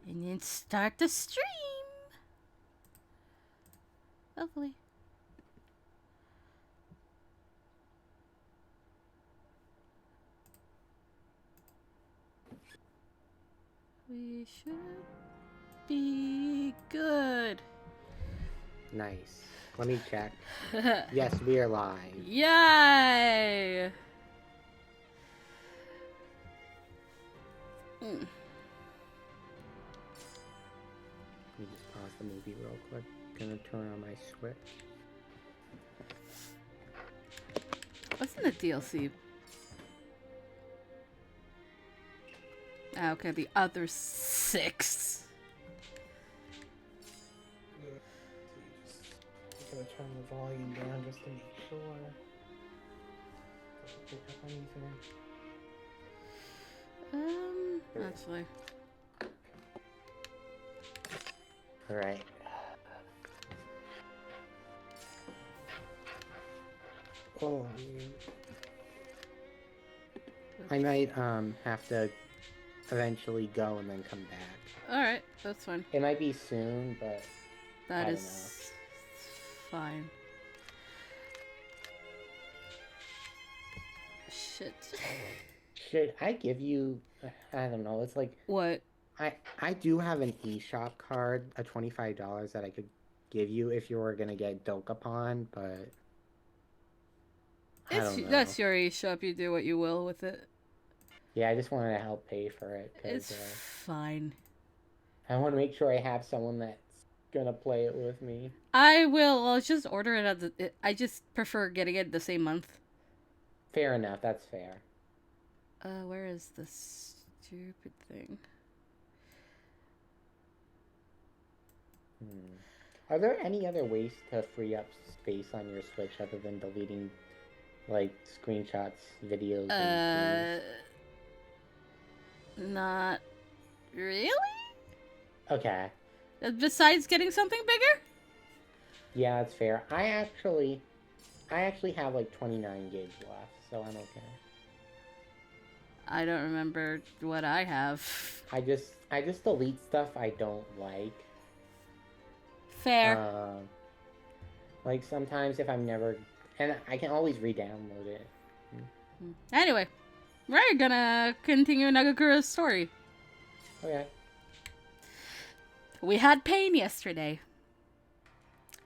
And then start the stream. Hopefully. We should be good. Nice. Let me check. Yes, we are live. Yay! Let me just pause the movie real quick. Gonna turn on my Switch. What's in the DLC? Ah, okay, the other 6. Just gonna turn the volume down just to make sure. Doesn't pick up anything. Actually. Alright. Oh, I might have to eventually go and then come back. Alright, that's fine. It might be soon, but That I is fine. Shit. should I give you? I don't know. It's like What? I do have an eShop card, a $25 that I could give you if you were gonna get Dokapon, but I don't know. That's your eShop. You do what you will with it. Yeah, I just wanted to help pay for it. It's fine. I want to make sure I have someone that's gonna play it with me. I will. I'll just order it at the. I just prefer getting it the same month. Fair enough. That's fair. Where is this stupid thing? Are there any other ways to free up space on your Switch other than deleting, like, screenshots, videos, and Not really? Okay. Besides getting something bigger? Yeah, that's fair. I actually have like 29 gigs left, so I'm okay. I don't remember what I have. I just delete stuff I don't like. Fair. Like sometimes if I'm never, and I can always re-download it. Anyway, we're gonna continue Nagakura's story. Okay. We had pain yesterday.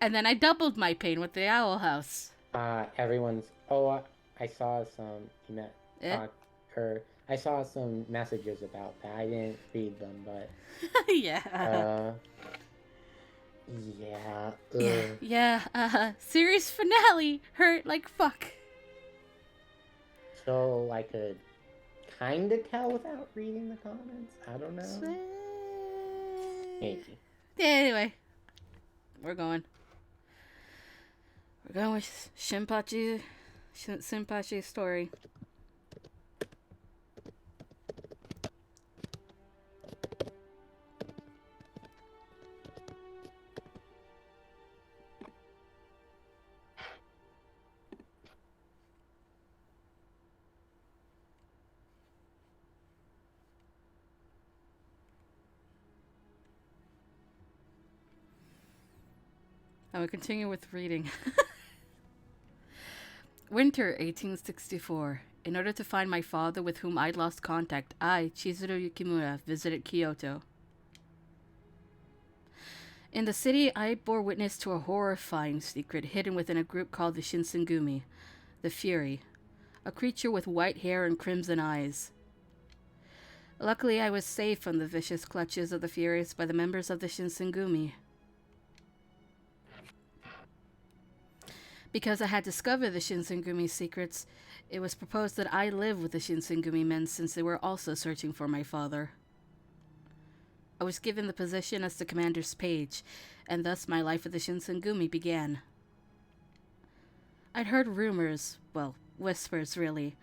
And then I doubled my pain with the Owl House. Everyone's. I saw some. I saw some messages about that. I didn't read them, but. Yeah. Yeah. Yeah. Series finale hurt like fuck. So I could kind of tell without reading the comments. I don't know. Maybe. Yeah, anyway. We're going with Shinpachi's story. I will continue with reading. Winter 1864. In order to find my father with whom I'd lost contact, I, Chizuru Yukimura, visited Kyoto. In the city, I bore witness to a horrifying secret hidden within a group called the Shinsengumi, the Fury, a creature with white hair and crimson eyes. Luckily, I was saved from the vicious clutches of the Furies by the members of the Shinsengumi. Because I had discovered the Shinsengumi secrets, it was proposed that I live with the Shinsengumi men since they were also searching for my father. I was given the position as the commander's page, and thus my life with the Shinsengumi began. I'd heard rumors, well, whispers really,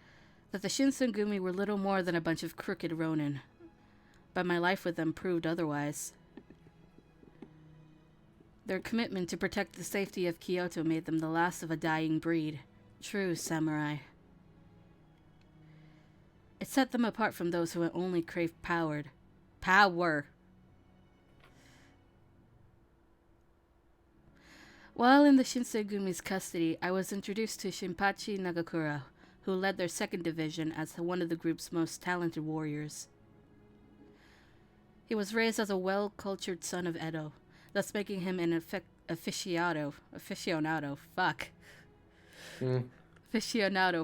that the Shinsengumi were little more than a bunch of crooked ronin, but my life with them proved otherwise. Their commitment to protect the safety of Kyoto made them the last of a dying breed, true samurai. It set them apart from those who only craved power. While in the Shinsegumi's custody, I was introduced to Shinpachi Nagakura, who led their second division as one of the group's most talented warriors. He was raised as a well-cultured son of Edo, thus making him an aficionado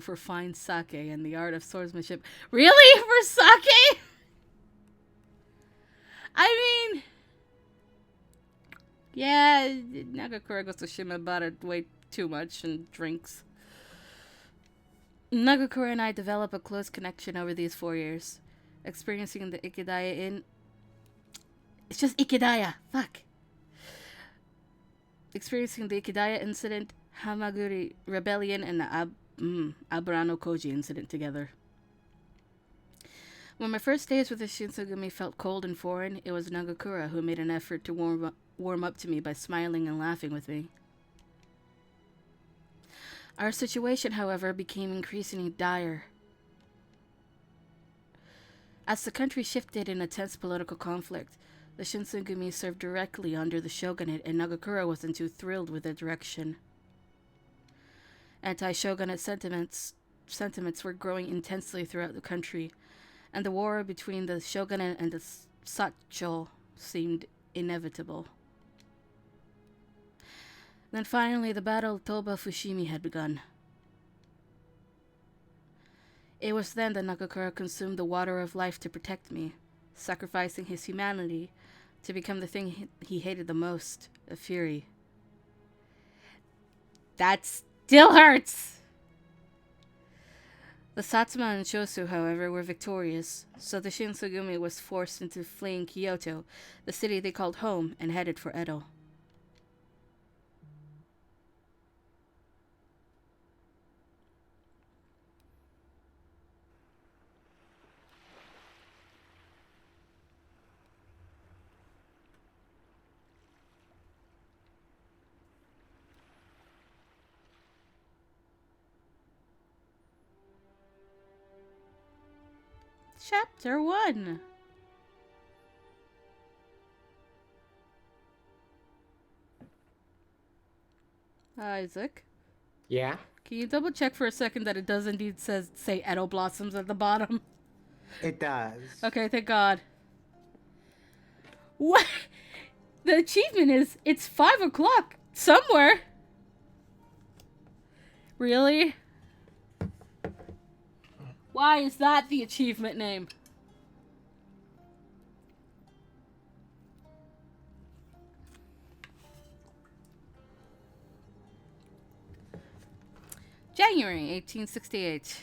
for fine sake and the art of swordsmanship. Really? For sake? I mean, yeah, Nagakura goes to Shimabara way too much and drinks. Nagakura and I develop a close connection over these 4 years, experiencing the Ikidaya in... It's just Ikidaya! Fuck! Experiencing the Ikidaya incident, Hamaguri Rebellion, and the Aburano Koji incident together. When my first days with the Shinsengumi felt cold and foreign, it was Nagakura who made an effort to warm up to me by smiling and laughing with me. Our situation, however, became increasingly dire. As the country shifted in a tense political conflict, the Shinsengumi served directly under the shogunate, and Nagakura wasn't too thrilled with their direction. Anti-shogunate sentiments were growing intensely throughout the country, and the war between the shogunate and the Sacho seemed inevitable. Then finally, the Battle of Toba Fushimi had begun. It was then that Nagakura consumed the water of life to protect me, sacrificing his humanity to become the thing he hated the most, a fury. That still hurts! The Satsuma and Chosu, however, were victorious, so the Shinsengumi was forced into fleeing Kyoto, the city they called home, and headed for Edo. Chapter 1. Isaac? Yeah? Can you double check for a second that it does indeed say Edo Blossoms at the bottom? It does. Okay, thank God. What? The achievement is, it's 5 o'clock somewhere. Really? Why is that the achievement name? January 1868.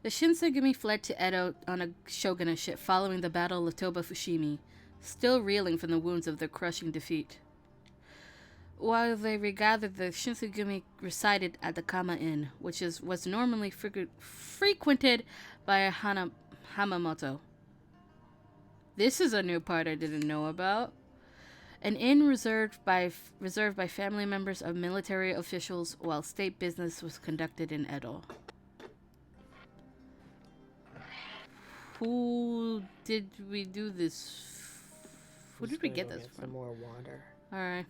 The Shinsengumi fled to Edo on a shogunate ship following the Battle of Toba Fushimi, still reeling from the wounds of their crushing defeat. While they regathered, the Shinsengumi resided at the Kama Inn, which was normally frequented by a Hamamoto. This is a new part I didn't know about. An inn reserved by family members of military officials while state business was conducted in Edo. Who did we do this? Who did we get this from? Some more water. All right.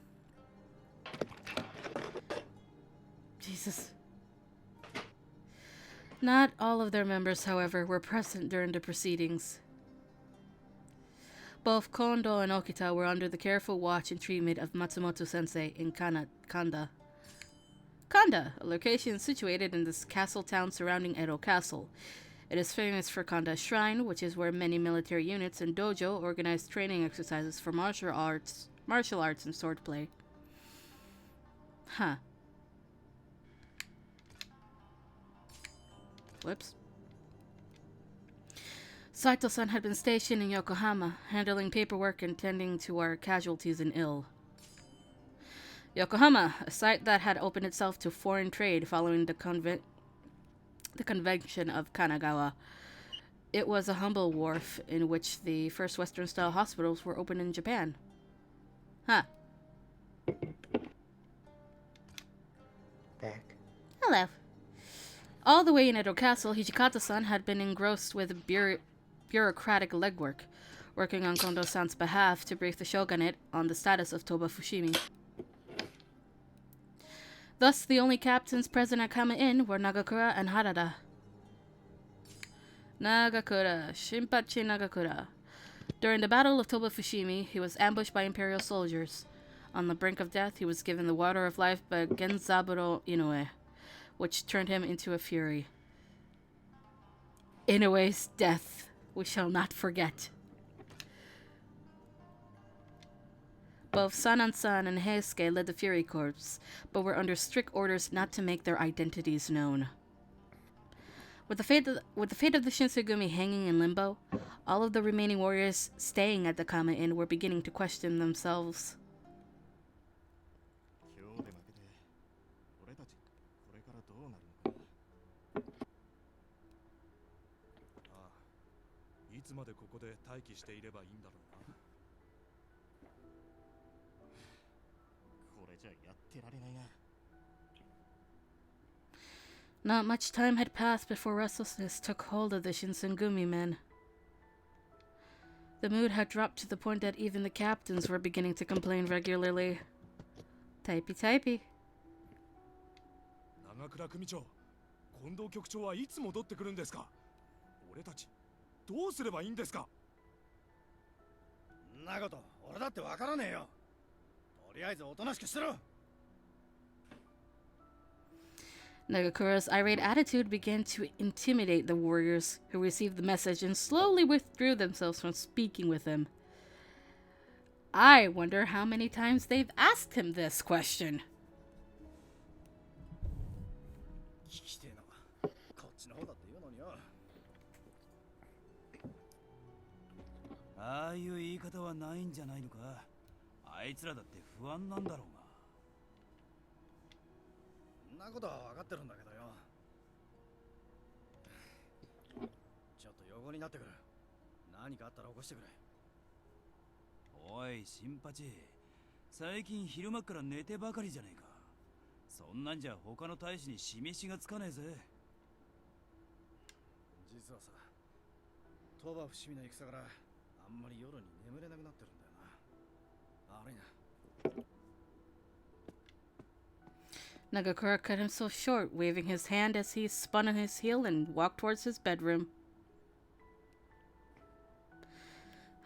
Jesus. Not all of their members, however, were present during the proceedings. Both Kondo and Okita were under the careful watch and treatment of Matsumoto-sensei in Kanda. Kanda, a location situated in this castle town surrounding Edo Castle. It is famous for Kanda Shrine, which is where many military units and dojo organize training exercises for martial arts and swordplay. Huh. Whoops. Saito-san had been stationed in Yokohama, handling paperwork and tending to our casualties and ill. Yokohama, a site that had opened itself to foreign trade following the Convention of Kanagawa. It was a humble wharf in which the first Western-style hospitals were opened in Japan. Huh. Back. Hello. All the way in Edo Castle, Hijikata-san had been engrossed with bureaucratic legwork, working on Kondo-san's behalf to brief the shogunate on the status of Toba Fushimi. Thus, the only captains present at Kama Inn were Nagakura and Harada. Nagakura, Shinpachi Nagakura. During the Battle of Toba Fushimi, he was ambushed by Imperial soldiers. On the brink of death, he was given the water of life by Genzaburo Inoue, which turned him into a fury. Inoue's death we shall not forget. Both Sanan-san and Heisuke led the Fury Corps, but were under strict orders not to make their identities known. With the fate of the Shinsengumi hanging in limbo, all of the remaining warriors staying at the Kama Inn were beginning to question themselves. Not much time had passed before restlessness took hold of the Shinsengumi men. The mood had dropped to the point that even the captains were beginning to complain regularly. Typey typey. 長倉組長、近藤局長はいつ戻ってくるんですか？俺たちどうすればいいんですか？んなこと俺だってわからねえよ。とりあえずおとなしくしてろ。 Nagakura's irate attitude began to intimidate the warriors, who received the message and slowly withdrew themselves from speaking with him. I wonder how many times they've asked him this question. Oi, Shinpachi. 最近昼間から寝てばかりじゃねえか。そんなんじゃ他の大使に示しがつかねえぜ。実はさ、鳥羽伏見の戦からあんまり夜に眠れなくなってるんだよな。悪いな。 Nagakura cut himself short, waving his hand as he spun on his heel and walked towards his bedroom.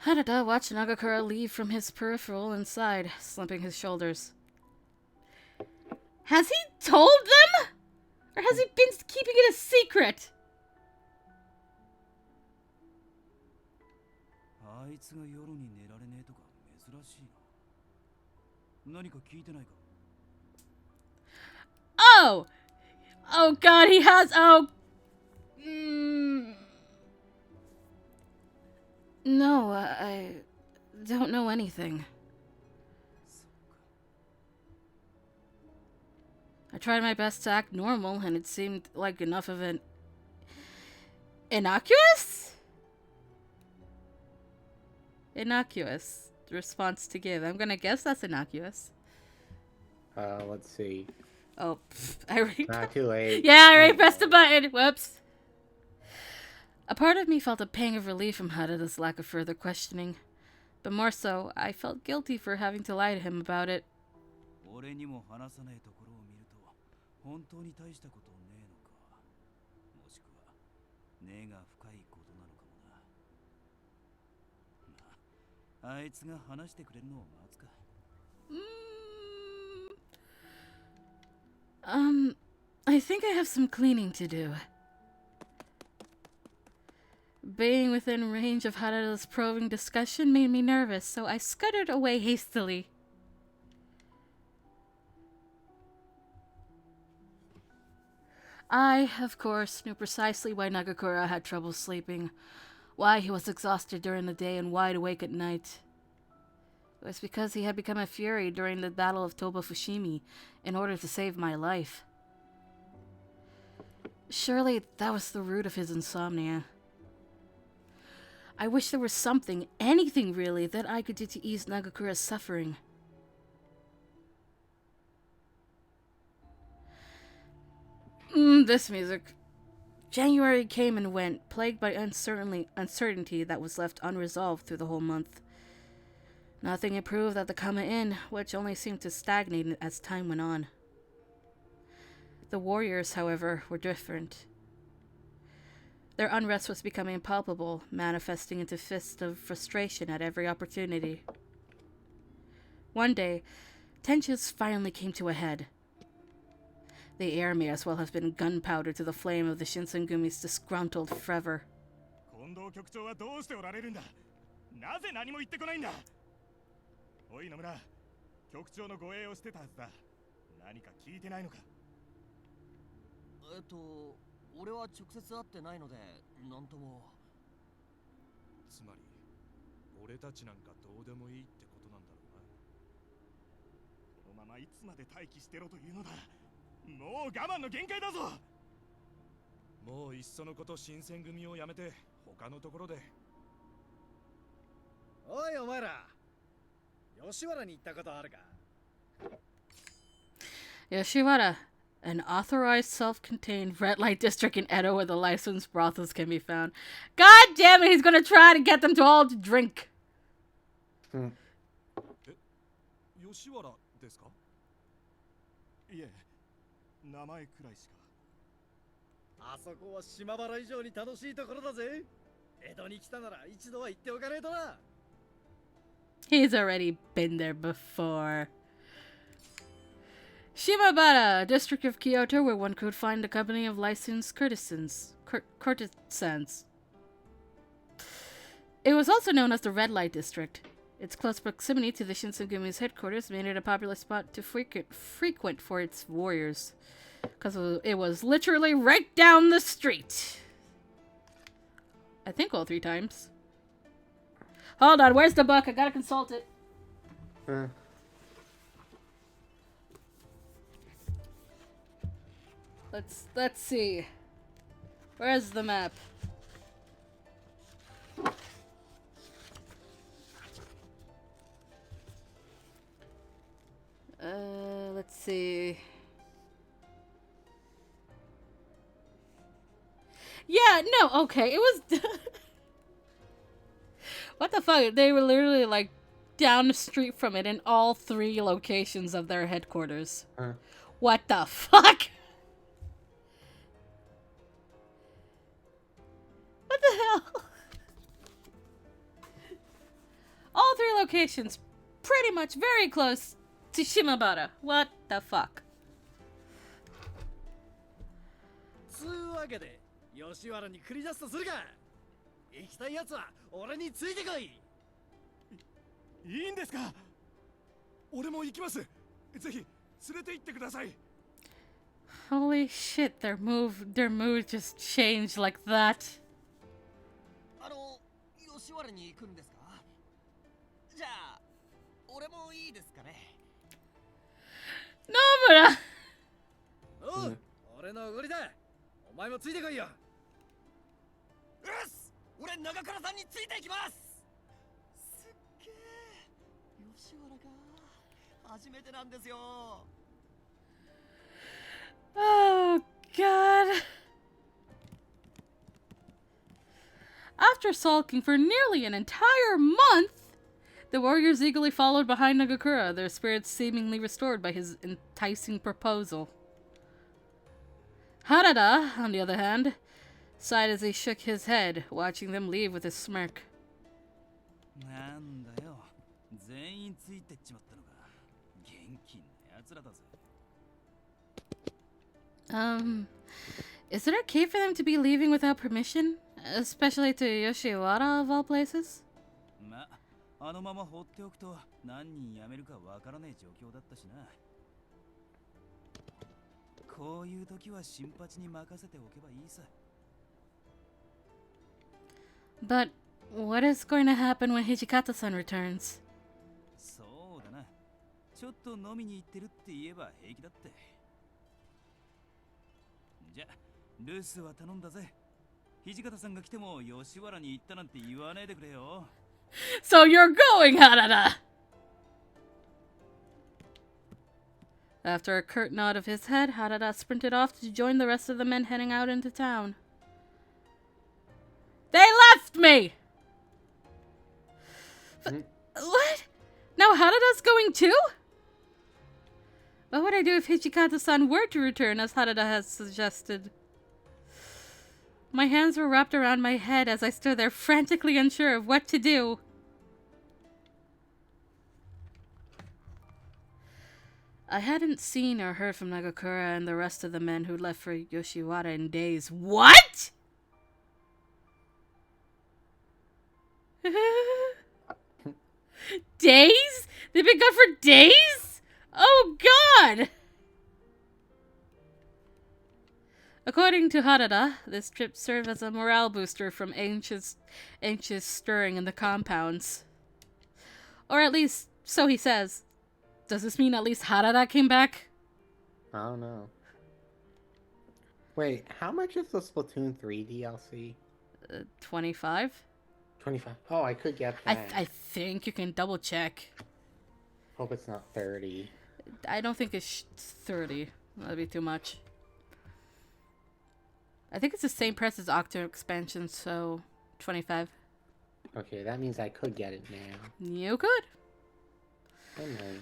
Harada watched Nagakura leave from his peripheral and sighed, slumping his shoulders. Has he told them? Or has he been keeping it a secret? あいつが夜に寝られねえとか珍しいな。何か聞いてないか? Oh! Oh god, he has... Oh... No, I don't know anything. I tried my best to act normal, and it seemed like enough of an... Innocuous? Innocuous response to give. I'm gonna guess that's innocuous. Let's see. Oh, I already... Not too late. Yeah, I already pressed the button. Whoops. A part of me felt a pang of relief from Harada's lack of further questioning. But more so, I felt guilty for having to lie to him about it. I think I have some cleaning to do. Being within range of Harada's probing discussion made me nervous, so I scuttered away hastily. I, of course, knew precisely why Nagakura had trouble sleeping, why he was exhausted during the day and wide awake at night. It was because he had become a fury during the Battle of Toba Fushimi in order to save my life. Surely that was the root of his insomnia. I wish there was something, anything really, that I could do to ease Nagakura's suffering. This music. January came and went, plagued by uncertainty that was left unresolved through the whole month. Nothing improved at the Kama Inn, which only seemed to stagnate as time went on. The warriors, however, were different. Their unrest was becoming palpable, manifesting into fists of frustration at every opportunity. One day, tensions finally came to a head. The air may as well have been gunpowder to the flame of the Shinsengumi's disgruntled fervor. 近藤局長はどうしておられるんだ。なぜ何も言ってこないんだ。おい野村、局長の護衛をしてたはずだ。何か聞いてないのか。俺は直接会ってないので、なんとも。つまり、俺たちなんかどうでもいいってことなんだろうな。このままいつまで待機してろというのだ。もう我慢の限界だぞ。もういっそのこと新選組をやめて他のところで。おいお前ら、吉原に行ったことあるか。Yoshiwara, an authorized self-contained red light district in Edo where the licensed brothels can be found. God damn it, he's gonna try to get them to all to drink. 吉原ですか。いえ、名前くらいしか。あそこは島原以上に楽しいところだぜ。江戸に来たなら一度は行っておかねえとな。He's already been there before. Shimabara, a district of Kyoto where one could find a company of licensed courtesans. It was also known as the Red Light District. Its close proximity to the Shinsengumi's headquarters made it a popular spot to frequent for its warriors. Because it was literally right down the street. I think all 3 times. Hold on, where's the book? I gotta consult it. Let's see. Where's the map? Let's see. Yeah, no, okay, it was... What the fuck? They were literally, like, down the street from it in all 3 locations of their headquarters. What the fuck? What the hell? All 3 locations, pretty much very close to Shimabara. What the fuck? つうわけで、吉原に繰り出すとするか。行きたいやつは俺についてこい。いいんですか。俺も行きます。ぜひ連れて行ってください。Holy shit, their mood just changed like that. 吉原に行くんですか。じゃあ、俺もいいですかね。Nomura! おう、俺のおごりだ。お前もついてこいよ。よし、俺長倉さんについていきます。すっげえ、吉原か。初めてなんですよ。Oh, God. After sulking for nearly an entire month, the warriors eagerly followed behind Nagakura, their spirits seemingly restored by his enticing proposal. Harada, on the other hand, sighed as he shook his head, watching them leave with a smirk. なんだよ、全員ついてっちまったのか。元気な奴らだぜ。Is it okay for them to be leaving without permission? Especially to Yoshiwara of all places? ま、あのまま放っておくと何人辞めるかわからねえ状況だったしな。こういう時は新八に任せておけばいいさ。But what is going to happen when Hijikata-san returns? そうだな。ちょっと飲みに行ってるって言えば平気だって。じゃ、留守は頼んだぜ。土方さんが来ても吉原に行ったなんて言わないでくれよ。So you're going, Harada! After a curt nod of his head, Harada sprinted off to join the rest of the men heading out into town. They left me! What? Now Harada's going too? What would I do if Hichikata-san were to return, as Harada has suggested? My hands were wrapped around my head as I stood there, frantically unsure of what to do. I hadn't seen or heard from Nagakura and the rest of the men who left for Yoshiwara in days. What?! Days? They've been gone for days? Oh god! According to Harada, this trip served as a morale booster from anxious stirring in the compounds. Or at least, so he says. Does this mean at least Harada came back? I don't know. Wait, how much is the Splatoon 3 DLC? 25? 25. Oh, I could get that. I think you can double check. Hope it's not 30. I don't think it's 30. That'd be too much. I think it's the same price as Octo expansion, so 25. Okay, that means I could get it now. You could. I might.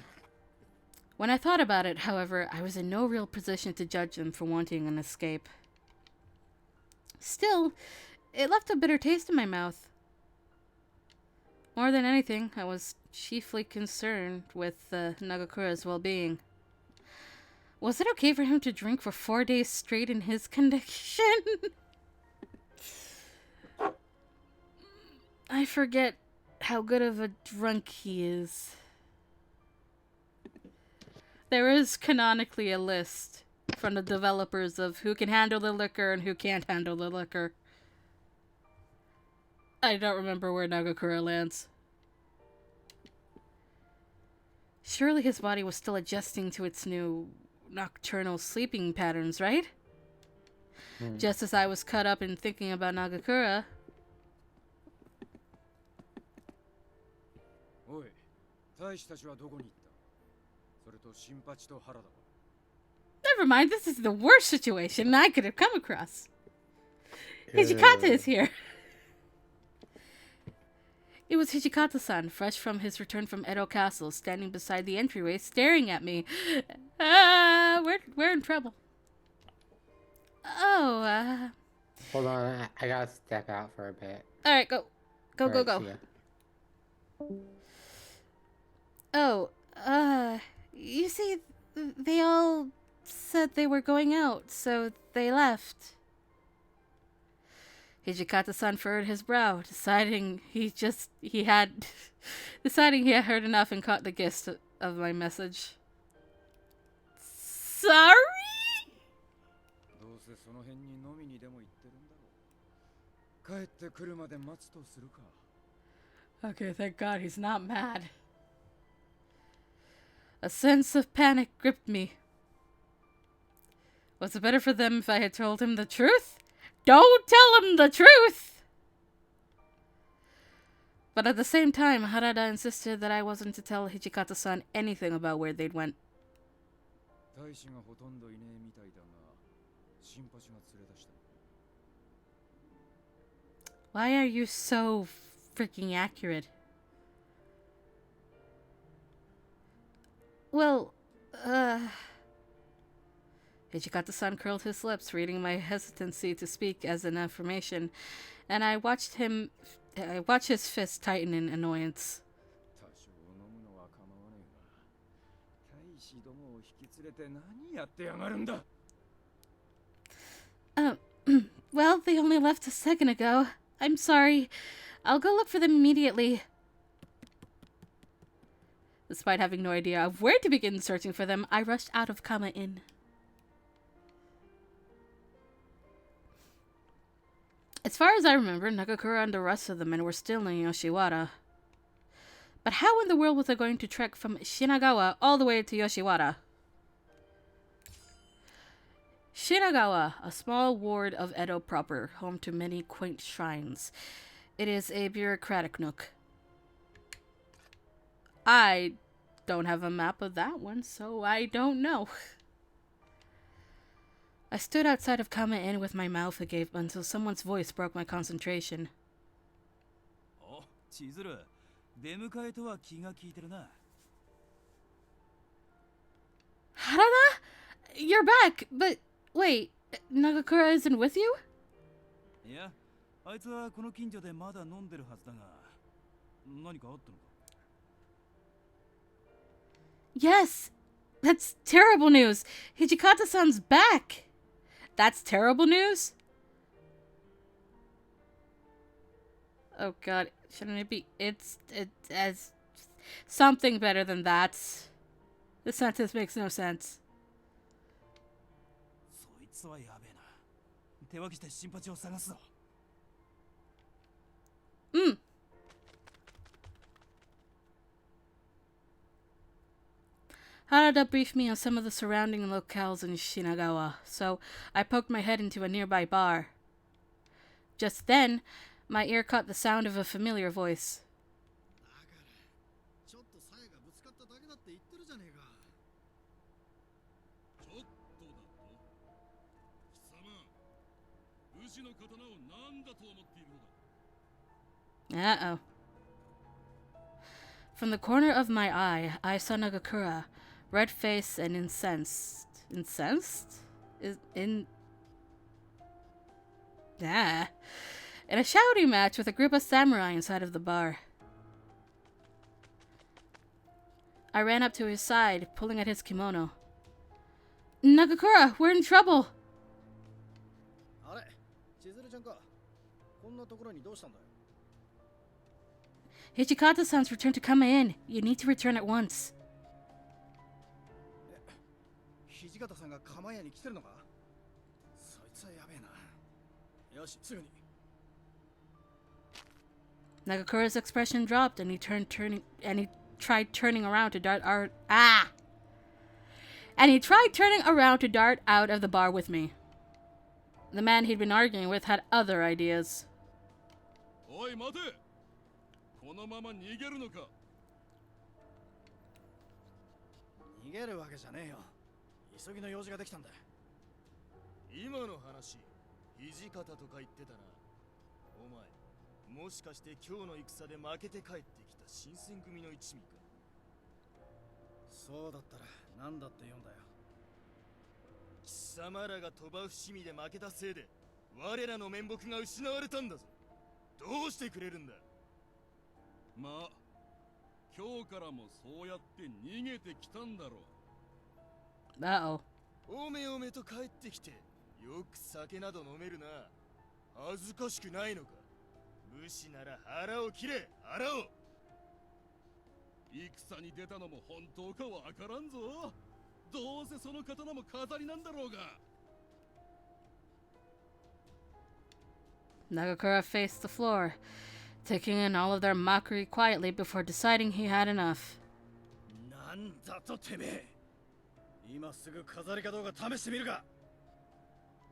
When I thought about it, however, I was in no real position to judge them for wanting an escape. Still, it left a bitter taste in my mouth. More than anything, I was chiefly concerned with Nagakura's well-being. Was it okay for him to drink for 4 days straight in his condition? I forget how good of a drunk he is. There is canonically a list from the developers of who can handle the liquor and who can't handle the liquor. I don't remember where Nagakura lands. Surely his body was still adjusting to its new nocturnal sleeping patterns, right? Just as I was caught up in thinking about Nagakura. Never mind, this is the worst situation I could have come across. Hijikata is here. It was Hijikata-san, fresh from his return from Edo Castle, standing beside the entryway, staring at me. We're in trouble. Oh, Hold on, I gotta step out for a bit. Alright, go. Go, Alright, go, see go. Oh, you see, they all said they were going out, so they left. Hijikata-san furrowed his brow, deciding he had heard enough and caught the gist of my message. Sorry? Okay, thank God he's not mad. A sense of panic gripped me. Was it better for them if I had told him the truth? Don't tell him the truth! But at the same time, Harada insisted that I wasn't to tell Hijikata-san anything about where they'd went. Why are you so freaking accurate? Well, Hijikata-san curled his lips, reading my hesitancy to speak as an affirmation, and I watched his fist tighten in annoyance. Well, they only left a second ago. I'm sorry. I'll go look for them immediately. Despite having no idea of where to begin searching for them, I rushed out of Kama Inn. As far as I remember, Nagakura and the rest of the men were still in Yoshiwara. But how in the world was I going to trek from Shinagawa all the way to Yoshiwara? Shinagawa, a small ward of Edo proper, home to many quaint shrines. It is a bureaucratic nook. I don't have a map of that one, so I don't know. I stood outside of Kama Inn with my mouth agape until someone's voice broke my concentration. Oh, Chizuru, 出迎えとは気が利いてるな。Harada? You're back, but wait, Nagakura isn't with you? いや、あいつはこの近所でまだ飲んでるはずだが、何かあったのか？ Yes, that's terrible news. Hijikata-san's back. That's terrible news? Oh god, shouldn't it be? It's as something better than that. The sentence makes no sense. そいつはやべえな。手分けして新八を探すぞ。Harada briefed me on some of the surrounding locales in Shinagawa, so I poked my head into a nearby bar. Just then, my ear caught the sound of a familiar voice. ちょっと鞘がぶつかっただけだって言ってるじゃねえか。ちょっとだと貴様武士の刀を何だと思っているのだ。 Uh-oh. From the corner of my eye, I saw Nagakura, red-faced and incensed. Incensed? In a shouting match with a group of samurai inside of the bar. I ran up to his side, pulling at his kimono. Nagakura, we're in trouble! あれ、千鶴ちゃんか。こんなところにどうしたんだよ。 Hijikata-san's returned to Kama Inn. You need to return at once. 土方さんが釜屋に来てるのか。そいつはやべえな。よし、すぐに。 Nagakura's expression dropped, and he tried turning around to dart out of the bar with me. The man he'd been arguing with had other ideas. おい待て。このまま逃げるのか。逃げるわけじゃねえよ。急ぎの用事ができたんだ。今の話、土方とか言ってたな。お前、もしかして今日の戦で負けて帰ってきた新選組の一味か。そうだったら何だって言うんだよ。貴様らが鳥羽伏見で負けたせいで我らの面目が失われたんだぞ。どうしてくれるんだ。まあ今日からもそうやって逃げてきたんだろう。 Uh-oh. おめおめと帰ってきてよく酒など飲めるな。恥ずかしくないのか。武士なら腹を切れ、腹を。戦に出たのも本当かわからんぞ。どうせその刀も飾りなんだろうが。 Nagakura faced the floor, taking in all of their mockery quietly before deciding he had enough. なんだとてめえ。今すぐ飾りかどうか試してみるか。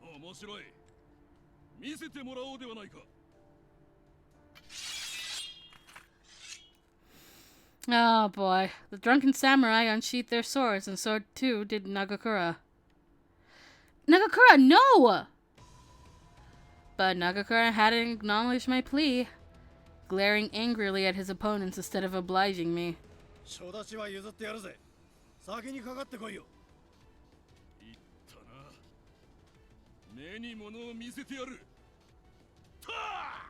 面白い。見せてもらおうではないか。 Oh boy. The drunken samurai unsheathed their swords, and so too did Nagakura. Nagakura, no! But Nagakura hadn't acknowledged my plea, glaring angrily at his opponents instead of obliging me. 初立ちは譲ってやるぜ。先にかかってこいよ。言ったな。目に物を見せてやる。たあ！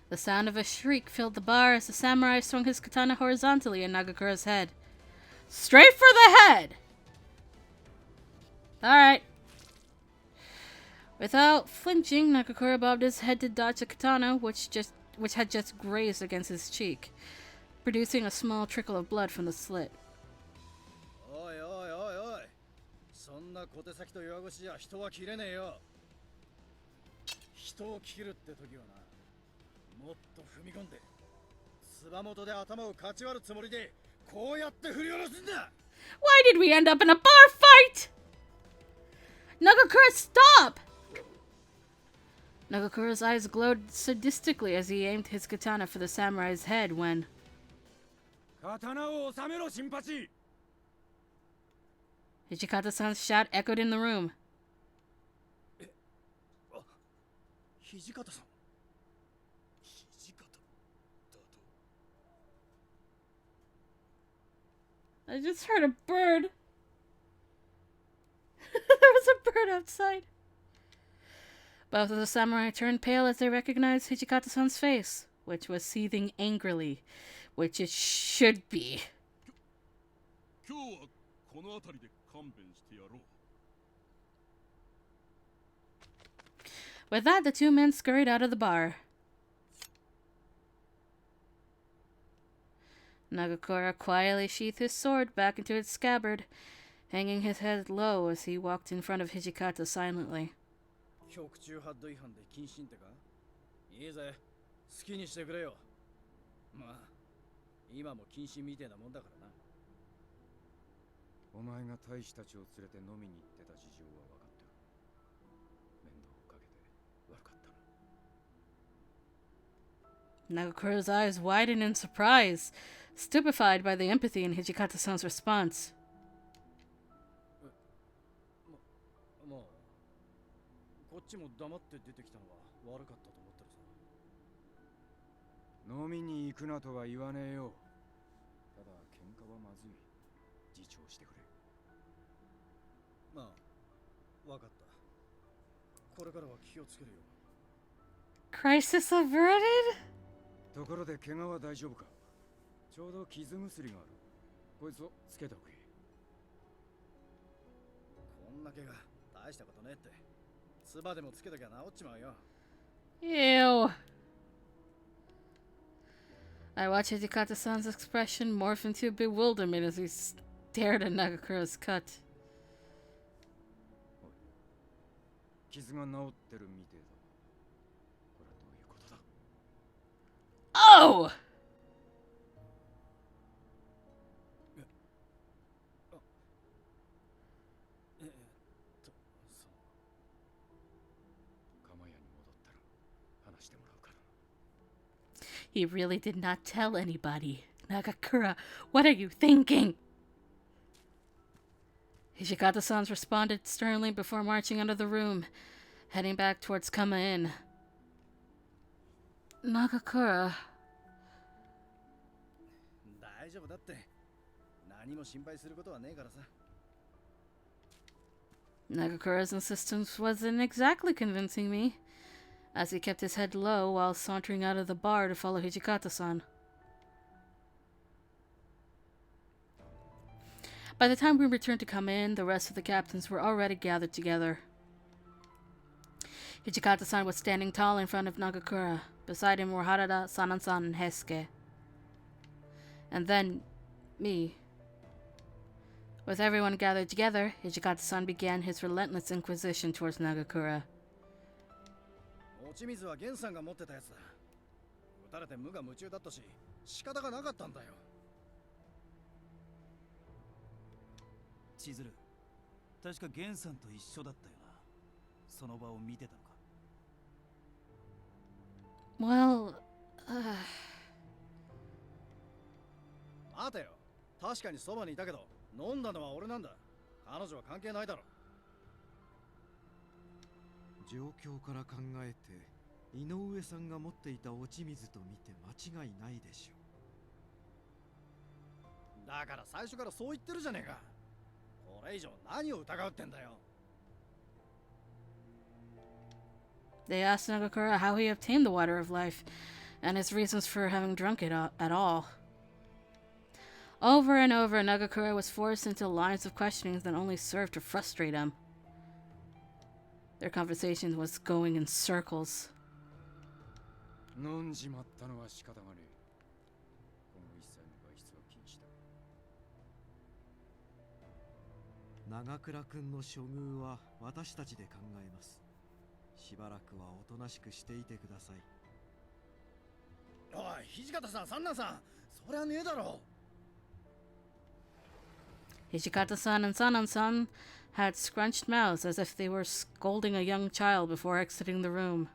The sound of a shriek filled the bar as the samurai swung his katana horizontally at Nagakura's head. Straight for the head! Alright. Without flinching, Nagakura bobbed his head to dodge the katana, which had just grazed against his cheek, producing a small trickle of blood from the slit. おいおいおいおい。そんな小手先と弱腰じゃ人は切れねえよ。人を切るって時はな。もっと踏み込んで、つば元で頭をかち割るつもりで、こうやって振り下ろすんだ。 Why did we end up in a bar fight? Nagakura, stop! Nagakura's eyes glowed sadistically as he aimed his katana for the samurai's head when... 刀を収めろ、新八。 Hijikata-san's shout echoed in the room. 土方さん。 土方だと。I just heard a bird. There was a bird outside. Both of the samurai turned pale as they recognized Hijikata-san's face, which was seething angrily, which it should be. With that, the two men scurried out of the bar. Nagakura quietly sheathed his sword back into its scabbard, hanging his head low as he walked in front of Hijikata silently. Nagakura's eyes widened in surprise, stupefied by the empathy in Hijikata-san's response. Crisis averted? ところで怪我は大丈夫か。ちょうど傷薬がある。こいつをつけておけ。こんな怪我大したことねえって。唾でもつけときゃ治っちまうよ。Ew. I watched Hijikata-san's expression morph into bewilderment as he stared at Nagakura's cut. 傷が治ってるみてえだ。これはどういうことだ。Oh! He really did not tell anybody. Nagakura, what are you thinking? Hijikata-san responded sternly before marching out of the room, heading back towards Kama-in. Nagakura. Nagakura's insistence wasn't exactly convincing me, as he kept his head low while sauntering out of the bar to follow Hijikata-san. By the time we returned to come in, the rest of the captains were already gathered together. Hijikata-san was standing tall in front of Nagakura. Beside him were Harada, Sanan-san, and Heisuke. And then, me. With everyone gathered together, Hijikata-san began his relentless inquisition towards Nagakura. Chizuru, 確かゲンさんと一緒だったよな。その場を見てたのか。Well, 待てよ。確かにそばにいたけど、飲んだのは俺なんだ。彼女は関係ないだろ。状況から考えて、井上さんが持っていた落ち水と見て間違いないでしょう。だから最初からそう言ってるじゃねえか。これ以上何を疑うってんだよ。They asked Nagakura how he obtained the water of life, and his reasons for having drunk it at all. Over and over, Nagakura was forced into lines of questionings that only served to frustrate him. Their conversation was going in circles. 飲んじまったのは仕方がねえ。今後一切の外出は禁止だ。長倉君の処遇は私たちで考えます。しばらくはおとなしくしていてください。おい、土方さん、三男さん、そりゃねえだろ。Hijikata-san and Sanan-san had scrunched mouths as if they were scolding a young child before exiting the room.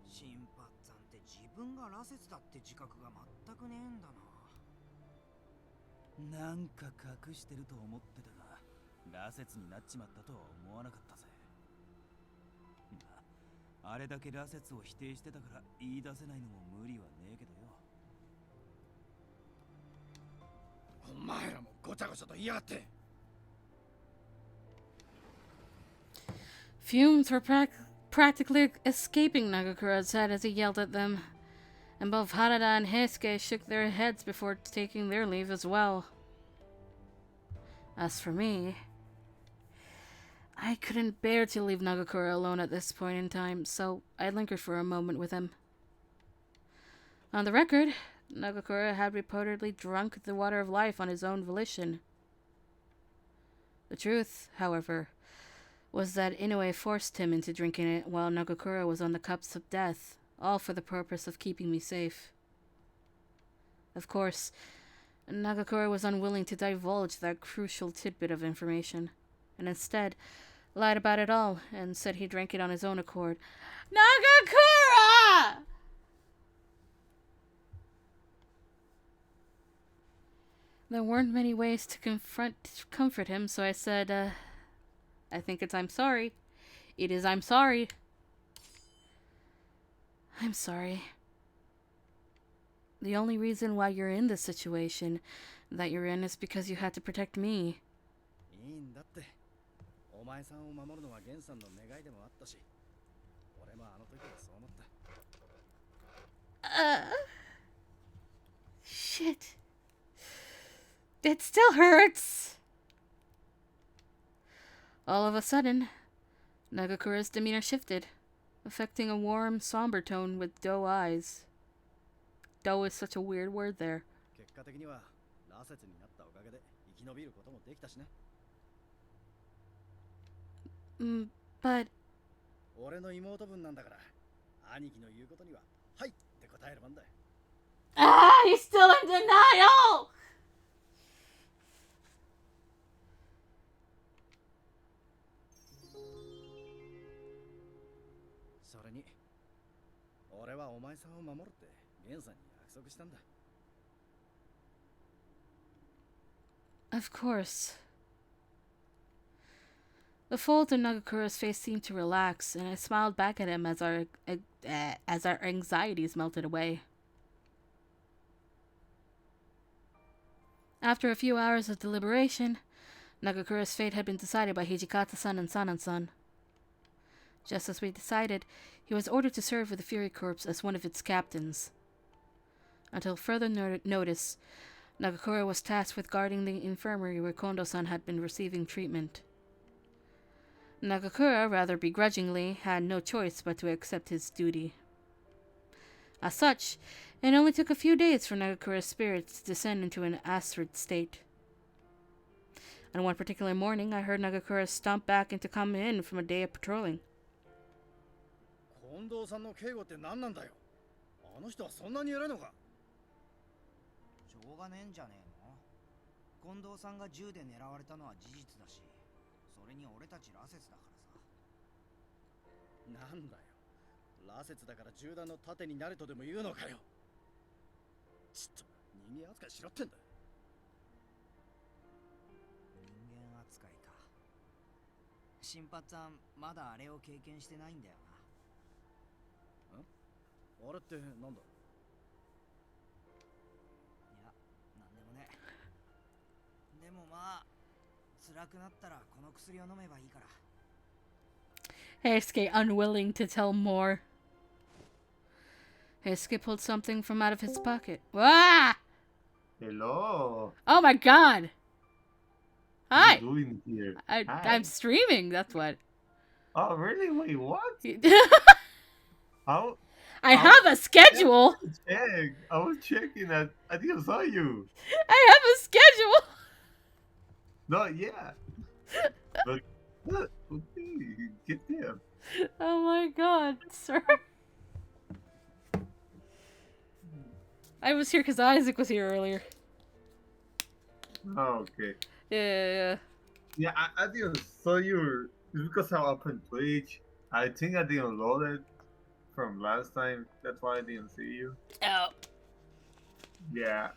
新八さんって自分が羅刹だって自覚が全くねえんだな。なんか隠してると思ってたが、羅刹になっちまったとは思わなかったぜ。あれだけ羅刹を否定してたから言い出せないのも無理はねえけどよ。ごちゃごちゃと言いやがって。 Fumes were practically escaping Nagakura's head as he yelled at them, and both Harada and Heisuke shook their heads before taking their leave as well. As for me, I couldn't bear to leave Nagakura alone at this point in time, so I lingered for a moment with him. On the record, Nagakura had reportedly drunk the water of life on his own volition. The truth, however, was that Inoue forced him into drinking it while Nagakura was on the cups of death, all for the purpose of keeping me safe. Of course, Nagakura was unwilling to divulge that crucial tidbit of information, and instead lied about it all and said he drank it on his own accord. Nagakura! There weren't many ways to comfort him, so I said, I think it's I'm sorry. It is I'm sorry. I'm sorry. The only reason why you're in this situation that you're in is because you had to protect me. いいんだって。お前さんを守るのはゲンさんの願いでもあったし、俺もあの時はそう思った。Shit. It still hurts. All of a sudden, Nagakura's demeanor shifted, affecting a warm, somber tone with doe eyes. Doe is such a weird word there. 結果的には羅刹になったおかげで生き延びることもできたしね。But 俺の妹分なんだから、兄貴の言うことにははいって答えるもんだ。he's still in denial. それに、俺はお前さんを守るってゲンさんに約束したんだ。Of course. The fold in Nagakura's face seemed to relax, and I smiled back at him as our anxieties melted away. After a few hours of deliberation, Nagakura's fate had been decided by Hijikata-san and Sanan-san. Just as we decided, he was ordered to serve with the Fury Corps as one of its captains. Until further notice, Nagakura was tasked with guarding the infirmary where Kondo-san had been receiving treatment. Nagakura, rather begrudgingly, had no choice but to accept his duty. As such, it only took a few days for Nagakura's spirits to descend into an acid state. On one particular morning, I heard Nagakura stomp back into come in from a day of patrolling. 近藤さんの警護って何なんだよ。あの人はそんなに偉いのか。しょうがねえんじゃねえの。近藤さんが銃で狙われたのは事実だし、それに俺たち羅刹だからさ。なんだよ。羅刹だから銃弾の盾になれとでも言うのかよ。ちっと人間扱いしろってんだ。人間扱いか。新発案まだあれを経験してないんだよな。あれってなんだ。いや、なんでもね。でもまあ、辛くなったらこの薬を飲めばいいから。Heisuke unwilling to tell more. Heisuke pulled something from out of his pocket. Ah! Hello. Oh my god! Hi! What are you doing here? Hi. I'm streaming, that's what. Oh, really? Wait, what? How? I have a schedule! I was checking that. I think I saw you. I have a schedule! No, yeah. But, okay, get them. Oh my god, sir. I was here because Isaac was here earlier. Oh, okay. Yeah. Yeah, I didn't saw you. It's because I opened Twitch. I think I didn't load it from last time. That's why I didn't see you. Oh. Yeah.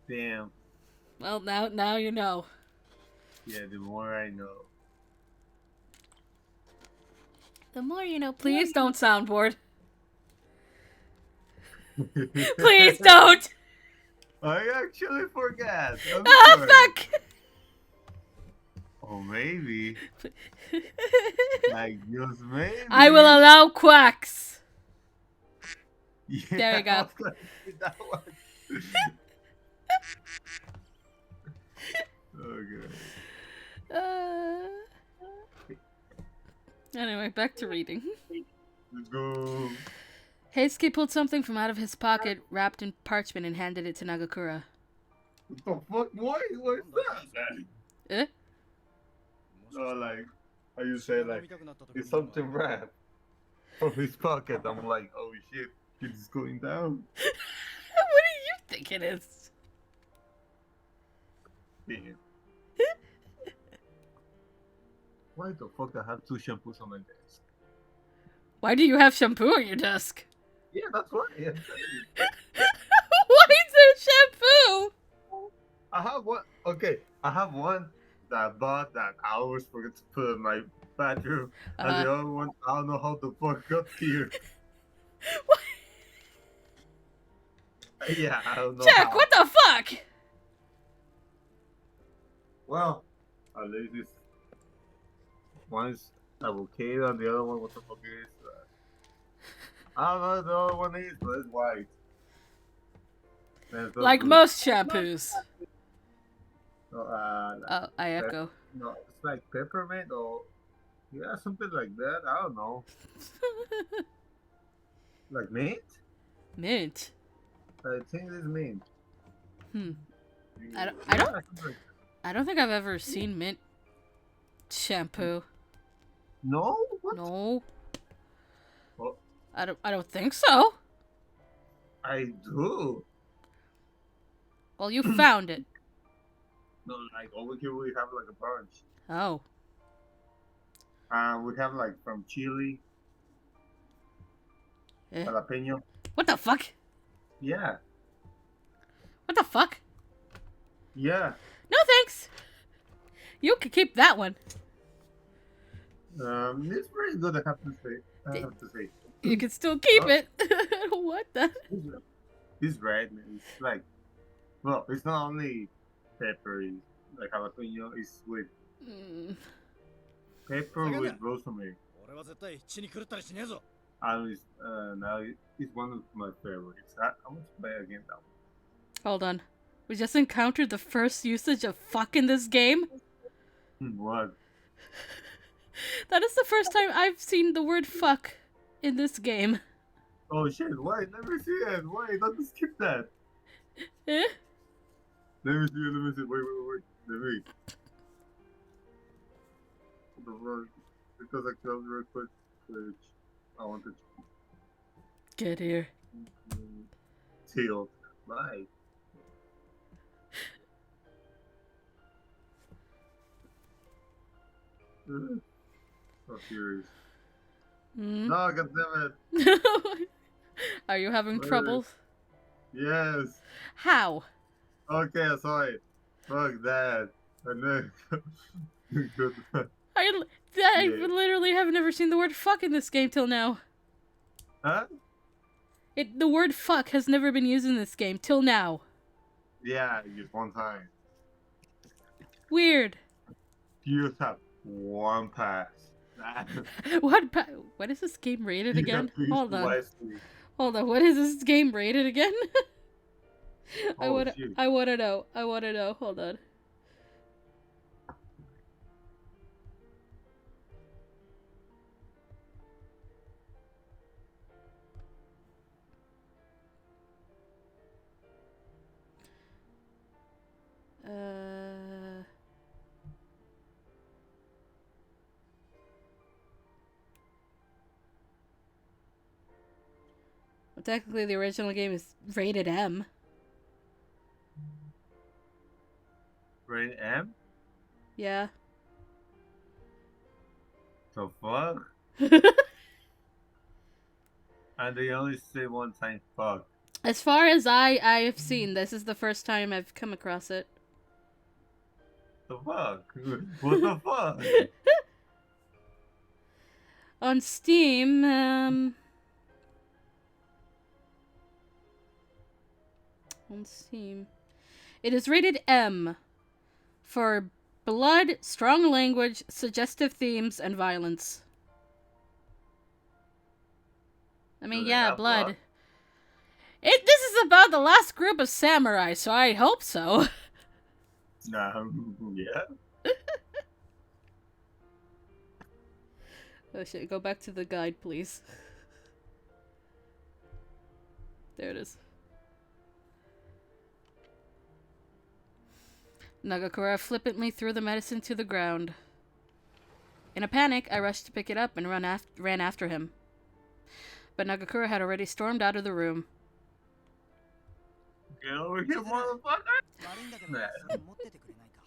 Damn. Well, now you know. Yeah, the more I know. The more you know. Please don't soundboard. Please don't! I actually forgot. I'm Ah, sorry. fuck! Oh, maybe. Like, just maybe. I will allow quacks. Yeah, There you go. I was gonna say that one. Okay. Anyway, back to reading. Let's go. Heisuke pulled something from out of his pocket, wrapped in parchment, and handed it to Nagakura. What the fuck? What is that? Eh? No, like, how you say, like, it's something wrapped from his pocket. I'm like, oh shit, it's going down. What do you think it is? Damn. Why the fuck I have two shampoos on my desk? Why do you have shampoo on your desk? Yeah, that's right. Yeah. Why is there shampoo? I have one. Okay, I have one that I bought that I always forget to put in my bathroom, and the other one I don't know how the fuck got here. What? Yeah, I don't know. Jack, how. what the fuck? Well, at least it's one's avocado and the other one, what the fuck is? I don't know what the other one is, but it's white. Like most shampoos. Like I echo. no, it's like peppermint or yeah, something like that. I don't know. Like mint? Mint. I think it's mint. I don't think I've ever seen mint shampoo. No? What? No. Well, I don't think so. I do. Well, you found it. No, like over here we have like a bunch. Oh. We have like from chili, Eh. jalapeno. What the fuck? Yeah. What the fuck? Yeah. No thanks. You can keep that one. It's pretty good. I have to say. You can still keep it. What the? This red, man. It's like, well, it's not only pepper. It's like jalapeno. It's with pepper with rosemary. And it's, now it's one of my favorites. I want to play again that one. Hold on. We just encountered the first usage of fuck in this game. What? That is the first time I've seen the word fuck in this game. Oh shit, why? Let me see it. Why? Don't skip that. Eh? Let me see. Wait. Let me. Because I killed real quick. Which I wanted to. Get here. Teal. Bye. So furious. No, goddammit. Are you having trouble? Yes. How? Okay, sorry. Fuck that. And then. I literally have never seen the word fuck in this game till now. Huh? The word fuck has never been used in this game till now. Yeah, just one time. Weird. You just have one pass. What is this game rated again? Hold on. Hold on. What is this game rated again? I wanna know. Hold on. Well, technically, the original game is rated M. Rated M? Yeah. The fuck? And they only say one time fuck. As far as I have seen, this is the first time I've come across it. The fuck? What the fuck? On Steam, On Steam. It is rated M for blood, strong language, suggestive themes, and violence. I mean, yeah, blood. This is about the last group of samurai, so I hope so. Yeah. Oh shit, go back to the guide, please. There it is. Nagakura flippantly threw the medicine to the ground. In a panic, I rushed to pick it up and ran after him. But Nagakura had already stormed out of the room. Get over here, motherfucker! 悪いんだけど、それ持っててくれないか。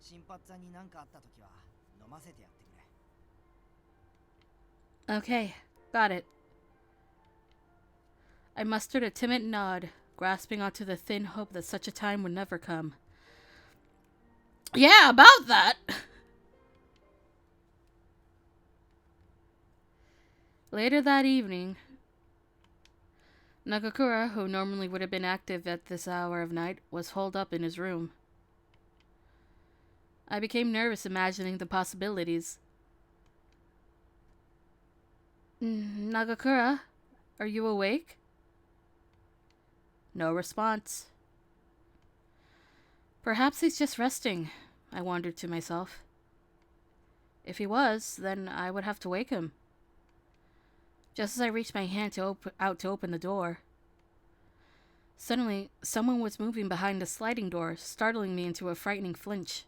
新発さんに何かあった時は飲ませてやってくれ。 Okay, got it. I mustered a timid nod, grasping onto the thin hope that such a time would never come. Yeah, about that! Later that evening, Nagakura, who normally would have been active at this hour of night, was holed up in his room. I became nervous imagining the possibilities. Nagakura, are you awake? No response. Perhaps he's just resting, I wondered to myself. If he was, then I would have to wake him. Just as I reached my hand out to open the door, suddenly someone was moving behind the sliding door, startling me into a frightening flinch.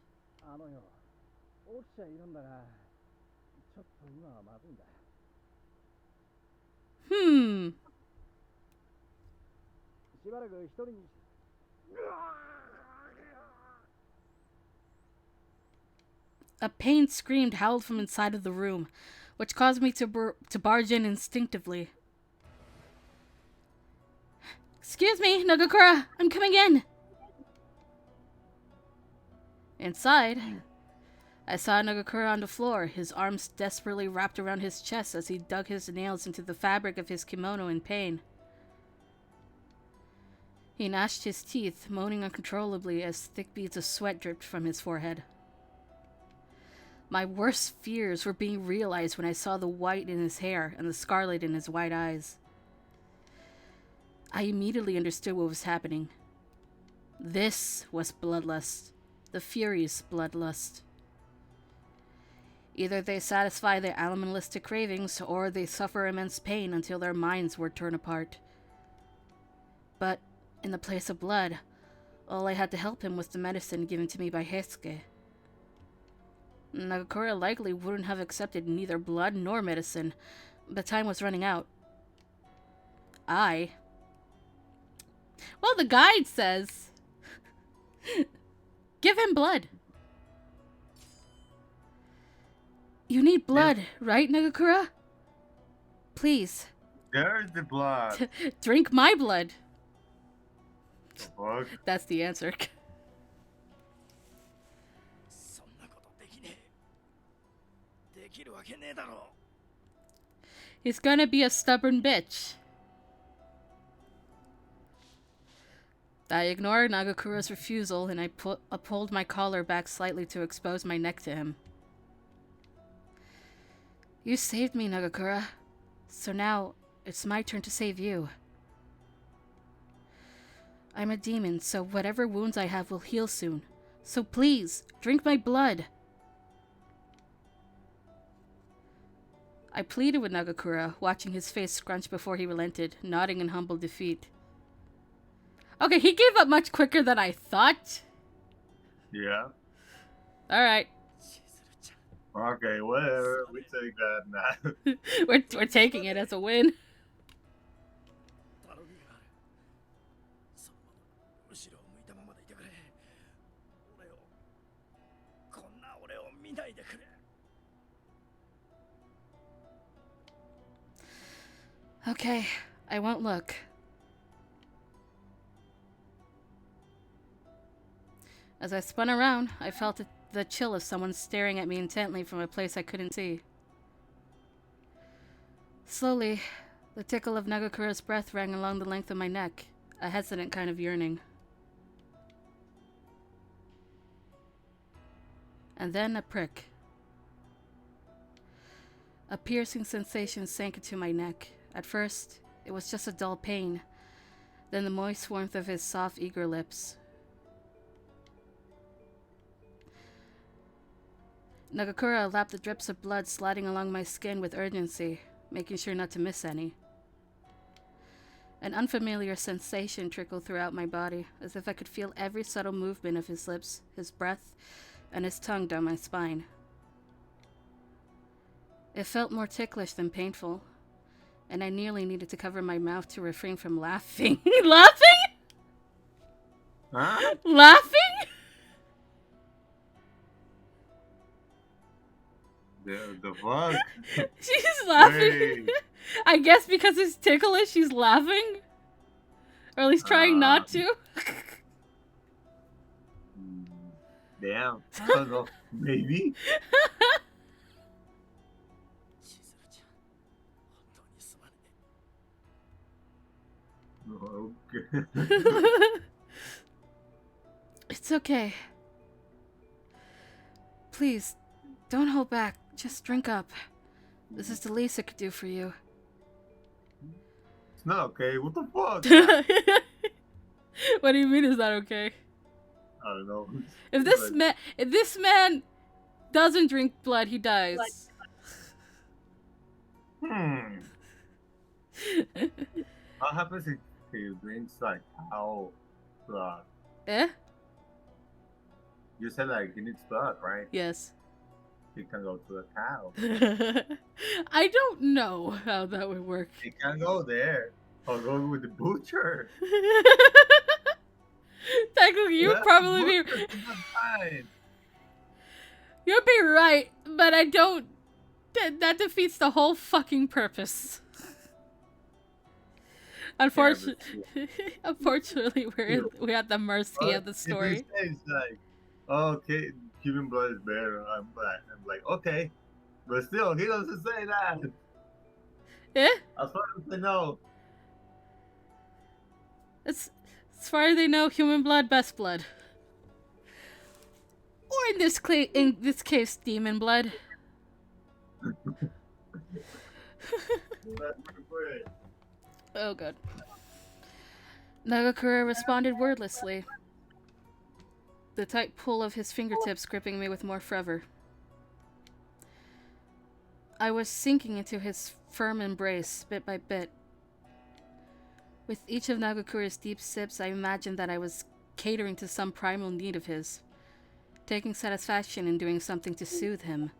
A pained scream howled from inside of the room, which caused me to barge in instinctively. Excuse me, Nagakura, I'm coming in. Inside, I saw Nagakura on the floor, his arms desperately wrapped around his chest as he dug his nails into the fabric of his kimono in pain. He gnashed his teeth, moaning uncontrollably as thick beads of sweat dripped from his forehead. My worst fears were being realized when I saw the white in his hair and the scarlet in his white eyes. I immediately understood what was happening. This was bloodlust, the Fury's bloodlust. Either they satisfy their animalistic cravings, or they suffer immense pain until their minds were torn apart. But in the place of blood, all I had to help him was the medicine given to me by Heisuke. Nagakura likely wouldn't have accepted neither blood nor medicine, but time was running out. Well, the guide says, give him blood. You need blood, right, Nagakura? Please. There's the blood. Drink my blood. Fuck. That's the answer. He's gonna be a stubborn bitch. I ignored Nagakura's refusal and I pulled my collar back slightly to expose my neck to him. You saved me, Nagakura. So now, it's my turn to save you. I'm a demon, so whatever wounds I have will heal soon. So please, drink my blood. I pleaded with Nagakura, watching his face scrunch before he relented, nodding in humble defeat. Okay, he gave up much quicker than I thought. Yeah. Alright. Okay, whatever. We take that now. We're taking it as a win. Okay, I won't look. As I spun around, I felt the chill of someone staring at me intently from a place I couldn't see. Slowly, The tickle of Nagakura's breath rang along the length of my neck, a hesitant kind of yearning. And then a prick. A piercing sensation sank into my neck. At first, it was just a dull pain, then the moist warmth of his soft, eager lips. Nagakura lapped the drips of blood sliding along my skin with urgency, making sure not to miss any. An unfamiliar sensation trickled throughout my body, as if I could feel every subtle movement of his lips, his breath, and his tongue down my spine. It felt more ticklish than painful, and I nearly needed to cover my mouth to refrain from laughing. Laughing? Huh? Laughing? The fuck? She's laughing. Wait. I guess because it's ticklish, she's laughing? Or at least trying not to? Damn. I don't know. Maybe? Okay. It's okay. Please, don't hold back. Just drink up. This is the least I could do for you. It's not okay. What the fuck? What do you mean is that okay? I don't know. If this man doesn't drink blood, he dies. What happens if he drinks like cow blood? Eh? You said like he needs blood, right? Yes. He can go to the cow. I don't know how that would work. He can go there. Or go with the butcher. Technically, you'd Yeah, probably be. butcher is not fine. You'd be right, but I don't. That defeats the whole fucking purpose. Unfortunately, we're at the mercy of the story. If he says like, oh, okay, human blood is better, I'm like, okay. But still, he doesn't say that. Eh? As far as I know. As far as they know, human blood, best blood. Or in this case, demon blood. Oh god. Nagakura responded wordlessly, the tight pull of his fingertips gripping me with more fervor. I was sinking into his firm embrace, bit by bit. With each of Nagakura's deep sips, I imagined that I was catering to some primal need of his, taking satisfaction in doing something to soothe him.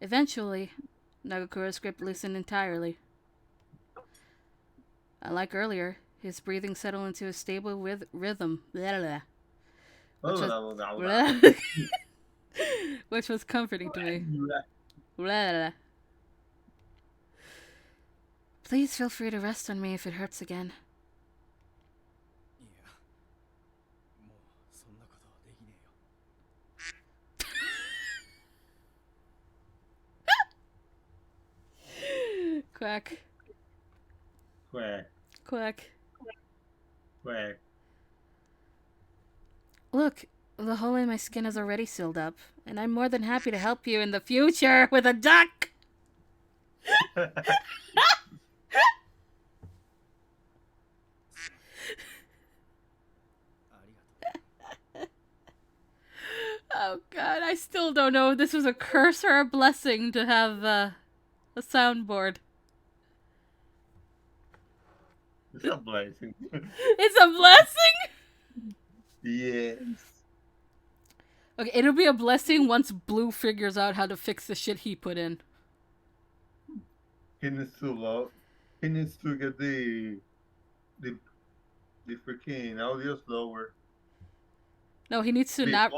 Eventually, Nagakura's grip loosened entirely. Unlike earlier, his breathing settled into a stable rhythm, which was comforting to me. Please feel free to rest on me if it hurts again. Quack. Quack. Quack. Quack. Look, the hole in my skin is already sealed up, and I'm more than happy to help you in the future with a duck! Oh god, I still don't know if this was a curse or a blessing to have a soundboard. It's a blessing. It's a blessing? Yes. Okay, it'll be a blessing once Blue figures out how to fix the shit he put in. He needs to low. He needs to get the freaking audio slower. No, he needs to not.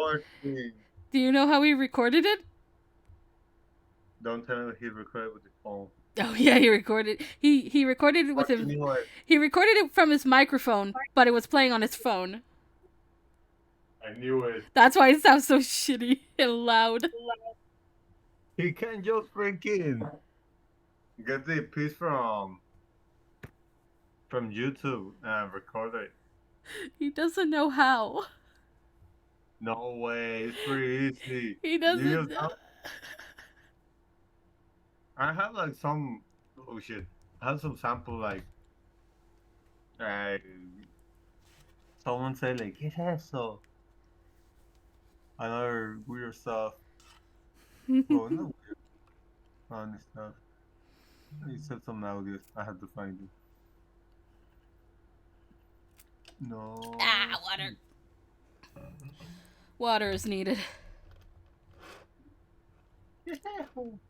Thing. Do you know how he recorded it? Don't tell him he recorded with the phone. Oh yeah, he recorded. He recorded it with him. He recorded it from his microphone, but it was playing on his phone. I knew it. That's why it sounds so shitty and loud. He can't just freaking get the piece from YouTube and record it. He doesn't know how. No way, it's pretty easy. He You doesn't just know. I have like some oh shit. I have some sample like uh, someone say like ¿Qué es eso? Another weird stuff. Well, no weird, funny stuff. He said some audios. I have to find it. No. Water. Water is needed.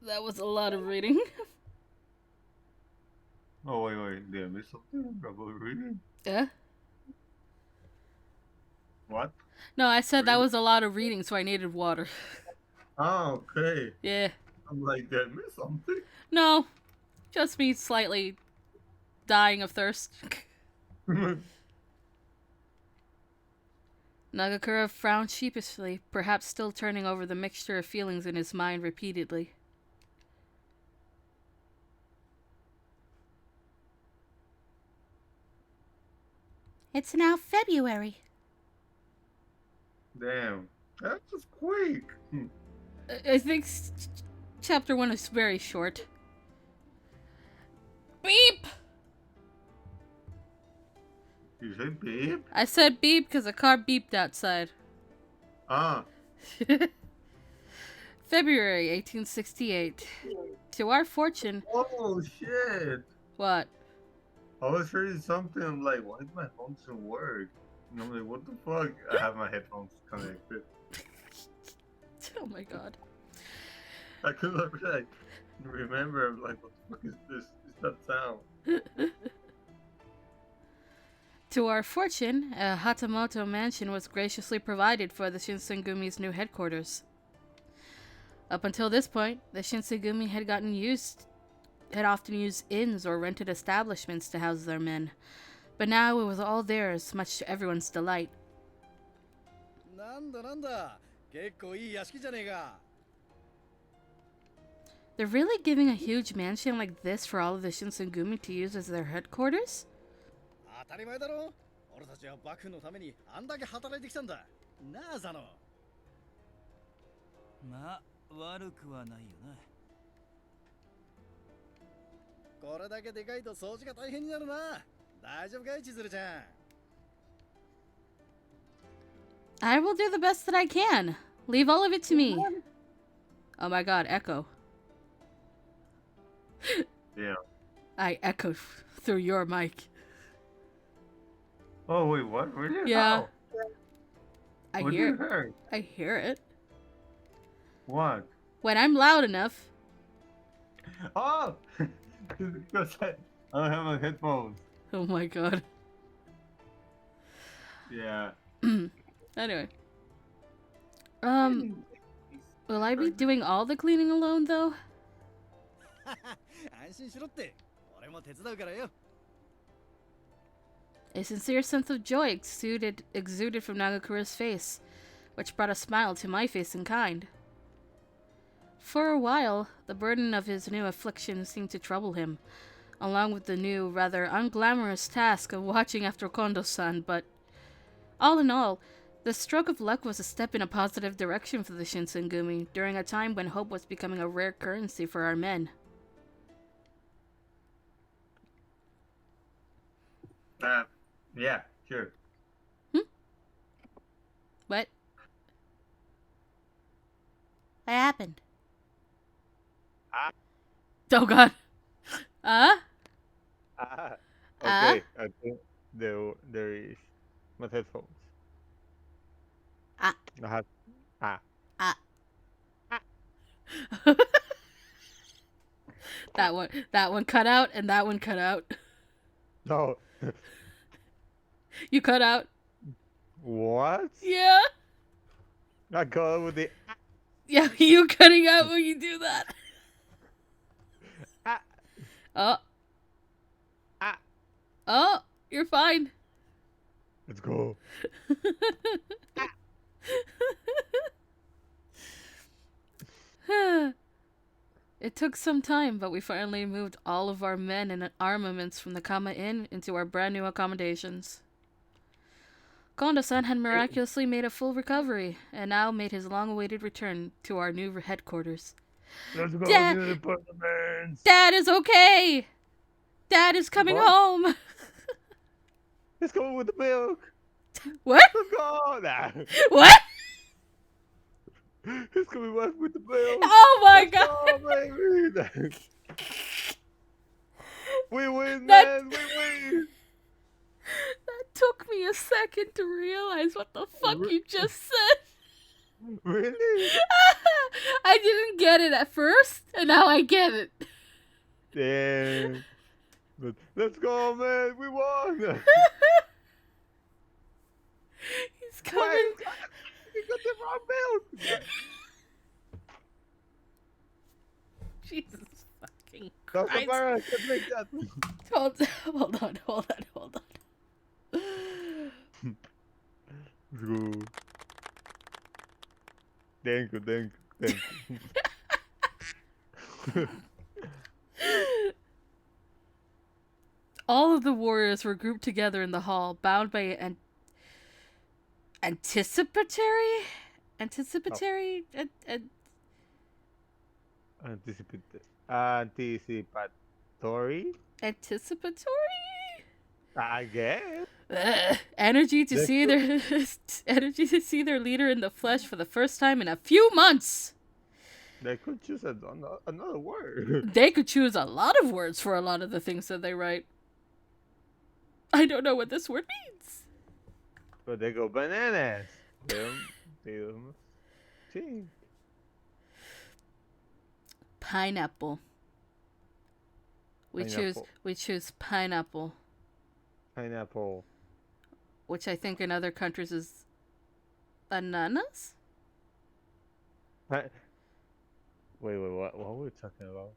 That was a lot of reading. Oh wait, did I miss something about reading? Yeah? What? No, I said that was a lot of reading, so I needed water. Oh, okay. Yeah. I'm like, did I miss something? No, just me slightly dying of thirst. Nagakura frowned sheepishly, perhaps still turning over the mixture of feelings in his mind repeatedly. It's now February. Damn, that was quick. I think chapter 1 is very short. Beep! You say beep? I said beep because a car beeped outside. Ah. February 1868. To our fortune... Oh, shit. What? I was reading something, I'm like, why does my phone doesn't work? And I'm like, what the fuck? I have my headphones connected. Oh my god. I couldn't like, remember, I'm like, what the fuck is this? Is that sound? To our fortune, a Hatamoto mansion was graciously provided for the Shinsengumi's new headquarters. Up until this point, the Shinsengumi had often used inns or rented establishments to house their men. But now it was all theirs, much to everyone's delight. They're really giving a huge mansion like this for all of the Shinsengumi to use as their headquarters? I will do the best that I can. Leave all of it to me. Oh my god, echo. Yeah. I echoed through your mic. Oh, wait, what? Really? Yeah. How? I What hear do it. you hear? I hear it. What? When I'm loud enough. Oh! Because I don't have my headphones. Oh my god. Yeah. Anyway. Will I be doing all the cleaning alone, though? A sincere sense of joy exuded from Nagakura's face, which brought a smile to my face in kind. For a while, the burden of his new affliction seemed to trouble him, along with the new, rather unglamorous task of watching after Kondo-san, but all in all, the stroke of luck was a step in a positive direction for the Shinsengumi during a time when hope was becoming a rare currency for our men. Yeah, sure. What? What happened? Oh god. Okay, I think there is my headphones. I have That one cut out and that one cut out. no. You cut out? What? Yeah. I got with the Yeah, you cutting out when you do that. Oh. Oh, you're fine. Let's go. It took some time, but we finally moved all of our men and armaments from the Kama Inn into our brand new accommodations. Kondo-san had miraculously made a full recovery, and now made his long-awaited return to our new headquarters. Let's go Dad- to the apartments. Dad is okay! Dad is coming What? home! He's coming with the milk. What? Let's go. Nah. What? He's coming back with the milk. Oh my Let's god! go, baby. We win, That- man. We win. That took me a second to realize what the fuck you just said. Really? I didn't get it at first, and now I get it. Damn. But let's go, man. We won. He's coming. Wait, you got the wrong milk. Jesus fucking That's Christ. embarrassing. Make that. Hold on. Let's go. Thank you. All of the warriors were grouped together in the hall, bound by an anticipatory. Anticipatory. Anticipatory. I guess. Energy to That's see their energy to see their leader in the flesh for the first time in a few months. They could choose another word. They could choose a lot of words for a lot of the things that they write. I don't know what this word means. But they go bananas. See. Pineapple. We choose pineapple, Pineapple. which I think in other countries is bananas. Wait, what were we talking about?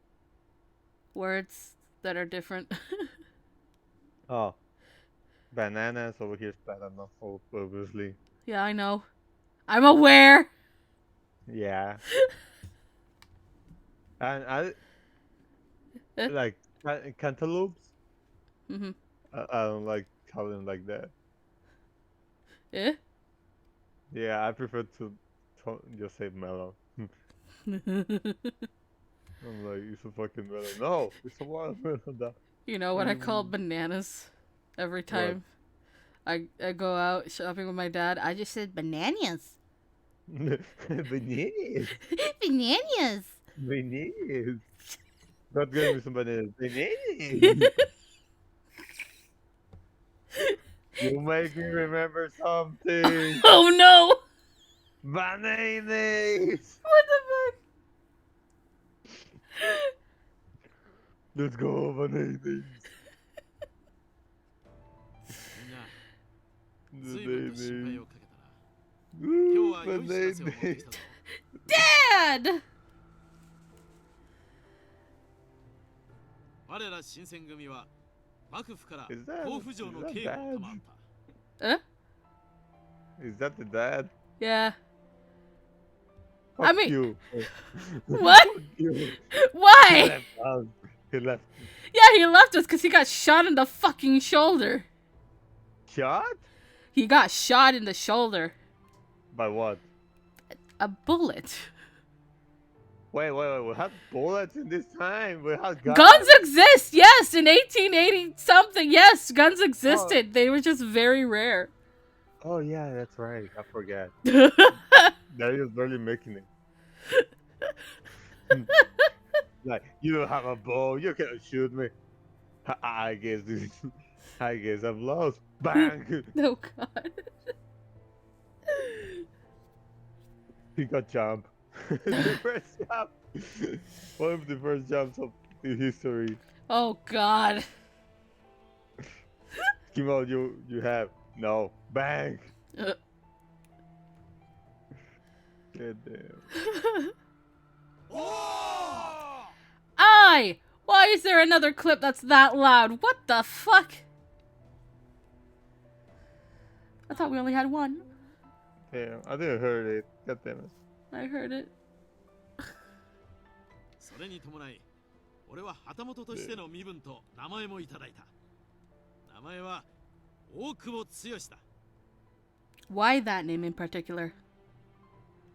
Words that are different. Oh. Bananas over here's banana, obviously. Yeah, I know. I'm aware. Yeah. And I like cantaloupes. Mm-hmm. I don't like calling them like that. Eh? Yeah, I prefer to just say melon. I'm like, it's a fucking melon. No, it's a watermelon. You know what I call bananas every time I go out shopping with my dad? I just said bananas. Bananas. Bananas. Bananas. Not give me some bananas. Bananas. You make me remember something. Oh no! Bananas. What the fuck? Let's go, bananas. みんな随分と心配をかけたな。 Ooh, 今日は良い知らせを持ってきたぞ。 Dad! 我ら新選組は幕府から Is that- 甲府城の is that 警護を bad? 賜った。 Huh? Is that the dad? Yeah. Fuck I mean- you. What? Fuck you. He Why? left us. He left. Yeah, he left us because he got shot in the fucking shoulder. Shot? He got shot in the shoulder. By what? A bullet. Wait. We had bullets in this time. We had guns. Guns exist, yes, in 1880 something. Yes, guns existed. They were just very rare. Oh yeah, that's right. I forgot. Well, That is barely making it. Like, you don't have a bow. You can't shoot me. I guess this. I guess I've lost. Bang! oh god. He got jump. The first jump. One of the first jumps of the history. Oh god. Kimo, you have no. Bang! Uh. God damn. Aye! Why is there another clip that's that loud? What the fuck? I thought we only had one. Damn, I didn't hear it. God damn it. I heard it. さそれに伴い、俺は旗本としての身分と名前もいただいた。名前は大久保剛だ。Why that name in particular?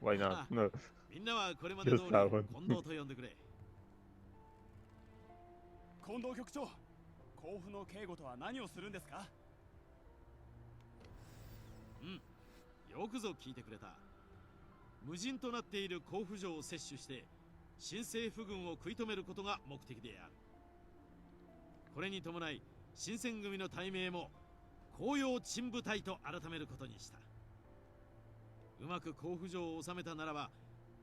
Why not? No. みんなはこれまで通り Just that one. 近藤と呼んでくれ。近藤局長、甲府の警護とは何をするんですか？よくぞ聞いてくれた。無人となっている甲府城を接種して新政府軍を食い止めることが目的である。これに伴い新選組の隊名も紅葉鎮部隊と改めることにした。うまく甲府城を治めたならば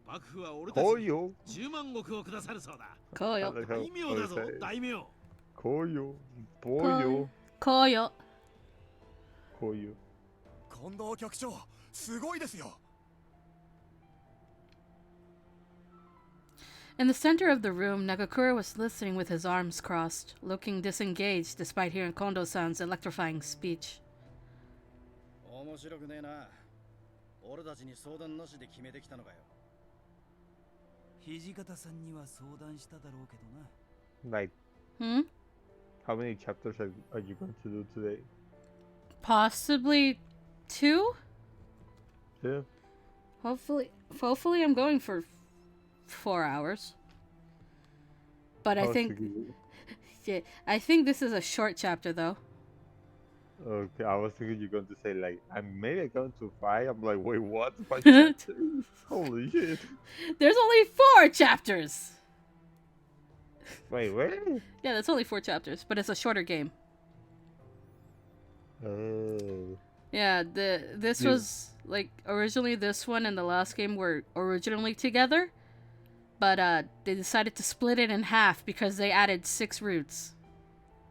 幕府は俺たちに10万石をくださるそうだ。こうよ。大名だぞ、大名。こうよ。ぼうよ。こうよ。こうよ。近藤局長、すごいですよ。In the center of the room, Nagakura was listening with his arms crossed, looking disengaged despite hearing Kondo-san's electrifying speech. 面白くねえな。俺たちに相談なしで決めてきたのかよ。土方さんには相談しただろうけどな。 Like, how many chapters are you going to do today? Possibly 2? 2? Hopefully I'm going for 4 hours. But I think this is a short chapter though. Okay, I was thinking you're going to say like, I'm maybe going to 5. I'm like, wait, what? 5 chapters? Holy shit. There's only 4 chapters. Wait, what? Yeah, that's only 4 chapters, but it's a shorter game. Oh. Yeah, this was like originally this one and the last game were originally together, but they decided to split it in half because they added 6 routes.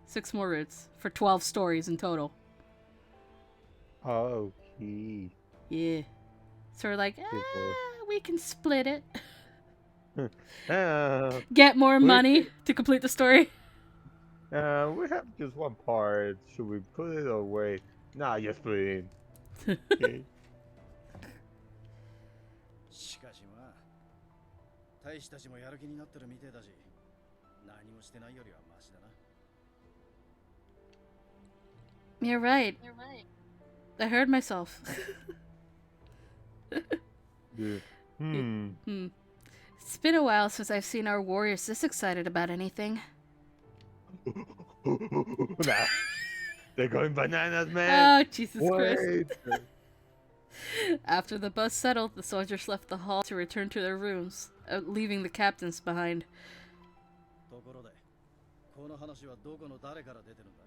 6 more routes for 12 stories in total. Okay. Yeah. So we're like, we can split it. Get more money to complete the story. We have just one part. Should we put it away? Nah, just put it in. Okay. しかしまあ、大使たちもやる気になってるみてえだし、何もしてないよりはマシだな。You're right. I heard myself. Yeah. It's been a while since I've seen our warriors this excited about anything. Nah. They're going bananas, man. Oh, Jesus Christ. After the bus settled, the soldiers left the hall to return to their rooms, leaving the captains behind. ところで、この話はどこの誰から出てるんだ？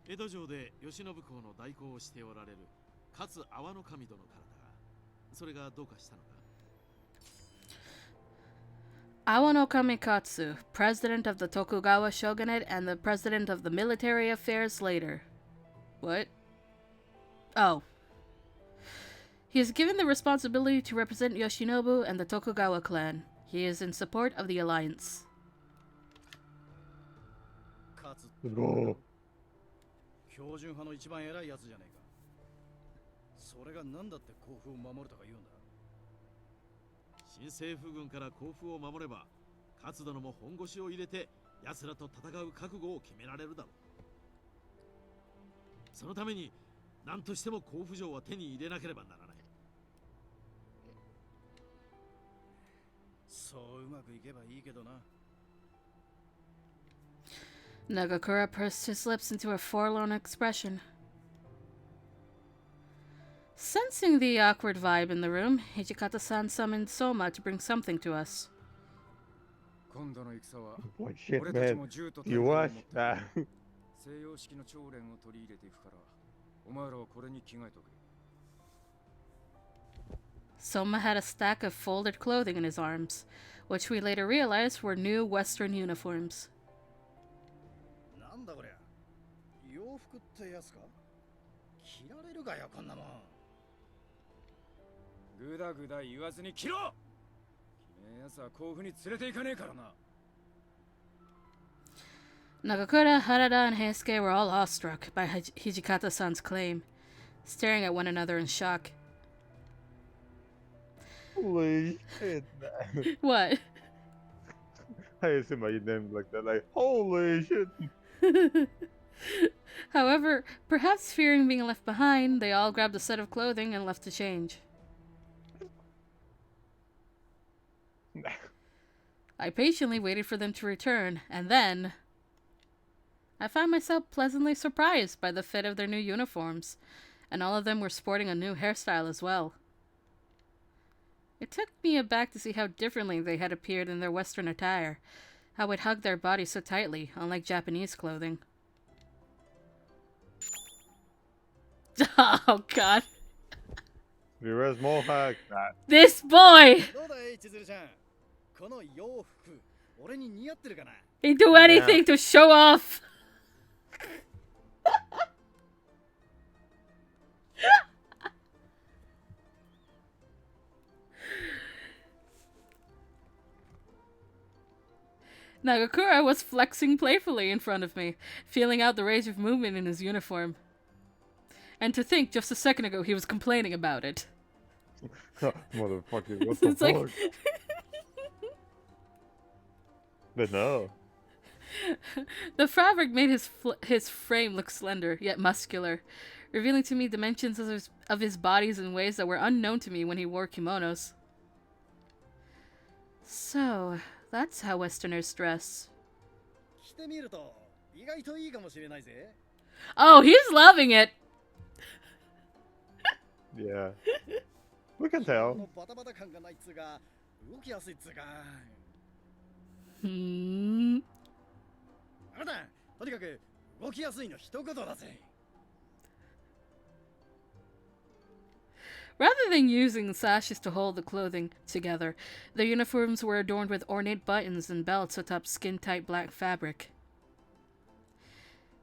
江戸城で慶喜公の代行をしておられる勝阿波の神殿からだが、それがどうかしたのか？ Awano Kamikatsu, president of the Tokugawa shogunate and the president of the military affairs later. What? Oh. He is given the responsibility to represent Yoshinobu and the Tokugawa clan. He is in support of the alliance. Go. 標準派の一番偉いやつじゃねえか。それが何だって甲府を守るとか言うんだ。新政府軍から甲府を守れば、勝殿も本腰を入れて奴らと戦う覚悟を決められるだろう。そのために何としても甲府城は手に入れなければならない。そううまくいけばいいけどな。Nagakura pursed his lips into a forlorn expression. Sensing the awkward vibe in the room, Hijikata-san summoned Soma to bring something to us. Boy, shit, man. You watch that. Soma had a stack of folded clothing in his arms, which we later realized were new Western uniforms. なんだこりゃ。洋服ってやつか？着られるかよこんなもん。ぐだぐだ言わずに着ろ。君のやつは甲府に連れて行かねえからな。 Nagakura, Harada, and Heisuke were all awestruck by Hijikata-san's claim, staring at one another in shock. Holy shit, man. What? I see my name like that, like, holy shit. However, perhaps fearing being left behind, they all grabbed a set of clothing and left to change. I patiently waited for them to return, and then I found myself pleasantly surprised by the fit of their new uniforms, and all of them were sporting a new hairstyle as well. It took me aback to see how differently they had appeared in their Western attire, how it hugged their bodies so tightly, unlike Japanese clothing. Oh god. Where's Mohawk? This boy! どうだい千鶴ちゃん、この洋服俺に似合ってるかな。 He'd do anything to show off! Nagakura was flexing playfully in front of me, feeling out the range of movement in his uniform. And to think, just a second ago, he was complaining about it. Motherfucker, what the It's fuck? like... But no. The fabric made his frame look slender, yet muscular, revealing to me dimensions of his bodies in ways that were unknown to me when he wore kimonos. So, that's how Westerners dress. 着てみると意外といいかもしれないぜ。 Oh, he's loving it! Yeah. We can tell. このバタバタ感がないっつうか、動きやすいっつうか。Hmm. あなた、とにかく動きやすいの一言だぜ。 Rather than using sashes to hold the clothing together, their uniforms were adorned with ornate buttons and belts atop skin-tight black fabric.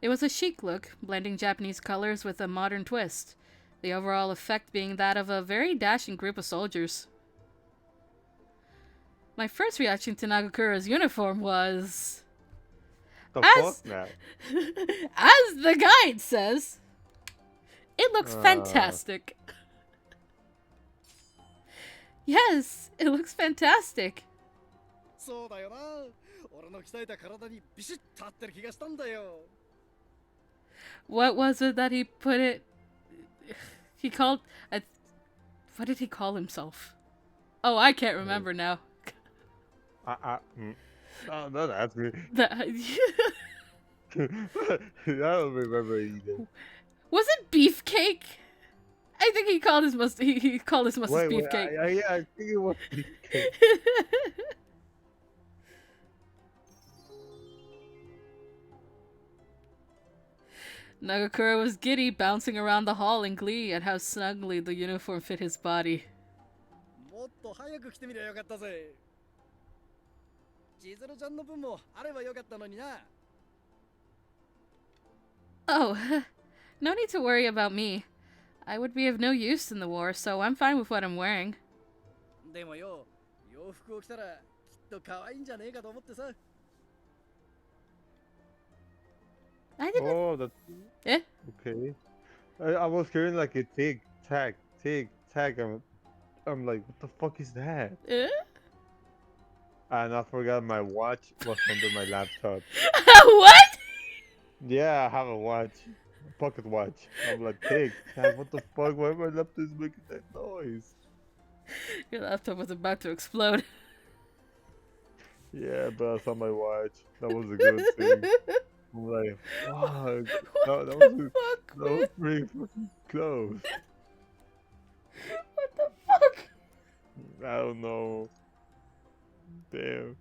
It was a chic look, blending Japanese colors with a modern twist, the overall effect being that of a very dashing group of soldiers. My first reaction to Nagakura's uniform was... The As- fuck now? As the guide says, it looks fantastic. Yes, it looks fantastic. そうだよな。俺の鍛えた体にビシッと合ってる気がしたんだよ。 What was it that he put it? He called... what did he call himself? Oh, I can't remember now. No, don't ask me. The- I don't remember either. Was it beefcake? I think he called his he called his mustard Wait, beefcake. yeah, I think it was beefcake. Nagakura was giddy, bouncing around the hall in glee at how snugly the uniform fit his body. もっと早く来てみりゃよかったぜ。千鶴ちゃんの分もあればよかったのにな。 Oh, no need to worry about me. I would be of no use in the war, so I'm fine with what I'm wearing. でもよ、洋服を着たらきっと可愛いんじゃねえかと思ってさ。 I didn't... Oh, that's Eh? okay. I was hearing like a tic tac. I'm like, what the fuck is that? Eh? And I forgot my watch was under my laptop. What? Yeah, I have a watch, pocket watch. I'm like, tic tac, what the fuck? Why my laptop is making that noise? Your laptop was about to explode. Yeah, but I saw my watch. That was a good thing. I'm like, fuck. That was pretty fucking close. What the fuck? I don't know. Damn.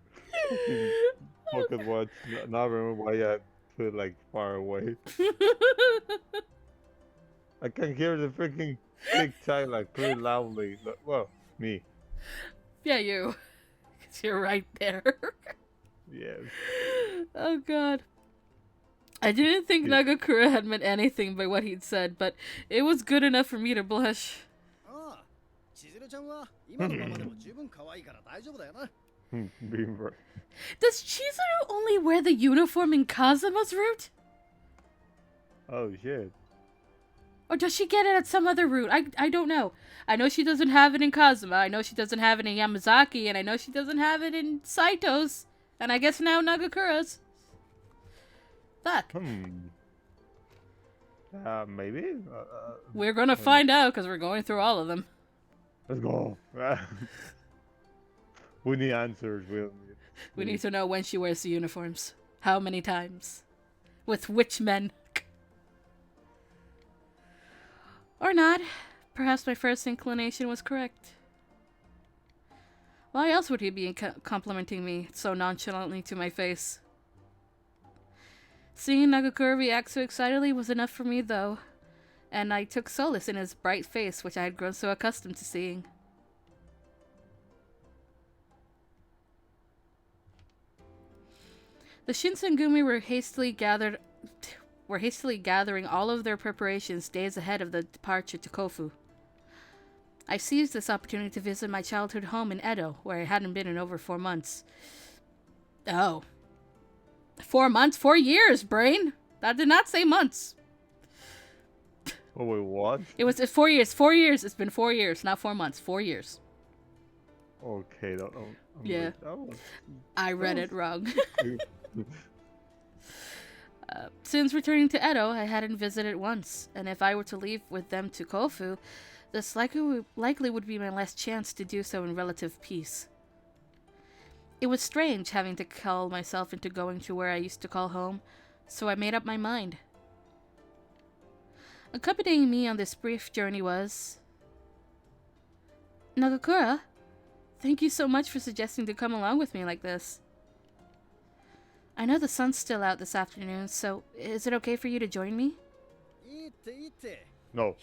Pocket watch. Now I remember why I put it like far away. I can hear the freaking tic tac like pretty loudly. Well, me. Yeah, you. 'Cause you're right there. Yes. Oh god. I didn't think Yeah. Nagakura had meant anything by what he'd said, but it was good enough for me to blush. ああ、千鶴ちゃんは今のままでも十分可愛いから大丈夫だよな。 Being right. Does Chizuru only wear the uniform in Kazuma's route? Oh shit. Or does she get it at some other route? I don't know. I know she doesn't have it in Kazuma. I know she doesn't have it in Yamazaki. And I know she doesn't have it in Saito's. And I guess now Nagakura's. Fuck. Maybe? We're gonna find out because we're going through all of them. Let's go. We need answers. We need to know when she wears the uniforms. How many times. With which men. Or not. Perhaps my first inclination was correct. Why else would he be complimenting me so nonchalantly to my face? Seeing Nagakura react so excitedly was enough for me, though, and I took solace in his bright face, which I had grown so accustomed to seeing. The Shinsengumi were hastily gathering all of their preparations days ahead of the departure to Kofu. I seized this opportunity to visit my childhood home in Edo, where I hadn't been in over 4 months. Oh. 4 months? 4 years, brain! That did not say months. Oh, wait, what? It was 4 years. 4 years. It's been 4 years, not 4 months. 4 years. Okay, yeah. I read it wrong. Since returning to Edo, I hadn't visited once, and if I were to leave with them to Kofu, this likely would be my last chance to do so in relative peace. It was strange having to call myself into going to where I used to call home, so I made up my mind. Accompanying me on this brief journey was... Nagakura, thank you so much for suggesting to come along with me like this. I know the sun's still out this afternoon, so is it okay for you to join me? No.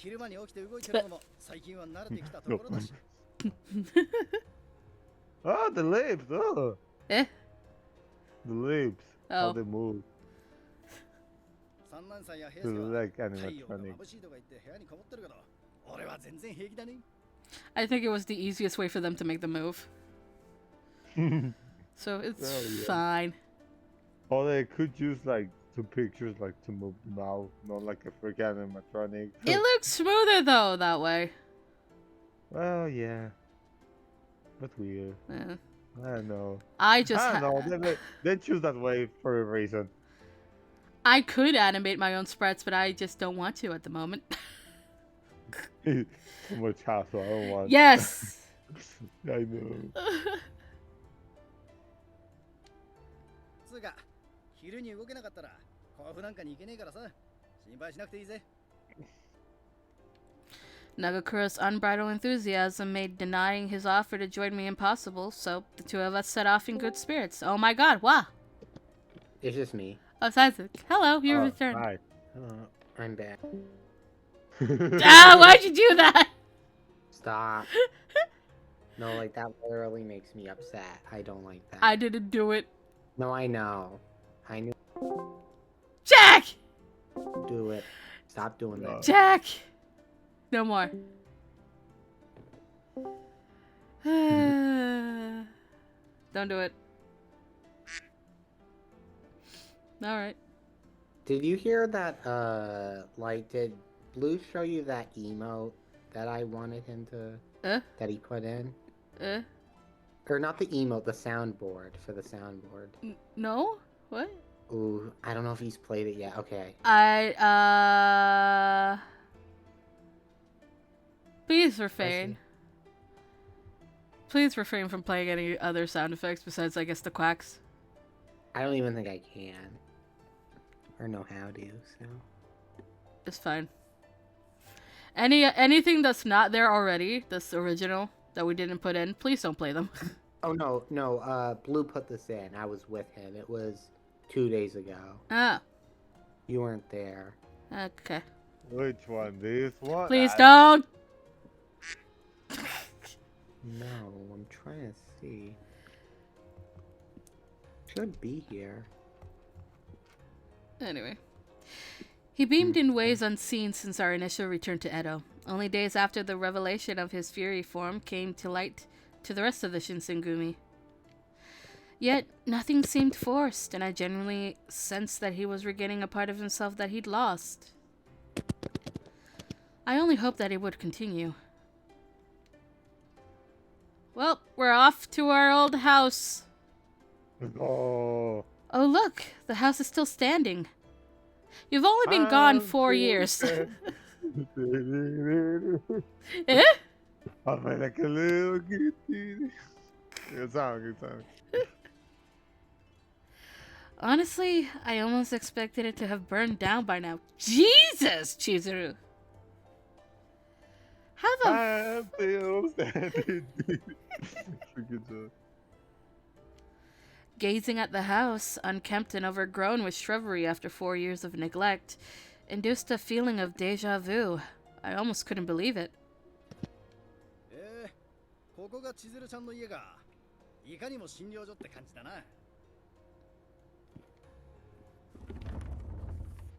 Ah, the lips! Oh. Eh? The lips. Oh. How they move. They look like animatronic. I think it was the easiest way for them to make the move. So it's fine. Or they could use like two pictures like to move the mouth, not like a freaking animatronic. It looks smoother though that way. Well, yeah. But weird. Yeah. I don't know. I don't know. They choose that way for a reason. I could animate my own spreads, but I just don't want to at the moment. Too much hassle. I don't want. Yes. I know. Nagakura's unbridled enthusiasm made denying his offer to join me impossible, so the two of us set off in good spirits. Oh my god, wow! It's just me. Oh, Isaac. Hello, you returned. Hi. I'm back. Ah, why'd you do that? Stop. No, like that literally makes me upset. I don't like that. I didn't do it. No, I know. I knew. Jack! Do it. Stop doing that. Jack! No more. Don't do it. Alright. Did you hear that, like, did Blue show you that emote that I wanted him to, that he put in? Or not the emote, the soundboard, for the soundboard. No? What? Ooh, I don't know if he's played it yet. Okay. Please refrain. Please refrain from playing any other sound effects besides, I guess, the quacks. I don't even think I can. Or know how to, so... It's fine. Anything that's not there already, that's original, that we didn't put in, please don't play them. Oh, no, Blue put this in. I was with him. It was 2 days ago. Ah. You weren't there. Okay. Which one? This one? Please don't! No, I'm trying to see. Should be here. Anyway. He beamed in ways unseen since our initial return to Edo. Only days after the revelation of his fury form came to light to the rest of the Shinsengumi. Yet, nothing seemed forced, and I genuinely sensed that he was regaining a part of himself that he'd lost. I only hoped that it would continue. Well, we're off to our old house. Oh. Oh, look! The house is still standing. You've only been gone 4 years. Eh? I'm like a little kitty. Good song, good song. Honestly, I almost expected it to have burned down by now. Jesus, Chizuru! How the I'm still standing. Good job. Gazing at the house, unkempt and overgrown with shrubbery after 4 years of neglect, induced a feeling of deja vu. I almost couldn't believe it. ここが千鶴ちゃんの家か。いかにも診療所って感じだな。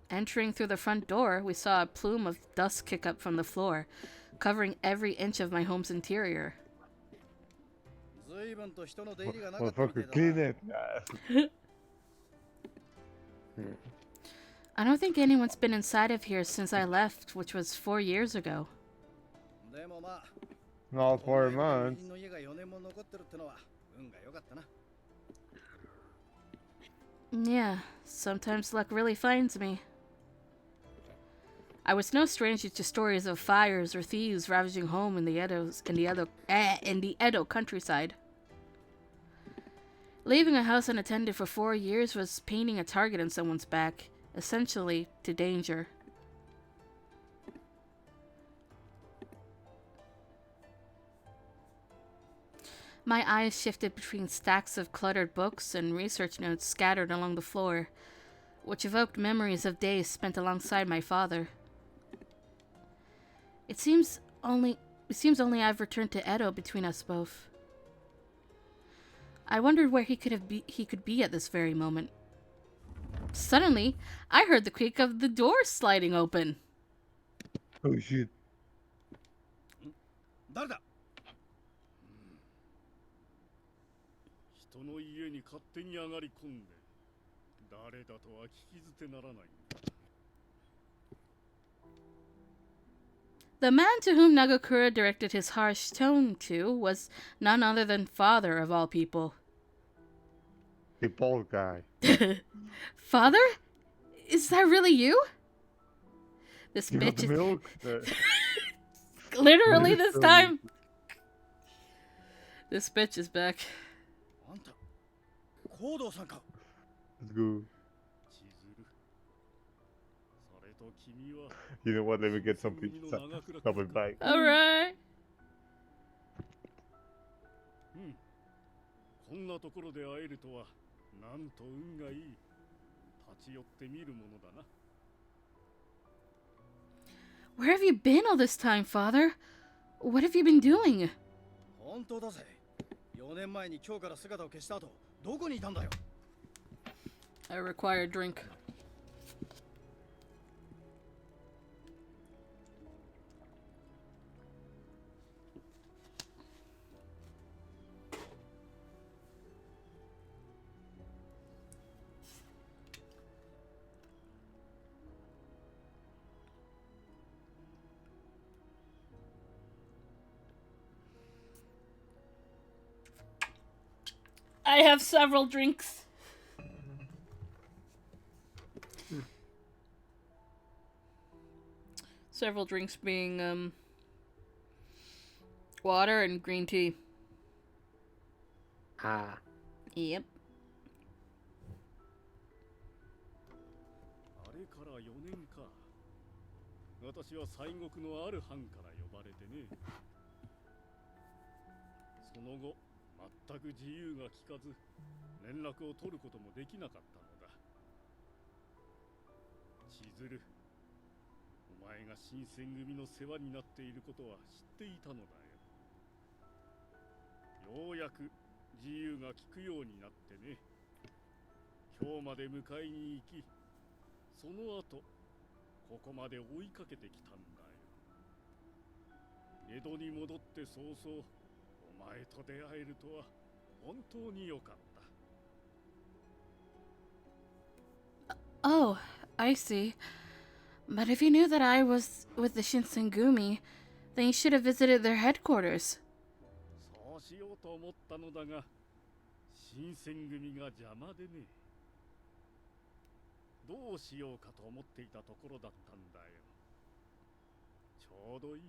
Entering through the front door, we saw a plume of dust kick up from the floor, covering every inch of my home's interior. Motherfucker, clean it. I don't think anyone's been inside of here since I left, which was 4 years ago. All 4 months. Yeah, sometimes luck really finds me. I was no stranger to stories of fires or thieves ravaging home in the Edo countryside. Leaving a house unattended for 4 years was painting a target on someone's back, essentially to danger. My eyes shifted between stacks of cluttered books and research notes scattered along the floor, which evoked memories of days spent alongside my father. It seems only I've returned to Edo between us both. I wondered where he could be at this very moment. Suddenly, I heard the creak of the door sliding open. Oh shit. 誰だ? 人の家に勝手に上がり込んで、誰だとは聞き捨てならないんだ。The man to whom Nagakura directed his harsh tone to was none other than father of all people. The bald guy. Father? Is that really you? This You bitch have milk? Literally this time. This bitch is back. Let's go. You know what? Let me get some pizza. I'll be back. Alright. こんなところで会えるとは、なんと運がいい。立ち寄ってみるものだな。Where have you been all this time, Father? What have you been doing? 本当だぜ。4年前に今日から姿を消した後、どこにいたんだよ。I require a drink. I have several drinks. Several drinks being water and green tea. Ah. Yep. あれから4年か。私は西国のある藩から呼ばれてね。その後、全く自由が利かず、連絡を取ることもできなかったのだ。千鶴、お前が新選組の世話になっていることは知っていたのだよ。ようやく自由が利くようになってね。今日まで迎えに行き、その後、ここまで追いかけてきたんだよ。江戸に戻って早々、お前と出会えるとは本当によかった。Oh, I see. But if you knew that I was with the Shinsengumi, then you should have visited their headquarters. そうしようと思ったのだが、新選組が邪魔でね。どうしようかと思っていたところだったんだよ。ちょうどいい。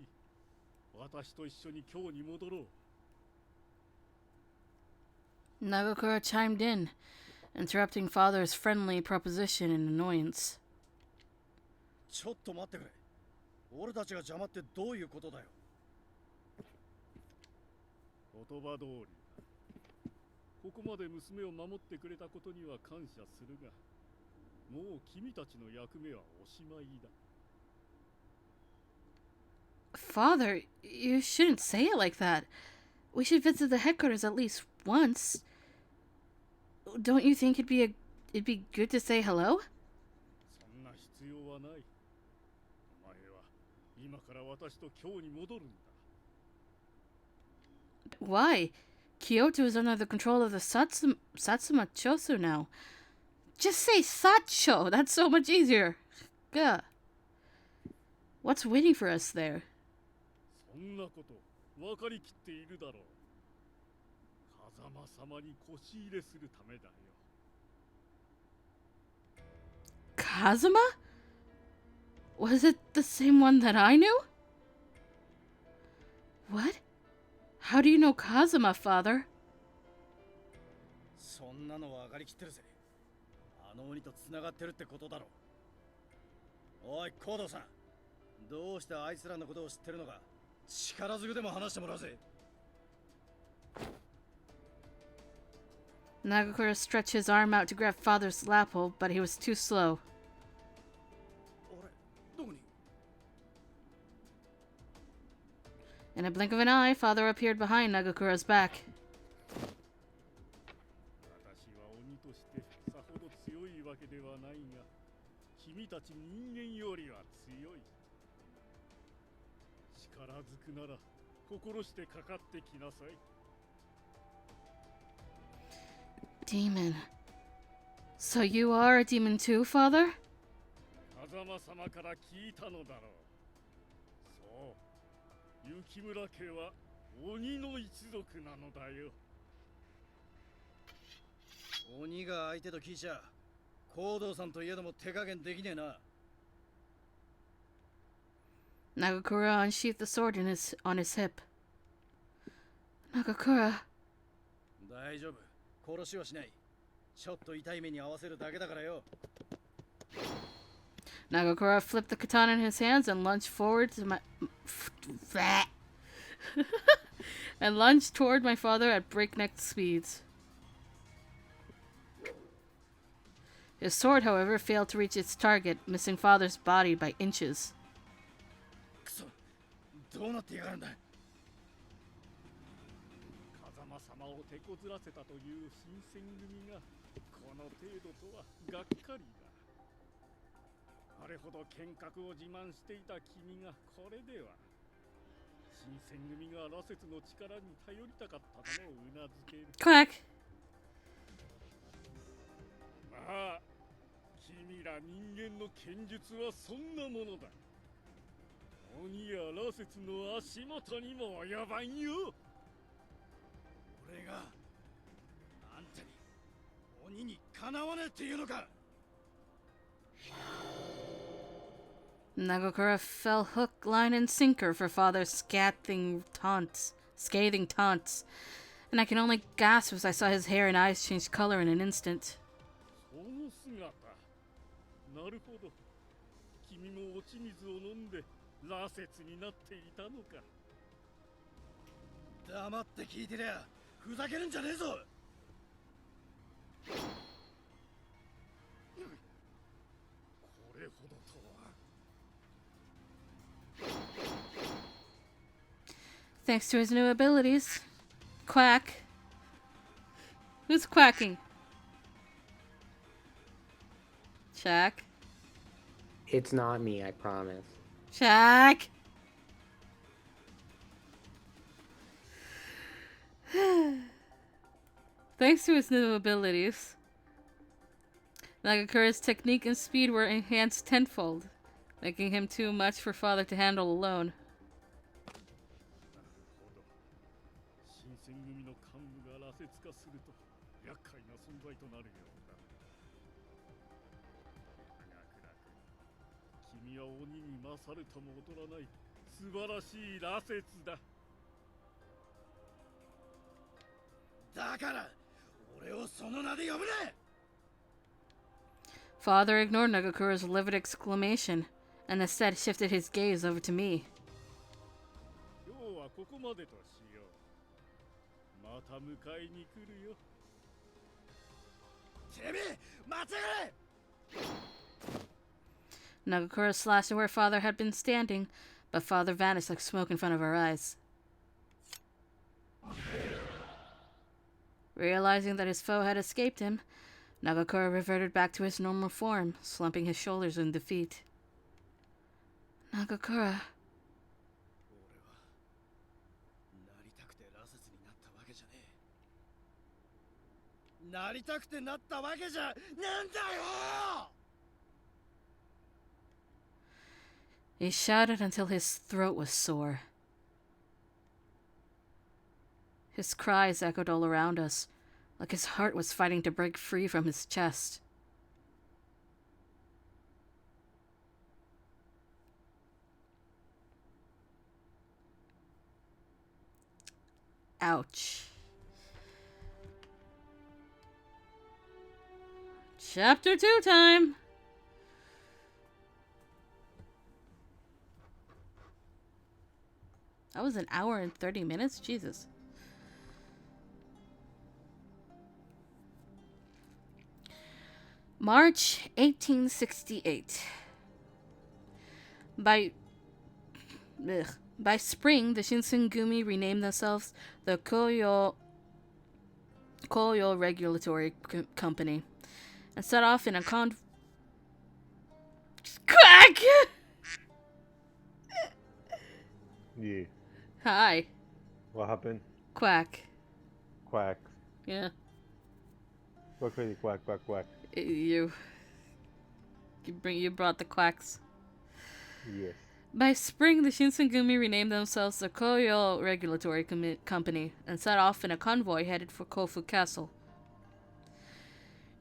私と一緒に今日に戻ろう。Nagakura chimed in, interrupting father's friendly proposition in annoyance. ちょっと待ってくれ。俺たちが邪魔ってどういうことだよ。言葉通り。ここまで娘を守ってくれたことには感謝するが、もう君たちの役目はおしまいだ。Father, you shouldn't say it like that. We should visit the headquarters at least once. Don't you think it'd be good to say hello? そんな必要はない。お前は今から私と今日に戻るんだ。Why? Kyoto is under the control of the Satsuma Chosu now. Just say Sacho. That's so much easier. Gah. What's waiting for us there? そんなこと分かりきっているだろう。風間様に腰入れするためだよ。Kazuma? Was it the same one that I knew? What? How do you know Kazuma, father? そんなの分かりきってるぜ。あの鬼と繋がってるってことだろ。おい、コードさん。どうしてあいつらのことを知ってるのか、力ずくでも話してもらうぜ。Nagakura stretched his arm out to grab father's lapel, but he was too slow. 俺、どこに？ In a blink of an eye, father appeared behind Nagakura's back. 私は鬼としてさほど強いわけではないが、君たち人間よりは強い。力ずくなら心してかかってきなさい。Demon. So you are a demon too, father? 風間様から聞いたのだろう。そう。雪村家は鬼の一族なのだよ。鬼が相手と聞いちゃ、コードさんといえども手加減できねえな。Nagakura unsheathed the sword on his hip. Nagakura. 大丈夫。殺しはしない。ちょっと痛い目に合わせるだけだからよ。Nagakura flipped the katana in his hands and lunged forward to and lunged toward my father at breakneck speeds. His sword, however, failed to reach its target, missing father's body by inches. くそ、どうなってやがるんだ。風間様を手こずらせたという新選組がこの程度とはがっかりだ。あれほど剣客を自慢していた君がこれでは。新選組が羅刹の力に頼りたかったのをうなずける。Quack! まあ、君ら人間の剣術はそんなものだ。鬼や羅刹の足元にも及ばんよ。俺があんたに鬼にかなわねえっていうのか。Nagakura fell hook, line, and sinker for father's scathing taunts, and I can only gasp as I saw his hair and eyes change color in an instant. その姿。なるほど。君も落ち水を飲んで羅刹になっていたのか。黙って聞いてりゃふざけるんじゃねえぞ。これほどとは。Thanks to his new abilities. Quack. Who's quacking? Shaq? It's not me, I promise. Shaq! Thanks to his new abilities, Nagakura's technique and speed were enhanced tenfold, making him too much for father to handle alone. 新選組の幹部が羅刹化すると厄在となるようだ。君は鬼に勝るとも劣らない素晴らしい羅刹だ。だから俺をその名で呼ぶな。 Father ignored Nagakura's livid exclamation and instead shifted his gaze over to me. 今日はここまでとしよう。また迎えに来るよ。てめえ待ちやがれ。 Nagakura slashed to where Father had been standing, but Father vanished like smoke in front of our eyes. Realizing that his foe had escaped him, Nagakura reverted back to his normal form, slumping his shoulders in defeat. Nagakura. なりたくてなったわけじゃなんだよ。 He shouted until his throat was sore. His cries echoed all around us, like his heart was fighting to break free from his chest. Ouch. Chapter 2 time! That was an hour and 30 minutes? Jesus. March 1868. By spring, the Shinsengumi renamed themselves the Koyo Regulatory Company and set off in a Quack! Yeah. Hi. What happened? Quack. Quack. Yeah. What could you quack, quack, quack? You brought the quacks. Yes. By spring, the Shinsengumi renamed themselves the Koyo Regulatory Company and set off in a convoy headed for Kofu Castle.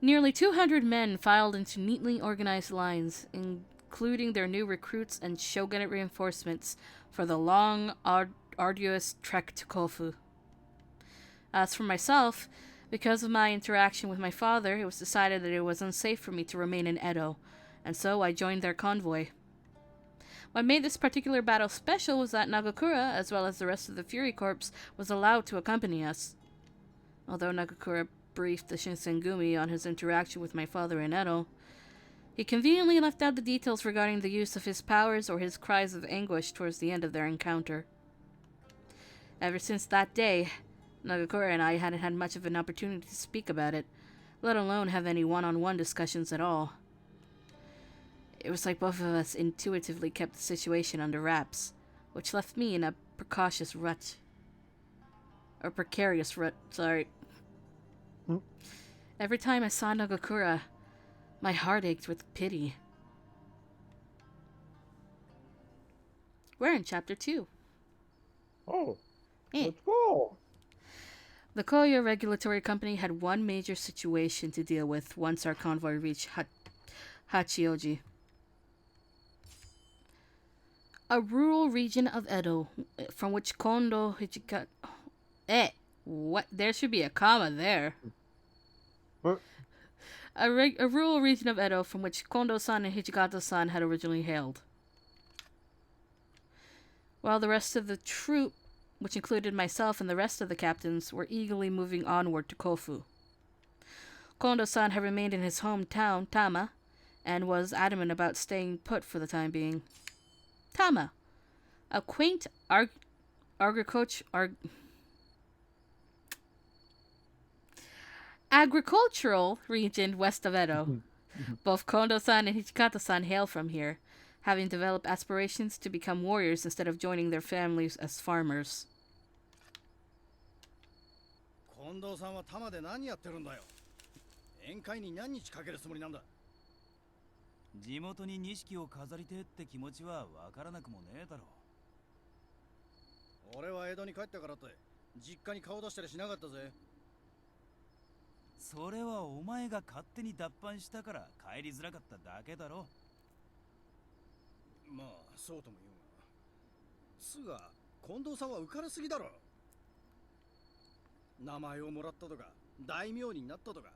Nearly 200 men filed into neatly organized lines, including their new recruits and shogunate reinforcements for the long, arduous trek to Kofu. As for myself, because of my interaction with my father, it was decided that it was unsafe for me to remain in Edo, and so I joined their convoy. What made this particular battle special was that Nagakura, as well as the rest of the Fury Corps, was allowed to accompany us. Although Nagakura briefed the Shinsengumi on his interaction with my father in Edo, he conveniently left out the details regarding the use of his powers or his cries of anguish towards the end of their encounter. Ever since that day, Nagakura and I hadn't had much of an opportunity to speak about it, let alone have any one-on-one discussions at all. It was like both of us intuitively kept the situation under wraps, which left me in a precarious rut. Every time I saw Nagakura, my heart ached with pity. We're in Chapter 2. Oh, let's go! The Koyo Regulatory Company had one major situation to deal with once our convoy reached Hachioji. A rural region of Edo, from which Kondo Hijikata... what? There should be a comma there. What? A rural region of Edo from which Kondo-san and Hijikata-san had originally hailed. While the rest of the troop, which included myself and the rest of the captains, were eagerly moving onward to Kofu. Kondo-san had remained in his hometown, Tama, and was adamant about staying put for the time being. Tama, a quaint agricultural region west of Edo. Both Kondo-san and Hijikata-san hail from here, having developed aspirations to become warriors instead of joining their families as farmers. 近藤さんは多摩で何やってるんだよ。宴会に何日かけるつもりなんだ。地元に錦を飾りてえって気持ちはわからなくもねえだろう。俺は江戸に帰ったからって実家に顔出したりしなかったぜ。それはお前が勝手に脱藩したから帰りづらかっただけだろ。まあそうとも言うが、すが近藤さんは浮からすぎだろ。名前をもらったとか大名になったとか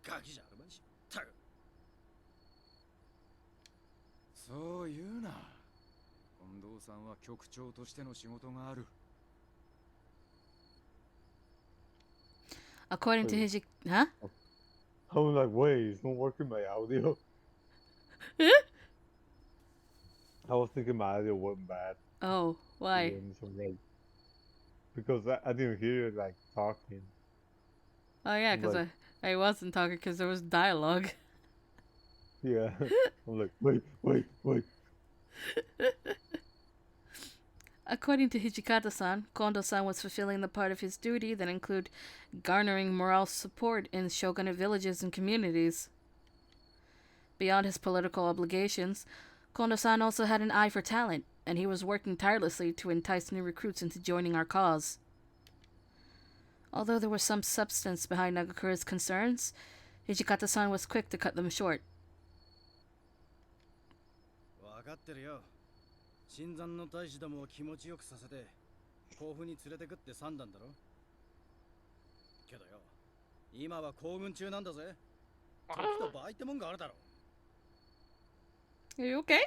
ガキじゃあるまいし。たくそう言うな。近藤さんは局長としての仕事がある。According to his... Huh? I was like, wait, it's not working my audio. I was thinking my audio wasn't bad. Oh, why? Because I didn't hear you like talking. Oh yeah, because like, I wasn't talking because there was dialogue. Yeah. I'm like, wait. According to Hijikata-san, Kondo-san was fulfilling the part of his duty that include garnering moral support in shogunate villages and communities. Beyond his political obligations, Kondo-san also had an eye for talent, and he was working tirelessly to entice new recruits into joining our cause. Although there was some substance behind Nagakura's concerns, Hijikata-san was quick to cut them short. わかってるよ。新参の大使どもを気持ちよくさせて甲府に連れてくって算段だろ。けどよ、今は行軍中なんだぜ。時と場合ってもんがあるだろ。Are you okay?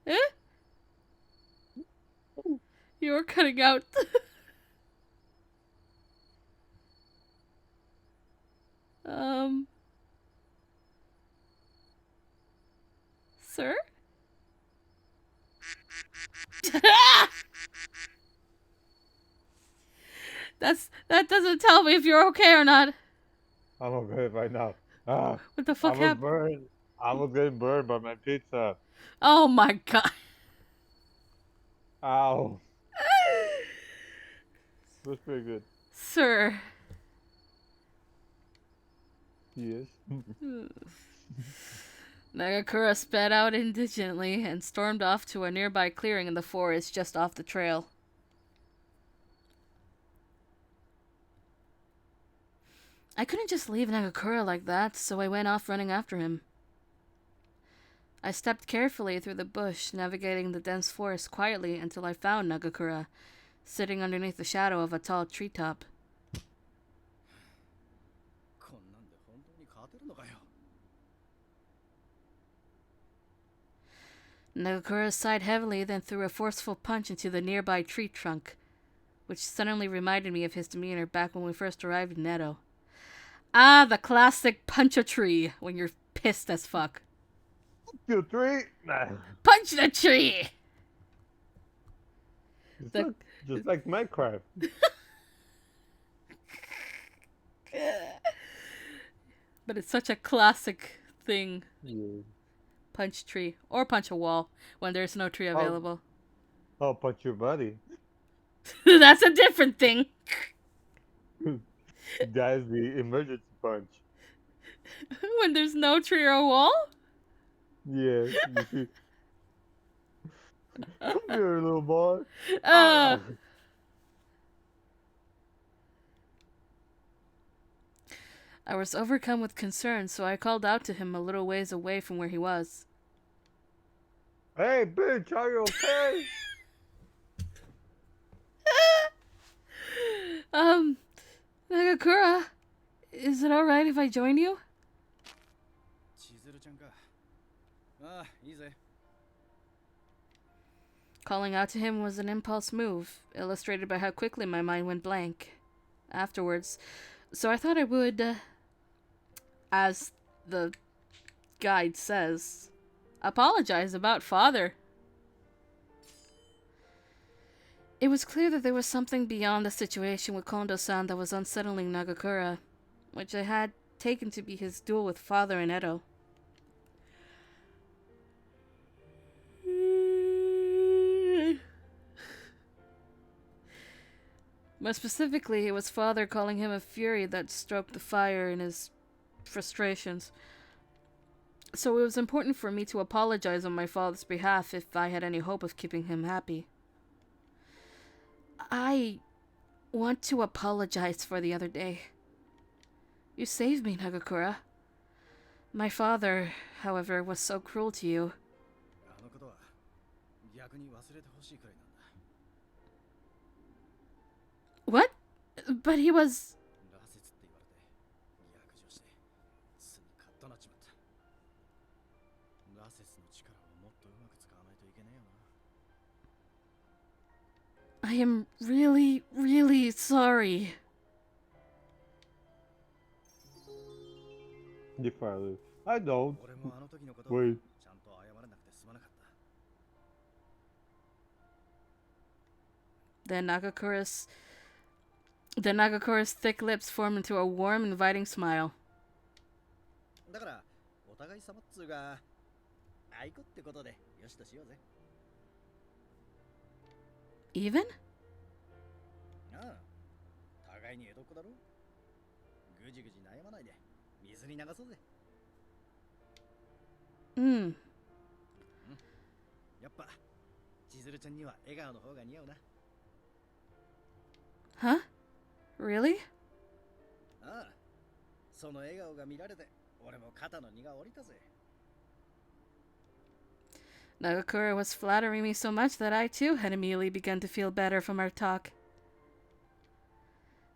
Eh? You were cutting out. Sir? That doesn't tell me if you're okay or not. I'm okay right now. Ah, What the fuck happened? Burned. I was getting burned by my pizza. Oh my god. Ow. It was pretty good. Sir. Yes. Nagakura sped out indigently and stormed off to a nearby clearing in the forest just off the trail. I couldn't just leave Nagakura like that, so I went off running after him. I stepped carefully through the bush, navigating the dense forest quietly until I found Nagakura, sitting underneath the shadow of a tall treetop. Nagakura sighed heavily, then threw a forceful punch into the nearby tree trunk, which suddenly reminded me of his demeanor back when we first arrived in Edo. Ah, the classic punch a tree when you're pissed as fuck. Punch a tree? Nah. Punch the tree! Just like Minecraft. But it's such a classic thing. Yeah. Punch tree. Or punch a wall when there's no tree available. I'll punch your buddy. That's a different thing. That is the emergency punch. When there's no tree or wall? Yeah. Come here, little boy. I was overcome with concern, so I called out to him a little ways away from where he was. Hey, bitch, are you okay? Nagakura, is it alright if I join you? Calling out to him was an impulse move, illustrated by how quickly my mind went blank afterwards. So I thought I would, as the guide says, apologize about father. It was clear that there was something beyond the situation with Kondo-san that was unsettling Nagakura, which I had taken to be his duel with father in Edo. More specifically, it was father calling him a fury that stroked the fire in his frustrations. So it was important for me to apologize on my father's behalf if I had any hope of keeping him happy. I want to apologize for the other day. You saved me, Nagakura. My father, however, was so cruel to you. What? But he was... I am really, really sorry. I don't. Wait. Then Nagakura's thick lips formed into a warm, inviting smile. Even? Hmm. Huh? Really? Nagakura was flattering me so much that I too had immediately begun to feel better from our talk.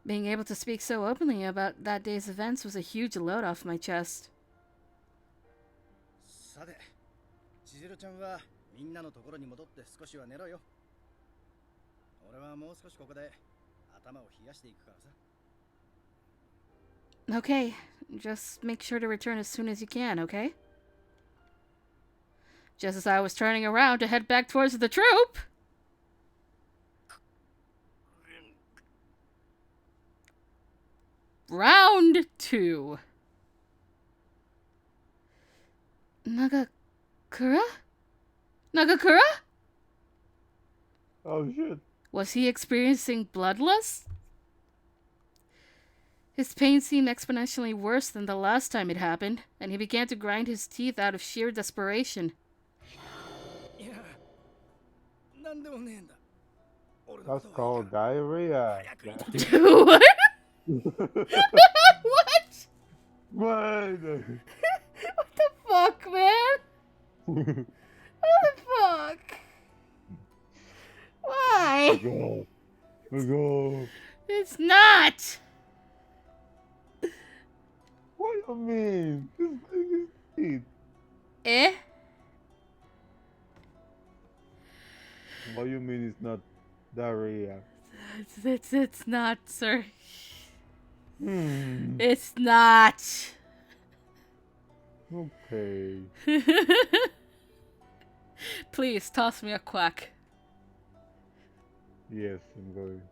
Being able to speak so openly about that day's events was a huge load off my chest. Okay, just make sure to return as soon as you can, okay? Just as I was turning around to head back towards the troop... Round 2. Nagakura? Nagakura? Oh shit. Was he experiencing bloodlust? His pain seemed exponentially worse than the last time it happened, and he began to grind his teeth out of sheer desperation. That's called diarrhea. What? What? What? What the fuck, man? What the fuck? Why? Let's go. It's not. What do you mean? This teeth. Eh? What do you mean it's not diarrhea? It's not, sir. Hmm. It's not. Okay. Please toss me a quack. Yes, I'm going.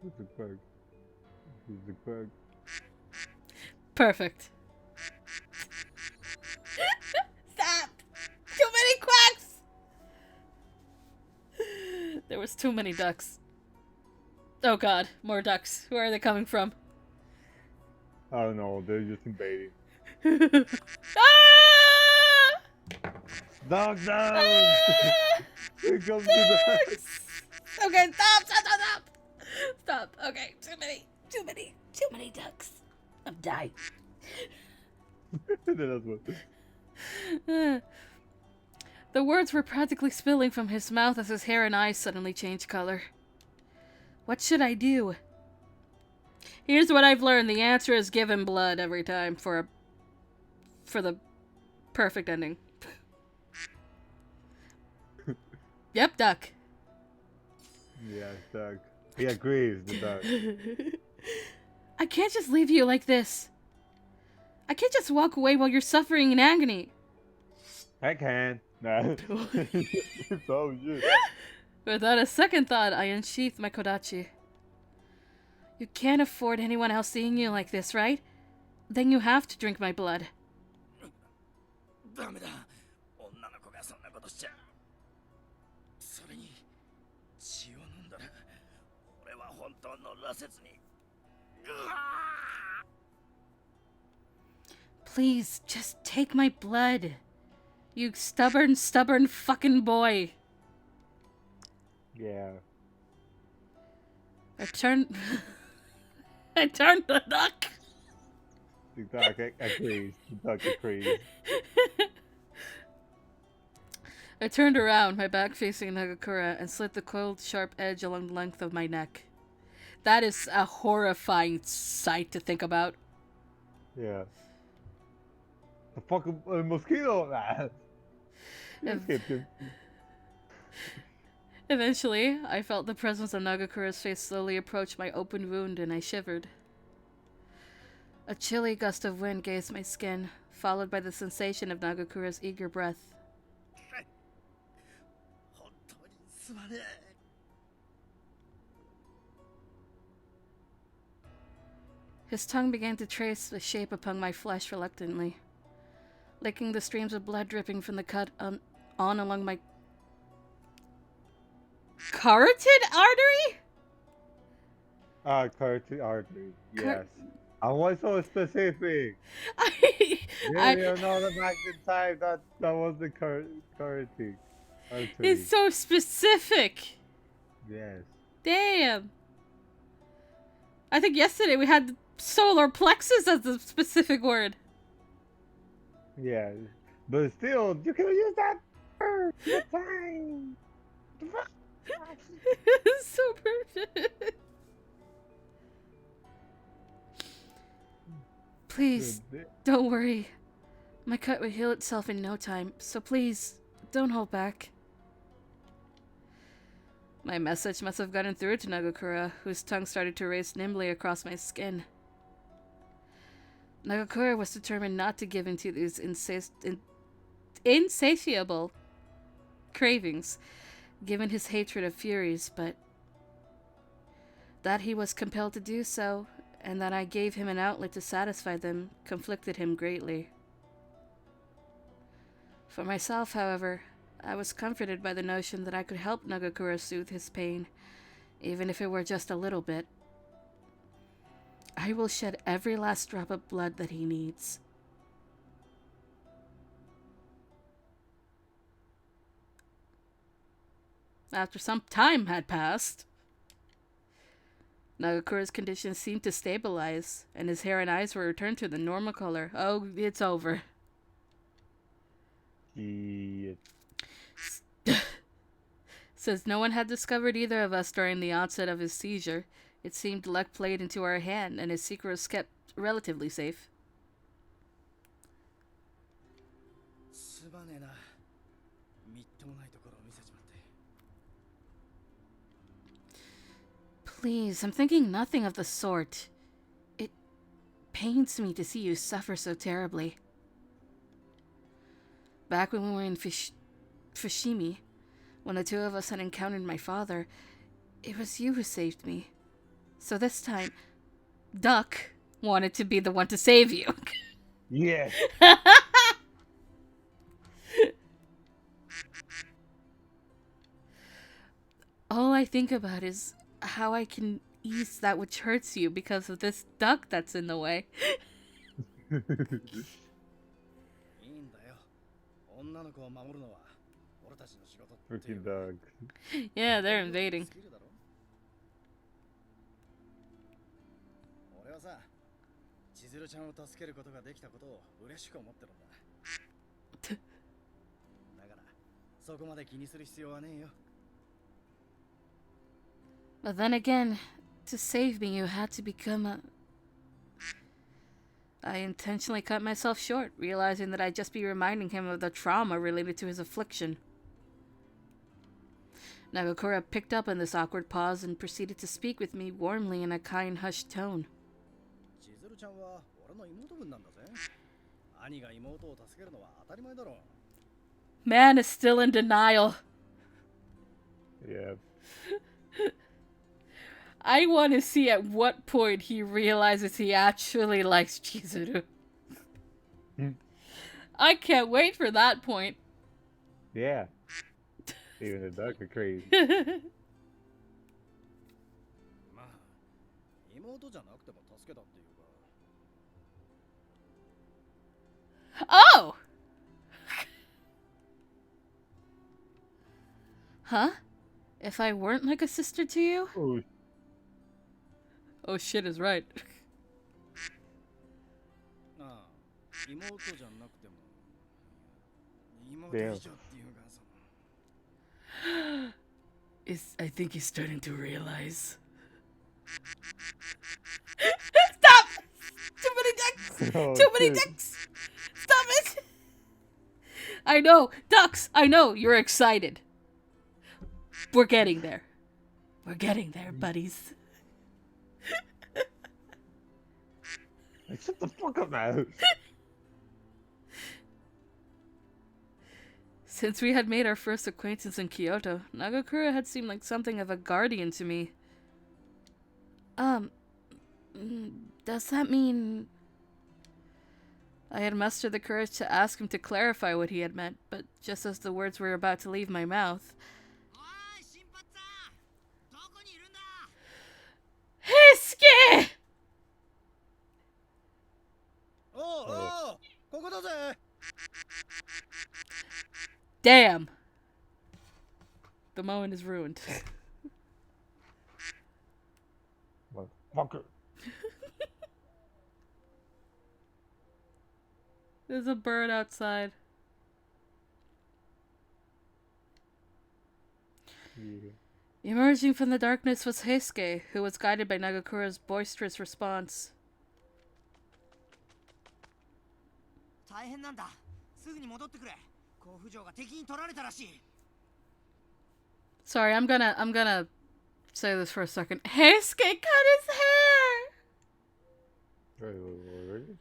What's the quack? Who's the quack? Perfect. Stop! Too many quacks! There was too many ducks. Oh god, more ducks. Where are they coming from? I don't know, they're just invading. Ah! Dog, no! Ah! Here comes the ducks! Okay, stop! Okay, too many ducks. I'm dying. That's what. The words were practically spilling from his mouth as his hair and eyes suddenly changed color. What should I do? Here's what I've learned. The answer is give him blood every time for the perfect ending. Yep, duck. Yeah, duck. He agrees, the duck. I can't just leave you like this. I can't just walk away while you're suffering in agony. I can. Nah. Oh shit. Without a second thought, I unsheathed my kodachi. You can't afford anyone else seeing you like this, right? Then you have to drink my blood. Please, just take my blood. You stubborn fucking boy. Yeah. I turned... I turned the duck! The duck agrees. The duck agrees. I turned around, my back facing Nagakura, and slit the coiled, sharp edge along the length of my neck. That is a horrifying sight to think about. Yeah. The fucking mosquito, man. Eventually, I felt the presence of Nagakura's face slowly approach my open wound, and I shivered. A chilly gust of wind grazed my skin, followed by the sensation of Nagakura's eager breath. His tongue began to trace a shape upon my flesh reluctantly, licking the streams of blood dripping from the cut on along my carotid artery? Carotid artery. Yes. I was so specific. You know the back in time that was the carotid artery. It's so specific. Yes. Damn. I think yesterday we had solar plexus as the specific word. Yeah, but still, you can use that for the time. It's so perfect. Please, don't worry. My cut will heal itself in no time, so please, don't hold back. My message must have gotten through to Nagakura, whose tongue started to race nimbly across my skin. Nagakura was determined not to give in to these insatiable cravings, given his hatred of Furies, but that he was compelled to do so, and that I gave him an outlet to satisfy them, conflicted him greatly. For myself, however, I was comforted by the notion that I could help Nagakura soothe his pain, even if it were just a little bit. I will shed every last drop of blood that he needs. After some time had passed, Nagakura's condition seemed to stabilize, and his hair and eyes were returned to the normal color. Oh, it's over. Yeah. Since no one had discovered either of us during the onset of his seizure, it seemed luck played into our hand, and his secret was kept relatively safe. Please, I'm thinking nothing of the sort. It pains me to see you suffer so terribly. Back when we were in Fushimi, when the two of us had encountered my father, it was you who saved me. So this time, Duck wanted to be the one to save you. Yes. All I think about is how I can ease that which hurts you because of this duck that's in the way. Freaking dog. Yeah, they're invading. But then again, to save me, you had to become a... I intentionally cut myself short, realizing that I'd just be reminding him of the trauma related to his affliction. Nagakura picked up on this awkward pause and proceeded to speak with me warmly in a kind, hushed tone. Man is still in denial. Yeah. I want to see at what point he realizes he actually likes Chizuru. I can't wait for that point. Yeah. Even the duck are crazy. Oh! Huh? If I weren't like a sister to you? Oh. Oh shit is right. ああ、妹じゃなくても妹 Damn. 以上っていうかその I think he's starting to realize. Stop! Too many ducks! Oh, Too many shit. ducks! Stop it! I know, ducks! I know, you're excited. We're getting there. We're getting there, buddies. Like, shut the fuck up now. Since we had made our first acquaintance in Kyoto, Nagakura had seemed like something of a guardian to me. Does that mean... I had mustered the courage to ask him to clarify what he had meant, but just as the words were about to leave my mouth... Heisuke! Oh, ここだぜ Damn! The moment is ruined. Motherfucker. There's a bird outside. Yeah. Emerging from the darkness was Heisuke, who was guided by Nagakura's boisterous response. 大変なんだ。すぐに戻ってくれ。甲府城が敵に取られたらしい。 Sorry, I'm gonna say this for a second. Heisuke cut his hair! Wait, really?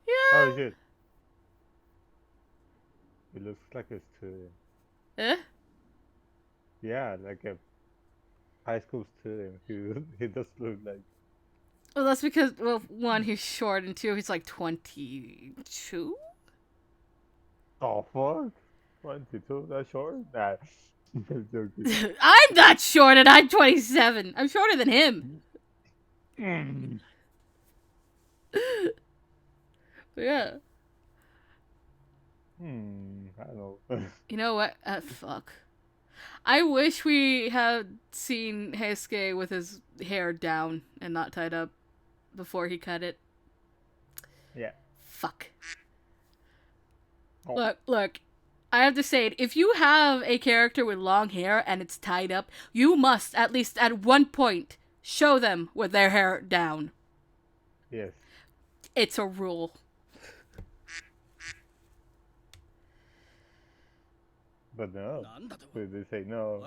Yeah! Oh shit. It looks like it's too. Eh? Yeah, like a high school student. He does look like. Well, that's because, well, one, he's short, and two, he's like 22? Oh fuck! 22? That short? Nah. I'm joking. I'm not short, and I'm 27. I'm shorter than him. But yeah. I don't know. You know what? Fuck. I wish we had seen Heisuke with his hair down and not tied up before he cut it. Yeah. Fuck. Oh. Look. I have to say it. If you have a character with long hair and it's tied up, you must, at least at one point, show them with their hair down. Yes. It's a rule. But no. They say no.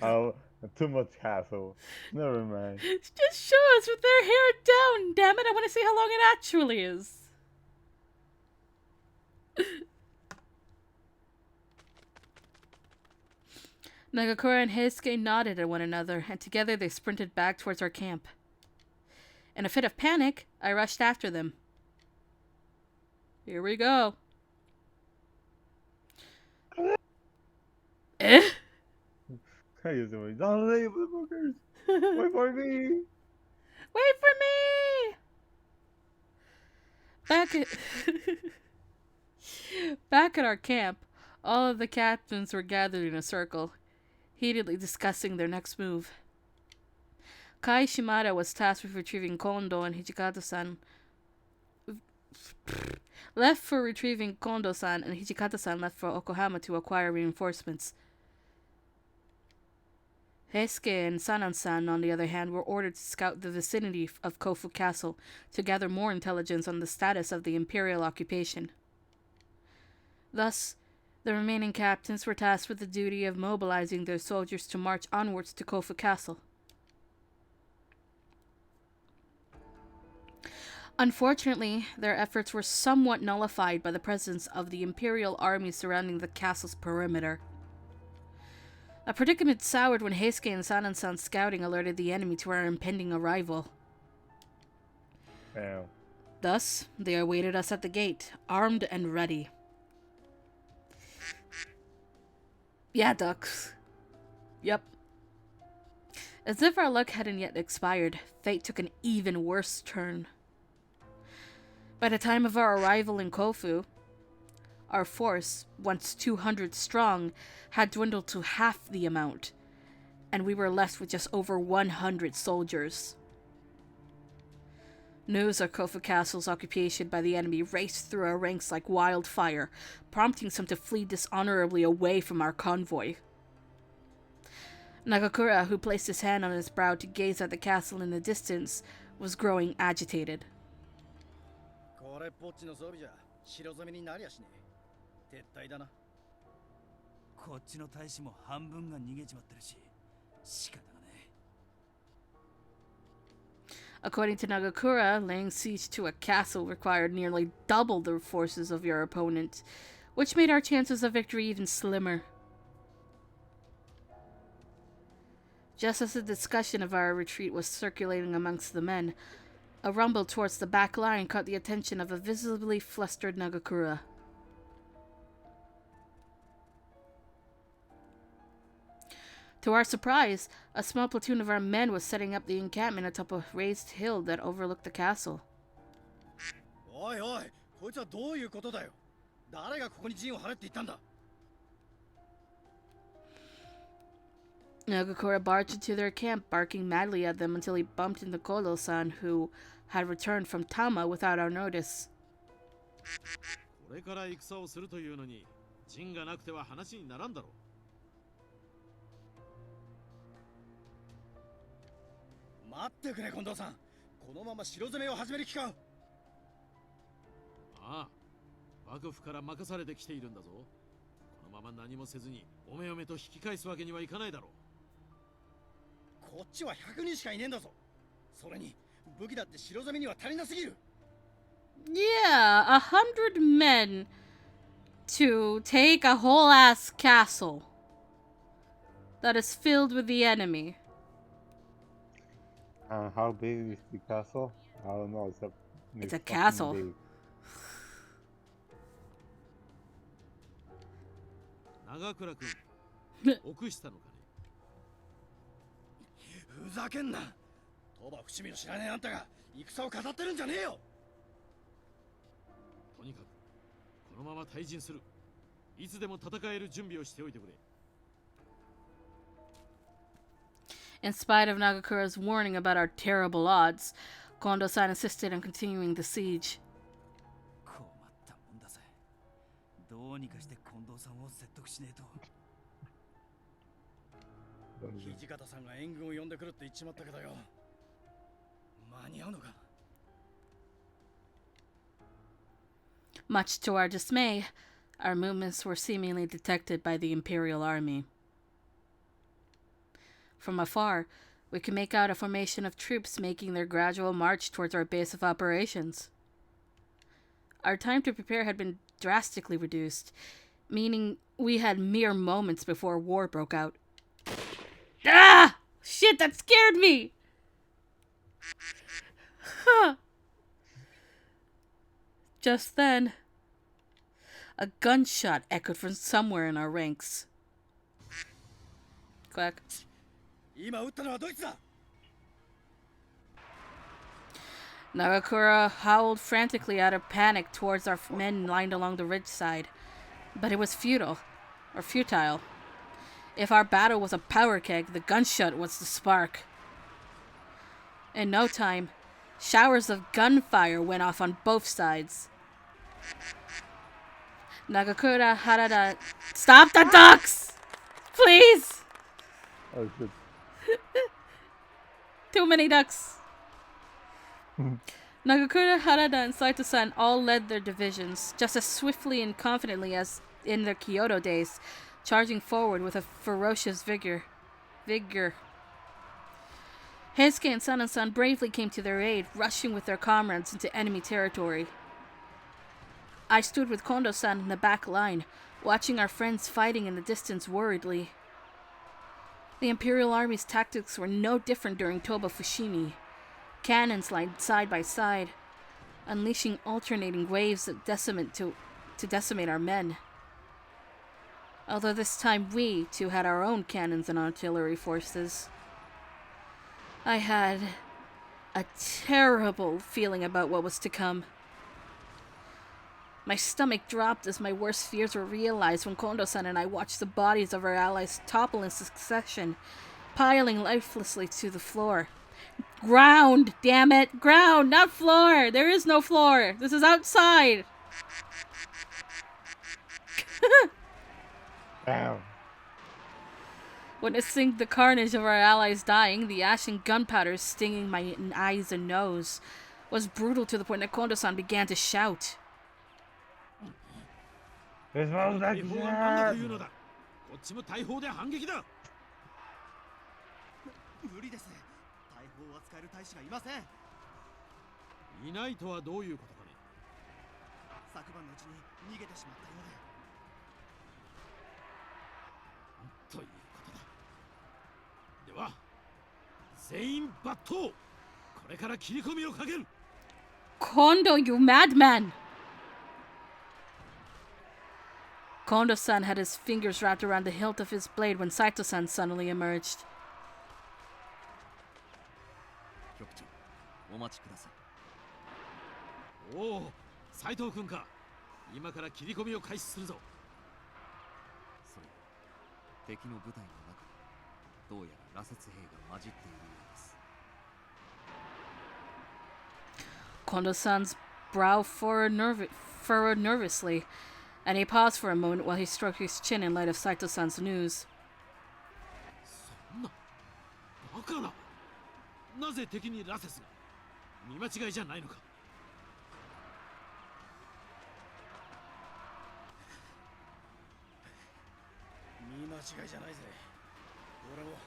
Oh, too much hassle. Never mind. Just show us with their hair down, damn it. I want to see how long it actually is. Nagakura and Heisuke nodded at one another, and together they sprinted back towards our camp. In a fit of panic, I rushed after them. Here we go. Eh? How you doing? Don't leave, motherfuckers! Wait for me! Wait for me! Back at our camp, all of the captains were gathered in a circle, heatedly discussing their next move. Kai Shimada was tasked with retrieving Kondo and Hijikata-san. Left for retrieving Kondo-san, and Hijikata-san left for Yokohama to acquire reinforcements. Heisuke and Sanan-san, on the other hand, were ordered to scout the vicinity of Kofu Castle to gather more intelligence on the status of the imperial occupation. Thus, the remaining captains were tasked with the duty of mobilizing their soldiers to march onwards to Kofu Castle. Unfortunately, their efforts were somewhat nullified by the presence of the imperial army surrounding the castle's perimeter. A predicament soured when Heisuke and Sanan-san's scouting alerted the enemy to our impending arrival. Damn. Thus, they awaited us at the gate, armed and ready. Yeah, ducks. Yep. As if our luck hadn't yet expired, fate took an even worse turn. By the time of our arrival in Kofu, our force, once 200 strong, had dwindled to half the amount, and we were left with just over 100 soldiers. News of Kofu Castle's occupation by the enemy raced through our ranks like wildfire, prompting some to flee dishonorably away from our convoy. Nagakura, who placed his hand on his brow to gaze at the castle in the distance, was growing agitated. これっぽっちの装備じゃ城攻めになりゃしねえ。撤退だな。こっちの大使も半分が逃げちまってるし、仕方がねえ。 According to Nagakura, laying siege to a castle required nearly double the forces of your opponent, which made our chances of victory even slimmer. Just as the discussion of our retreat was circulating amongst the men, a rumble towards the back line caught the attention of a visibly flustered Nagakura. To our surprise, a small platoon of our men was setting up the encampment atop a raised hill that overlooked the castle. おいおい、こいつはどういうことだよ。誰がここに陣を張れって言ったんだ。 Nagakura barged into their camp, barking madly at them until he bumped into Kodo-san, who had returned from Tama without our notice. これから戦をするというのに、陣がなくては話にならんだろう。待ってくれ、近藤さん。このまま城攻めを始める気か。ああ、幕府から任されてきているんだぞ。このまま何もせずにおめおめと引き返すわけにはいかないだろう。こっちは100人しかいねえんだぞ。それに武器だって城攻めには足りなすぎる。Yeah, 100 men to take a whole ass castle that is filled with the enemy. How big is the castle? I don't know. It's a castle. Big. 長倉君、臆したのかね。ふざけんな。鳥羽伏見の知らねえあんたが戦を語ってるんじゃねえよ。とにかくこのまま退陣する。いつでも戦える準備をしておいてくれ。In spite of Nagakura's warning about our terrible odds, Kondo-san insisted on continuing the siege. 困ったもんだぜ。どうにかして近藤さんを説得しねえと。土方さんが援軍を呼んでくるって言っちまったけどよ。間に合うのか。 Much to our dismay, our movements were seemingly detected by the Imperial Army. From afar, we could make out a formation of troops making their gradual march towards our base of operations. Our time to prepare had been drastically reduced, meaning we had mere moments before war broke out. Ah! Shit, that scared me! Just then, a gunshot echoed from somewhere in our ranks. Quack. 今撃ったのはドイツだ。 Nagakura howled frantically out of panic towards our men lined along the ridge side. But it was futile. If our battle was a powder keg, the gunshot was the spark. In no time, showers of gunfire went off on both sides. Nagakura Harada... Stop the ducks! Please! Oh, shit. Too many ducks. Nagakura, Harada, and Saito-san all led their divisions, just as swiftly and confidently as in their Kyoto days, charging forward with a ferocious vigor. Heisuke and Sanan-san bravely came to their aid, rushing with their comrades into enemy territory. I stood with Kondo-san in the back line, watching our friends fighting in the distance worriedly. The Imperial Army's tactics were no different during Toba Fushimi. Cannons lined side by side, unleashing alternating waves of to decimate our men. Although this time we, too, had our own cannons and artillery forces. I had a terrible feeling about what was to come. My stomach dropped as my worst fears were realized when Kondo-san and I watched the bodies of our allies topple in succession, piling lifelessly to the floor. Ground, damn it. Ground, not floor. There is no floor. This is outside. Damn. Witnessing the carnage of our allies dying, the ash and gunpowder stinging my eyes and nose, was brutal to the point that Kondo-san began to shout. This was like that. こっちも大砲で反撃だ。無理です。大砲を扱える大使がいません。いないとはどういうことかね。昨晩のうちに逃げてしまったようで。ということだ。では、全員抜刀。これから切り込みをかける。Kondo, you madman! Kondo-san had his fingers wrapped around the hilt of his blade when Saito-san suddenly emerged. 局長、お待ちください。おお、斉藤君か。今から切り込みを開始するぞ。それ、敵の部隊の中にどうやら羅刹兵が混じっているようです。Kondo-san's brow furrowed nervously, and he paused for a moment while he stroked his chin in light of Saito-san's news. そんな、バカな。なぜ敵に羅刹が？見間違いじゃないのか。見間違いじゃないぜ。俺も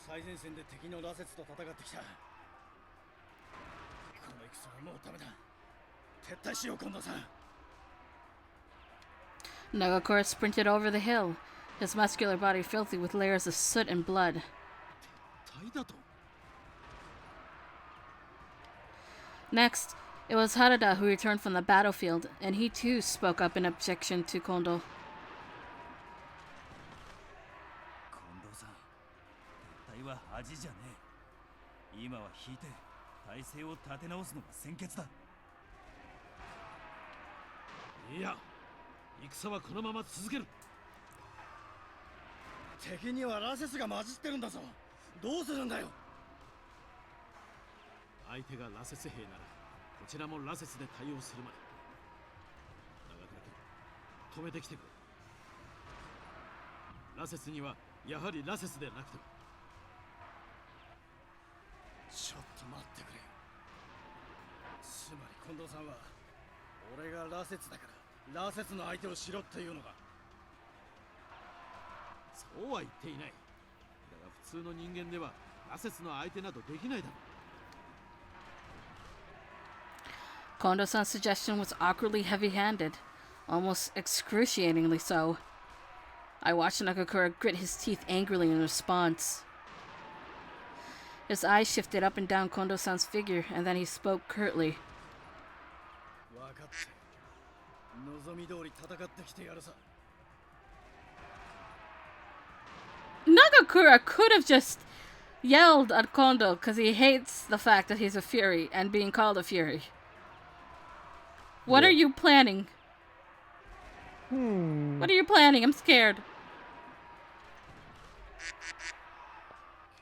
最前線で敵の羅刹と戦ってきた。この戦はもうダメだ。撤退しよう、近藤さん。Nagakura sprinted over the hill, his muscular body filthy with layers of soot and blood. Next, it was Harada who returned from the battlefield, and he too spoke up in objection to Kondo. 近藤さん、撤退は恥じゃねえ。今は引いて体勢を立て直すのが先決だ。いや、戦はこのまま続ける。敵には羅刹が混じってるんだぞ。どうするんだよ。相手が羅刹兵ならこちらも羅刹で対応するまで。長倉君、止めてきてくれ。羅刹にはやはり羅刹でなくては。ちょっと待ってくれ。つまり近藤さんは俺が羅刹だから羅刹の相手をしろっていうのか。そうは言っていない。だが普通の人間では羅刹の相手などできないだろう。Kondo-san's suggestion was awkwardly heavy-handed, almost excruciatingly so. I watched Nagakura grit his teeth angrily in response. His eyes shifted up and down Kondo-san's figure, and then he spoke curtly. 分かって。望み通り戦ってきてやるさ。Nagakura could have just yelled at Kondo because he hates the fact that he's a Fury and being called a Fury. What are you planning? What are you planning? I'm scared.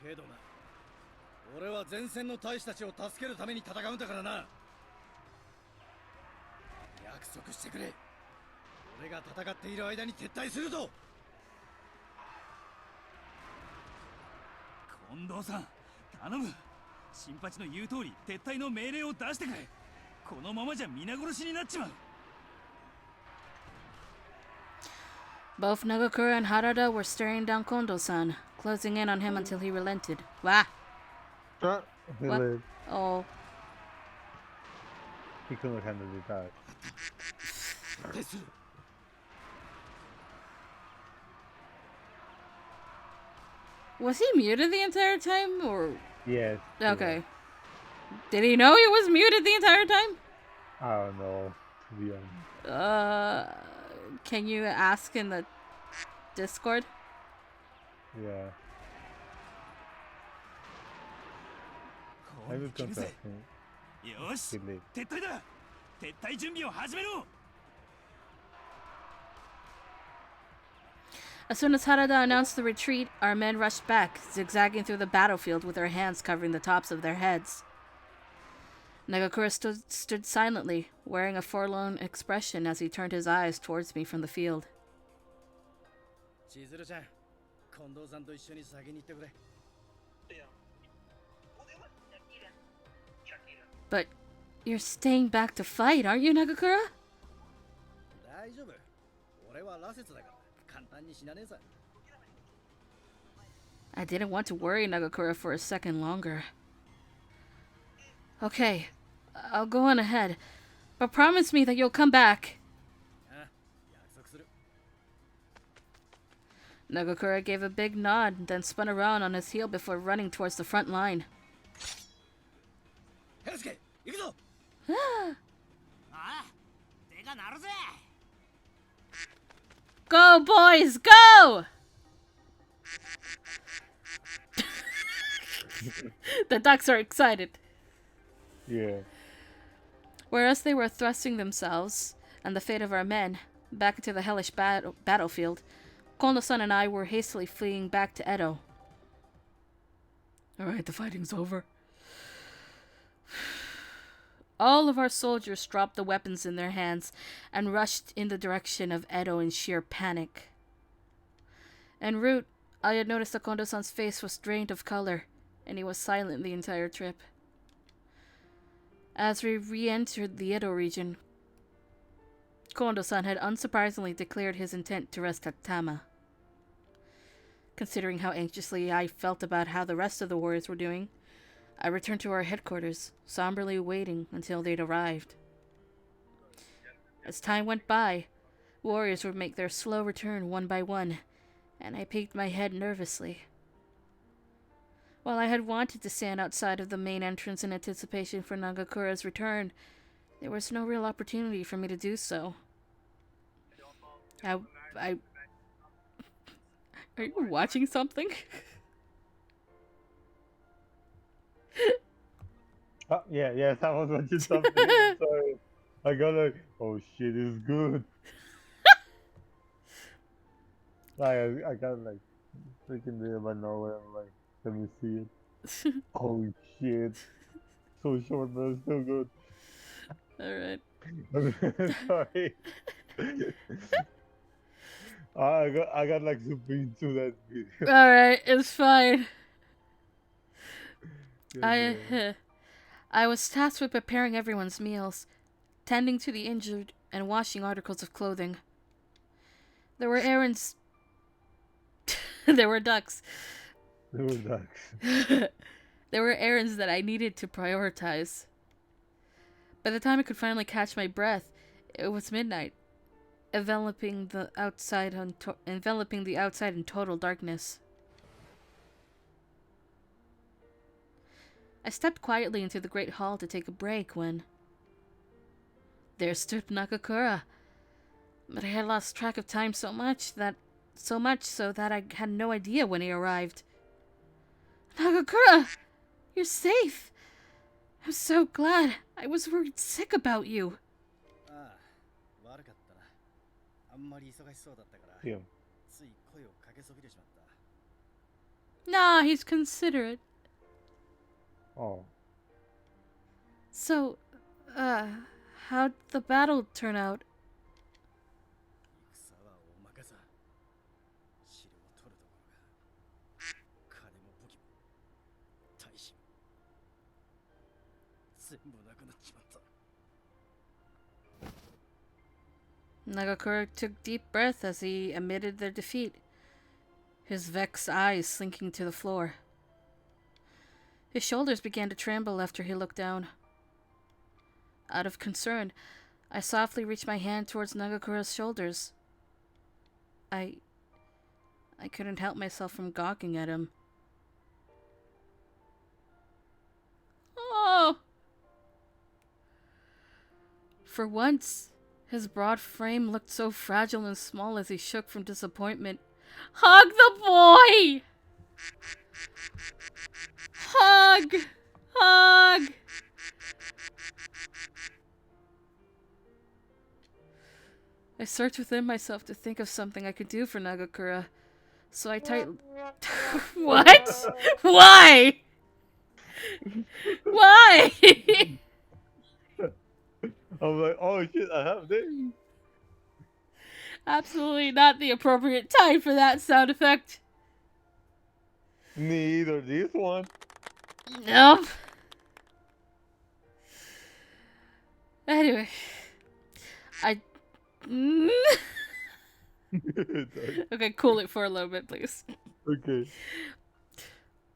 けどな、俺は前線の大使たちを助けるために戦うんだからな。約束してくれ。俺が戦っている間に撤退するぞ。近藤さん、頼む。新八の言う通り撤退の命令を出してくれ。このままじゃ皆殺しになっちまう。Both Nagakura and Harada were staring down Kondo-san, closing in on him until he relented. Wah! What? Oh. He couldn't handle the attack. Was he muted the entire time, or? Yes. Okay. Did he know he was muted the entire time? I don't know, to be honest. Can you ask in the Discord? Yeah. I will contact him. よし、撤退だ。撤退準備を始めろ。As soon as Harada announced the retreat, our men rushed back, zigzagging through the battlefield with their hands covering the tops of their heads. Nagakura stood silently, wearing a forlorn expression as he turned his eyes towards me from the field. But you're staying back to fight, aren't you, Nagakura? I didn't want to worry Nagakura for a second longer. Okay, I'll go on ahead, but promise me that you'll come back. Nagakura gave a big nod, then spun around on his heel before running towards the front line. Go, boys, go! The ducks are excited. Yeah. Whereas they were thrusting themselves, and the fate of our men, back into the hellish battlefield, Kondo-san and I were hastily fleeing back to Edo. Alright, the fighting's over. All of our soldiers dropped the weapons in their hands and rushed in the direction of Edo in sheer panic. En route, I had noticed that Kondo-san's face was drained of color, and he was silent the entire trip. As we re-entered the Edo region, Kondo-san had unsurprisingly declared his intent to rest at Tama. Considering how anxiously I felt about how the rest of the warriors were doing, I returned to our headquarters, somberly waiting until they'd arrived. As time went by, warriors would make their slow return one by one, and I peeked my head nervously. While I had wanted to stand outside of the main entrance in anticipation for Nagakura's return, there was no real opportunity for me to do so. Are you watching something? Yes, I was watching something. I'm sorry. I got like, oh shit, it's good. I got like freaking there by nowhere. I'm like, let me see it. Oh shit, so short but it's still good. Alright. I'm sorry. I got like super into that video. Alright, it's fine. I was tasked with preparing everyone's meals, tending to the injured, and washing articles of clothing. There were errands. There were ducks. There were ducks. There were errands that I needed to prioritize. By the time I could finally catch my breath, it was midnight, enveloping the outside in total darkness. I stepped quietly into the great hall to take a break when there stood Nagakura. But I had lost track of time so much so that I had no idea when he arrived. Nagakura! You're safe! I'm so glad. I was worried sick about you. Yeah. Nah, he's considerate. Oh. So, how'd the battle turn out? Nagakura took deep breath as he admitted their defeat, his vexed eyes sinking to the floor. His shoulders began to tremble after he looked down. Out of concern, I softly reached my hand towards Nagakura's shoulders. I couldn't help myself from gawking at him. Oh! For once, his broad frame looked so fragile and small as he shook from disappointment. Hug the boy! Hug! Hug! I searched within myself to think of something I could do for Nagakura, so I What? Why? Why? I'm like, oh shit, I have this. Absolutely not the appropriate time for that sound effect. Neither this one. Nope. Anyway, Okay, cool it for a little bit, please. Okay.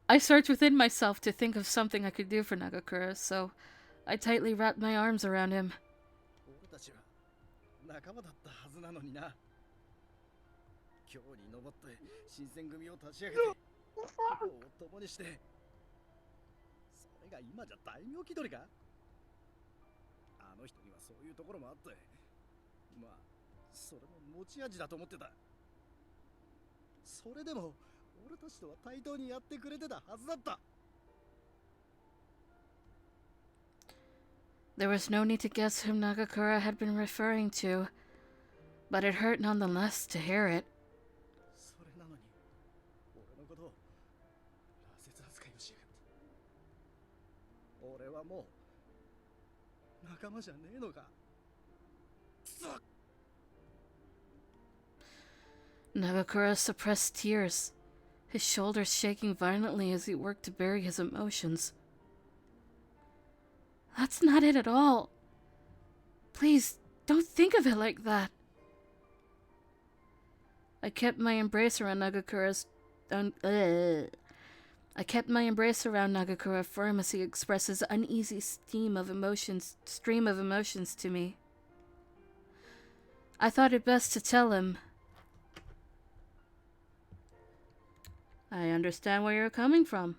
I searched within myself to think of something I could do for Nagakura, so I tightly wrapped my arms around him. There was no need to guess whom Nagakura had been referring to, but it hurt nonetheless to hear it. Nagakura suppressed tears, his shoulders shaking violently as he worked to bury his emotions. That's not it at all. Please, don't think of it like that. I kept my embrace around Nagakura firm as he expressed his uneasy stream of emotions to me. I thought it best to tell him. I understand where you're coming from.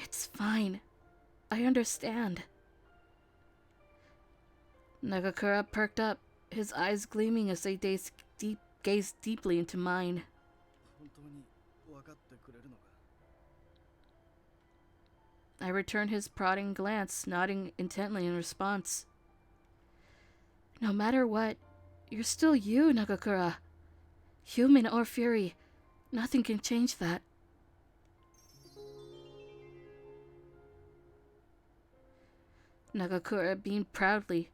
It's fine. I understand. Nagakura perked up, his eyes gleaming as they gazed deeply into mine. I returned his prodding glance, nodding intently in response. No matter what, you're still you, Nagakura. Human or fury, nothing can change that. Nagakura beamed proudly,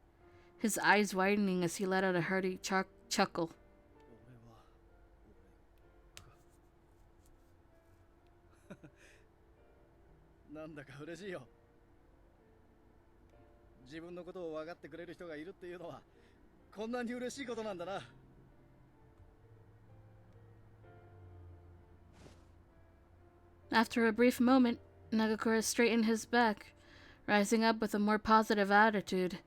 his eyes widening as he let out a hearty chuckle. After a brief moment, Nagakura straightened his back, rising up with a more positive attitude.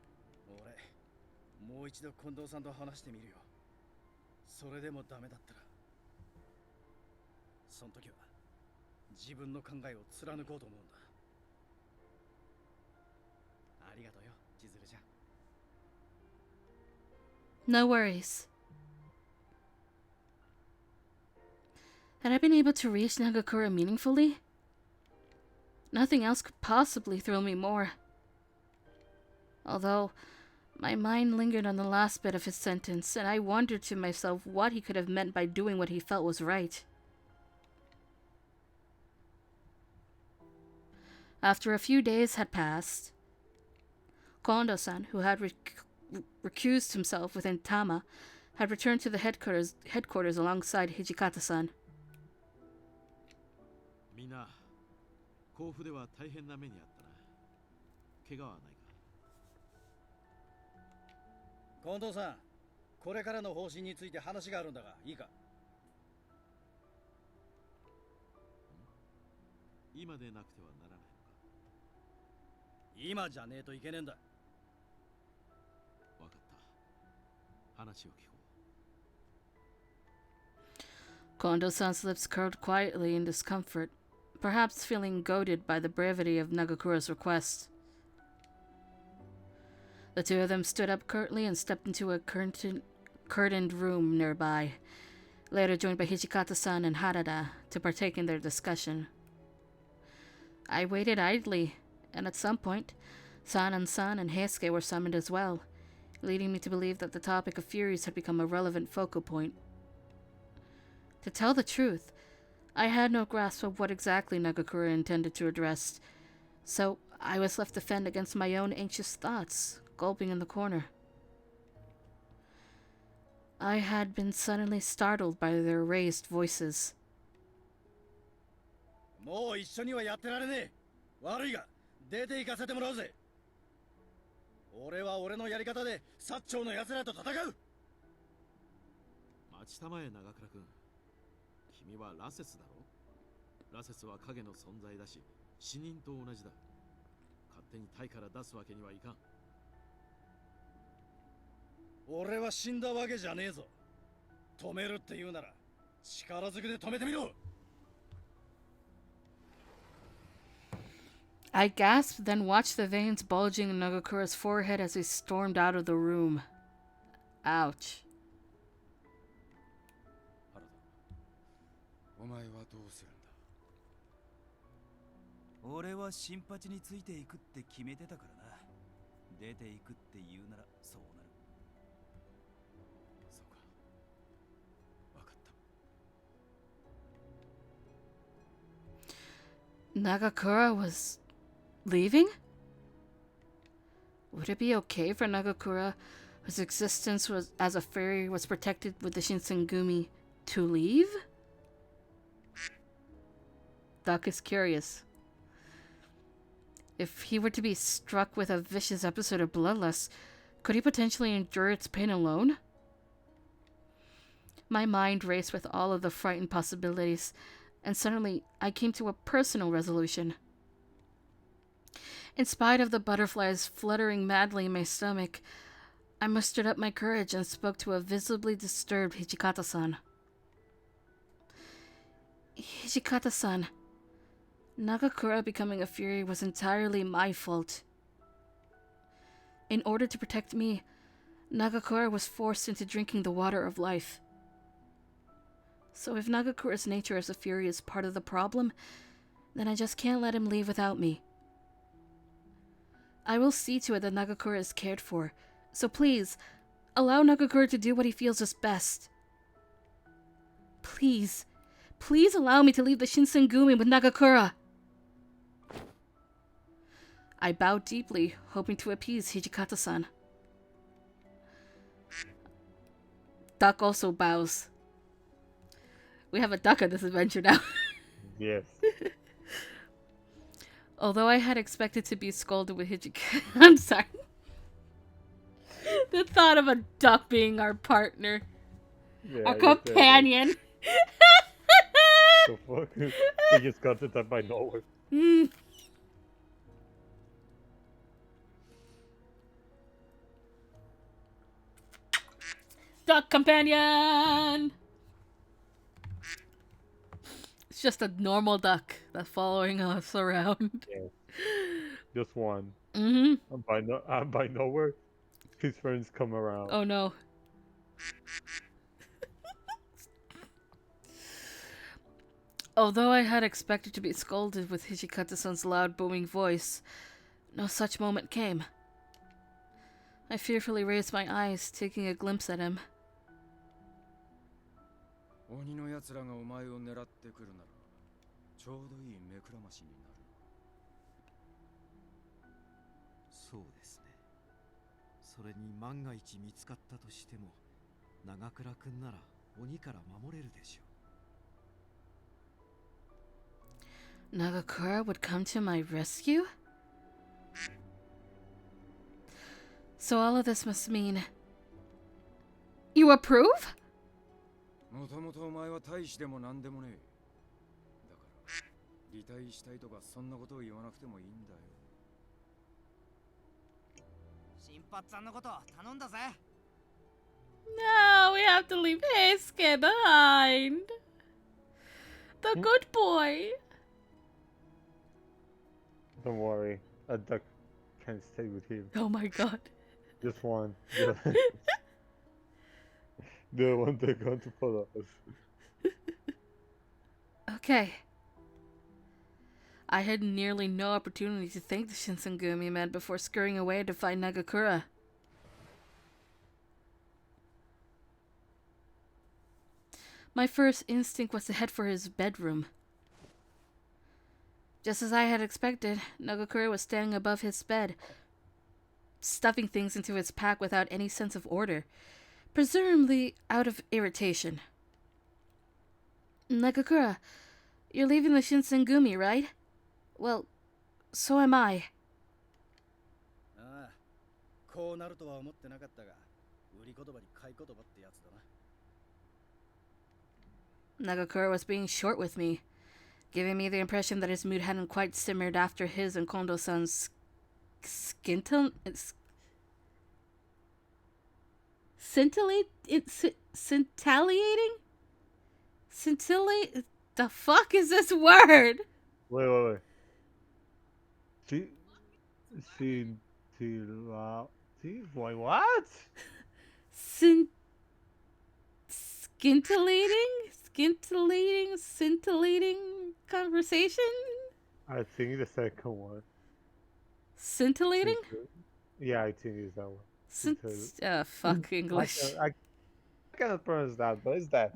No worries. Had I been able to reach Nagakura meaningfully? Nothing else could possibly thrill me more. Although, my mind lingered on the last bit of his sentence, and I wondered to myself what he could have meant by doing what he felt was right. After a few days had passed, Kondo-san, who had recused himself within Tama, had returned to the headquarters alongside Hijikata-san. Kondo-san, これからの方針について話があるんだが、いいか？今でなくてはならないのか？今じゃねえといけねえんだ。わかった。話を聞こう。 Kondo-san's lips curled quietly in discomfort, perhaps feeling goaded by the brevity of Nagakura's request. The two of them stood up curtly and stepped into a curtained room nearby, later joined by Hijikata-san and Harada to partake in their discussion. I waited idly, and at some point, San and Heisuke were summoned as well, leading me to believe that the topic of Furies had become a relevant focal point. To tell the truth, I had no grasp of what exactly Nagakura intended to address, so I was left to fend against my own anxious thoughts, gulping in the corner. I had been suddenly startled by their raised voices. もう一緒にはやってられねえ。悪いが出て行かせてもらうぜ。俺は俺のやり方で薩長の奴らと戦う。待ちたまえ長倉君。君はラセスだろ。ラセスは影の存在だし、死人と同じだ。勝手に体から出すわけにはいかん。俺は死んだわけじゃねえぞ。止めるって言うなら力ずくで止めてみろ。I gasped, then watched the veins bulging in Nagakura's forehead as he stormed out of the room. Ouch. お前はどうするんだ。俺は新八についていくって決めてたからな。出ていくって言うならそうなる。そうか。わかNagakura った。was leaving? Would it be okay for Nagakura, whose existence was as a fairy was protected with the Shinsengumi, to leave? Duck is curious. If he were to be struck with a vicious episode of bloodlust, could he potentially endure its pain alone? My mind raced with all of the frightened possibilities, and suddenly I came to a personal resolution. In spite of the butterflies fluttering madly in my stomach, I mustered up my courage and spoke to a visibly disturbed Hijikata-san. Hijikata-san, Nagakura becoming a fury was entirely my fault. In order to protect me, Nagakura was forced into drinking the water of life. So if Nagakura's nature as a fury is part of the problem, then I just can't let him leave without me. I will see to it that Nagakura is cared for, so please, allow Nagakura to do what he feels is best. Please, please allow me to leave the Shinsengumi with Nagakura. I bowed deeply, hoping to appease Hijikata-san. Duck also bows. We have a duck on this adventure now. Yes. Although I had expected to be scolded with Hijikata... I'm sorry. The thought of a duck being our partner. Yeah, our companion. The fuck? We just got to that by nowhere. Duck companion! It's just a normal duck that's following us around. Yes. Just one. Mm-hmm. And by nowhere, his friends come around. Oh no. Although I had expected to be scolded with Hijikata-san's loud booming voice, no such moment came. I fearfully raised my eyes, taking a glimpse at him. 鬼の奴らがお前を狙ってくるなら、ちょうどいい目くらましになる。そうですね。それに万が一見つかったとしても、長倉くんなら鬼から守れるでしょう。Nagakura would come to my rescue? So all of this must mean... You approve? もともとお前は大使でも何でもねえ。だから、離隊したいとかそんなことを言わなくてもいいんだよ。新八さんのこと頼んだぜ。No, we have to leave Heisuke behind. The good boy. Don't worry, a duck can stay with him. Oh my god. Just one. The one they're going to follow us. Okay. I had nearly no opportunity to thank the Shinsengumi men before scurrying away to find Nagakura. My first instinct was to head for his bedroom. Just as I had expected, Nagakura was standing above his bed, stuffing things into his pack without any sense of order, presumably out of irritation. Nagakura, you're leaving the Shinsengumi, right? Well, so am I. Nagakura was being short with me, giving me the impression that his mood hadn't quite simmered after his and Kondo-san's scintillating? Scintillate? The fuck is this word? Wait. Wait, what? Scintillating conversation? I think the second one. Scintillating? Yeah, I think it's that one. Fuck English. I cannot pronounce that, but it's that.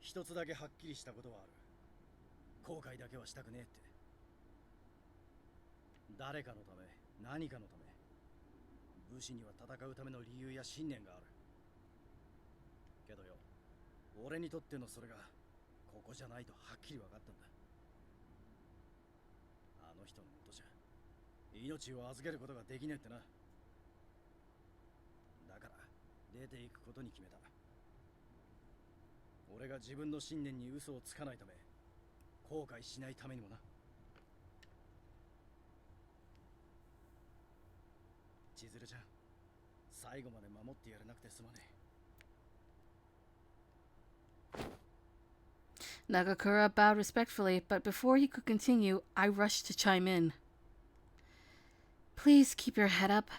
一つだけはっきりしたことはある。後悔だけはしたくねえって。誰かのため、何かのため、武士には戦うための理由や信念がある。けどよ、俺にとってのそれがここじゃないとはっきり分かったんだ。あの人のもとじゃ命を預けることができねえってな。だから出ていくことに決めた。俺が自分の信念に嘘をつかないため、後悔しないためにもな。千鶴ちゃん、最後まで守ってやれなくてすまねえ。 Nagakura bowed respectfully, but before he could continue, I rushed to chime in. Please keep your head up.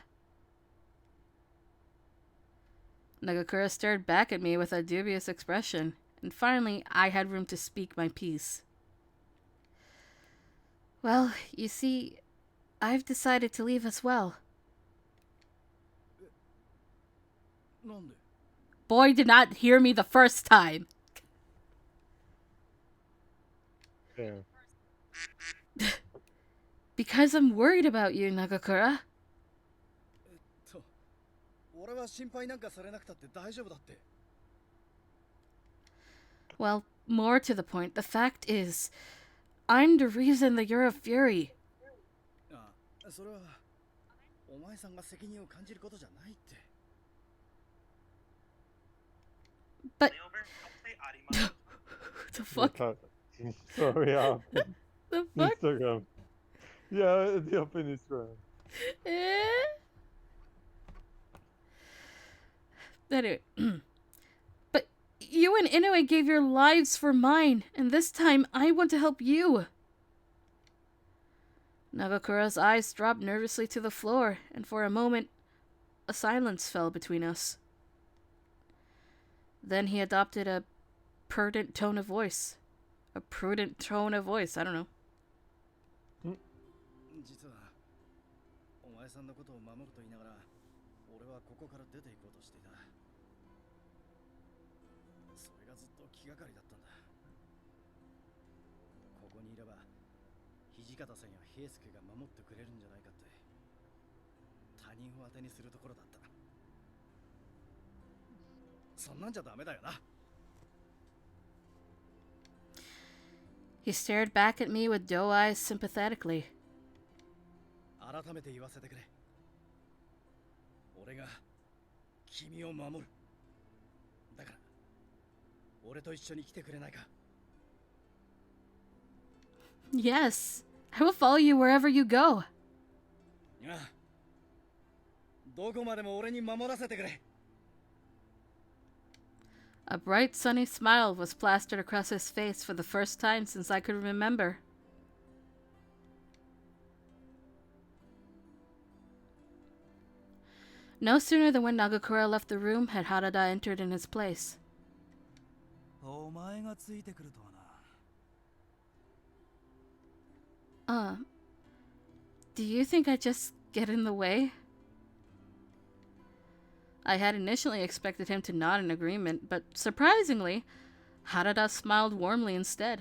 Nagakura stared back at me with a dubious expression, and finally I had room to speak my piece. Well, you see, I've decided to leave as well. Boy did not hear me the first time. Yeah. Because I'm worried about you, Nagakura. Well, more to the point, the fact is, I'm the reason that you're a fury. But... the fuck? Sorry, the fuck? Instagram. Yeah, the open Instagram. Anyway, but you and Inoue gave your lives for mine, and this time I want to help you. Nagakura's eyes dropped nervously to the floor, and for a moment, a silence fell between us. Then he adopted a prudent tone of voice. I don't know. 実はお前さんのことを守ると言いながら俺はここから出て行こうとしていた。それがずっと気がかりだったんだ。ここにいれば土方さんや平助が守ってくれるんじゃないかって他人を当てにするところだった。そんなんじゃダメだよな。 He stared back at me with doe eyes sympathetically. 改めて言わせてくれ。俺が君を守る。だから俺と一緒に来てくれないか。 Yes, I will follow you wherever you go. ああ、どこまでも俺に守らせてくれ。 A bright, sunny smile was plastered across his face for the first time since I could remember. No sooner than when Nagakura left the room had Harada entered in his place. Do you think I just get in the way? I had initially expected him to nod in agreement, but surprisingly, Harada smiled warmly instead.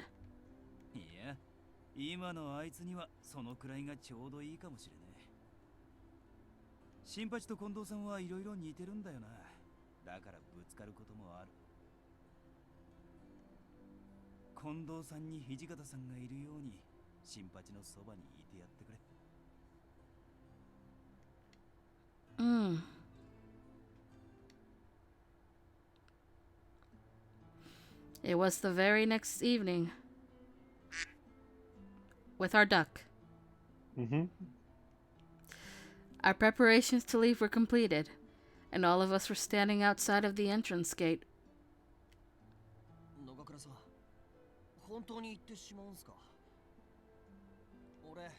いや、今のあいつにはそのくらいがちょうどいいかもしれねえ。新八と近藤さんはいろいろ似てるんだよな。だからぶつかることもある。近藤さんに土方さんがいるように、新八のそばにいてやってくれ。It was the very next evening. With our duck. Our preparations to leave were completed, and all of us were standing outside of the entrance gate. 長倉さん、本当に行ってしまうんすか？俺、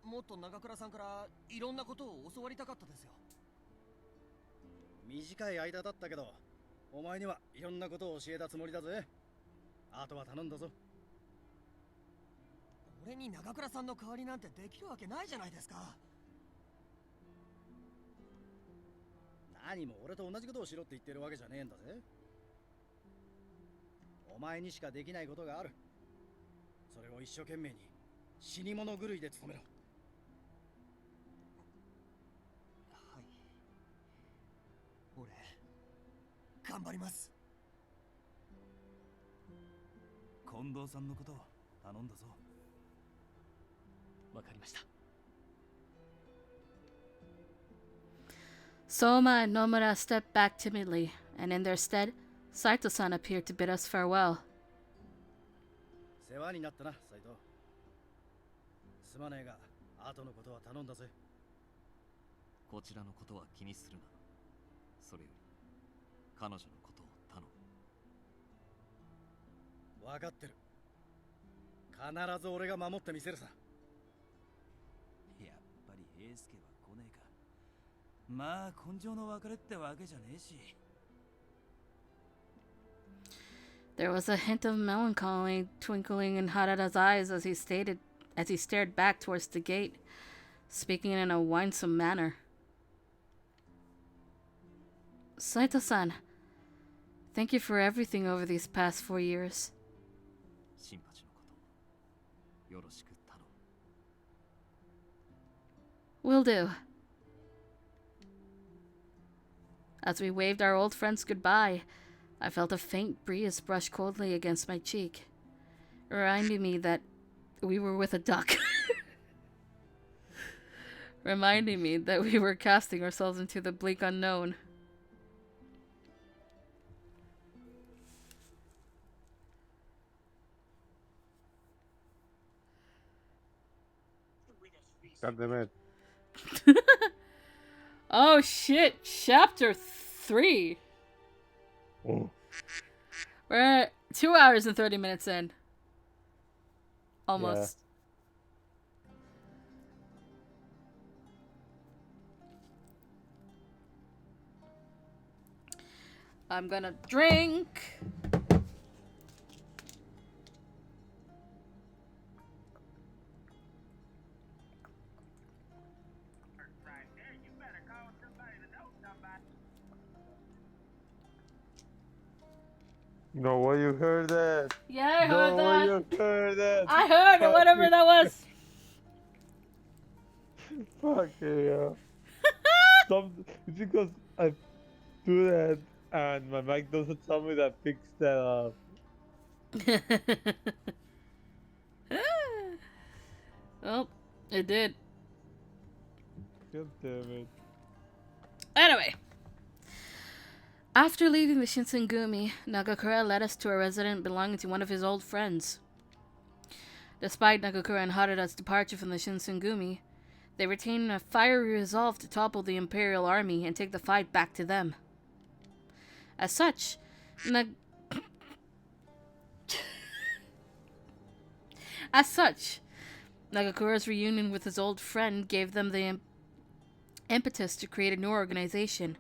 もっと長倉さんからいろんなことを教わりたかったですよ。短い間だったけど、お前にはいろんなことを教えたつもりだぜ。あとは頼んだぞ。俺に長倉さんの代わりなんてできるわけないじゃないですか。何も俺と同じことをしろって言ってるわけじゃねえんだぜ。お前にしかできないことがある。それを一生懸命に死に物狂いで努めろ。はい。俺、頑張ります。近藤さんのことを頼んだぞ。わかりました。Soma and Nomura stepped back timidly, and in their stead, Saito-san appeared to bid us farewell. 世話になったな、斉藤。すまねえが、後のことは頼んだぜ。こちらのことは気にするな。それより、彼女のことを頼む。わかってる。必ず俺が守ってみせるさ。やっぱり平助は来ねえか。まあ根性の別れってわけじゃねえし。There was a hint of melancholy twinkling in Harada's eyes as he stared back towards the gate, speaking in a winsome manner. Saito-san, thank you for everything over these past 4 years. 新八のこと、よろしく頼む。 Will do. As we waved our old friends goodbye, I felt a faint breeze brush coldly against my cheek, reminding me that we were with a duck. Reminding me that we were casting ourselves into the bleak unknown. God damn it. Oh shit, chapter 3. Oh. We're at 2 hours and 30 minutes in. Almost. Yeah. I'm gonna drink. No way you heard that. Yeah, I heard that. No way you heard that. I heard it, whatever that was. Fuck yeah. It's because I do that and my mic doesn't tell me that fix that up. Well, it did. God damn it. Anyway. After leaving the Shinsengumi, Nagakura led us to a residence belonging to one of his old friends. Despite Nagakura and Harada's departure from the Shinsengumi, they retained a fiery resolve to topple the Imperial Army and take the fight back to them. As such, Nagakura's reunion with his old friend gave them the impetus to create a new organization,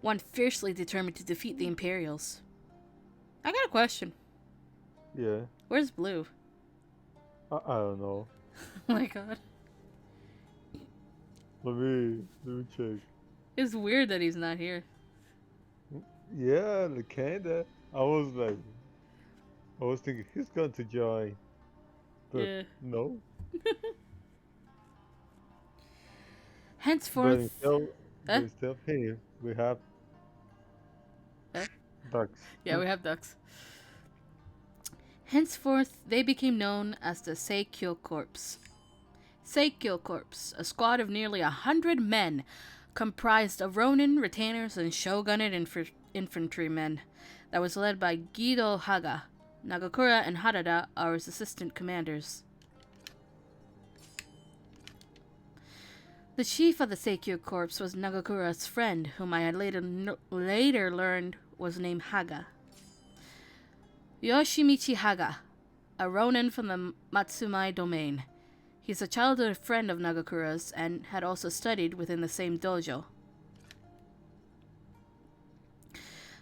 one fiercely determined to defeat the Imperials. I got a question. Yeah. Where's Blue? I don't know. Oh my god. Let me check. It's weird that he's not here. Yeah, kinda. I was thinking he's going to join, but Yeah. no. But Henceforth, instead of him, we have ducks. yeah, we have ducks. Henceforth, they became known as the Seikyo Corps. Seikyo Corps, a squad of nearly 100 men, comprised of Ronin, retainers, and shogunate infantrymen, that was led by Gido Haga. Nagakura and Harada are his assistant commanders. The chief of the Seikyo Corps was Nagakura's friend, whom I had later learned was named Haga. Yoshimichi Haga, a Ronin from the Matsumai domain. He's a childhood friend of Nagakura's and had also studied within the same dojo.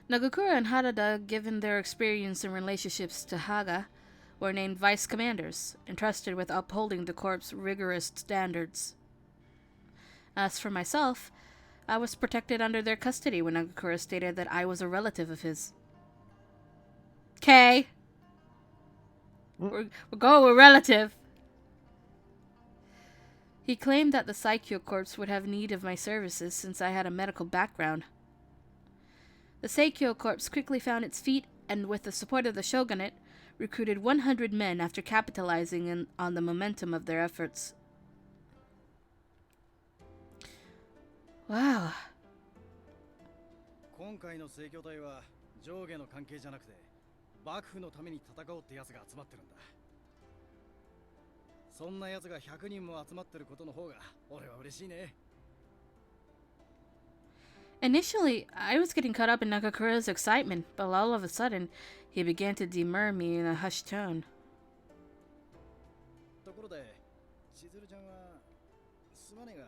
Nagakura and Harada, given their experience and relationships to Haga, were named vice commanders, entrusted with upholding the corps' rigorous standards. As for myself, I was protected under their custody when Nagakura stated that I was a relative of his. Okay. We're going with relative. He claimed that the Seikyo Corps would have need of my services since I had a medical background. The Seikyo Corps quickly found its feet and, with the support of the shogunate, recruited 100 men after capitalizing on the momentum of their efforts. Wow. 今回の正教隊は上下の関係じゃなくて幕府のために戦おうってやつが集まってるんだ。そんなやつが100人も集まってることの方が俺は嬉しいね。Initially, I was getting caught up in Nagakura's excitement, but all of a sudden, he began to demur me in a hushed tone. ところで、しずるちゃんはすまねえが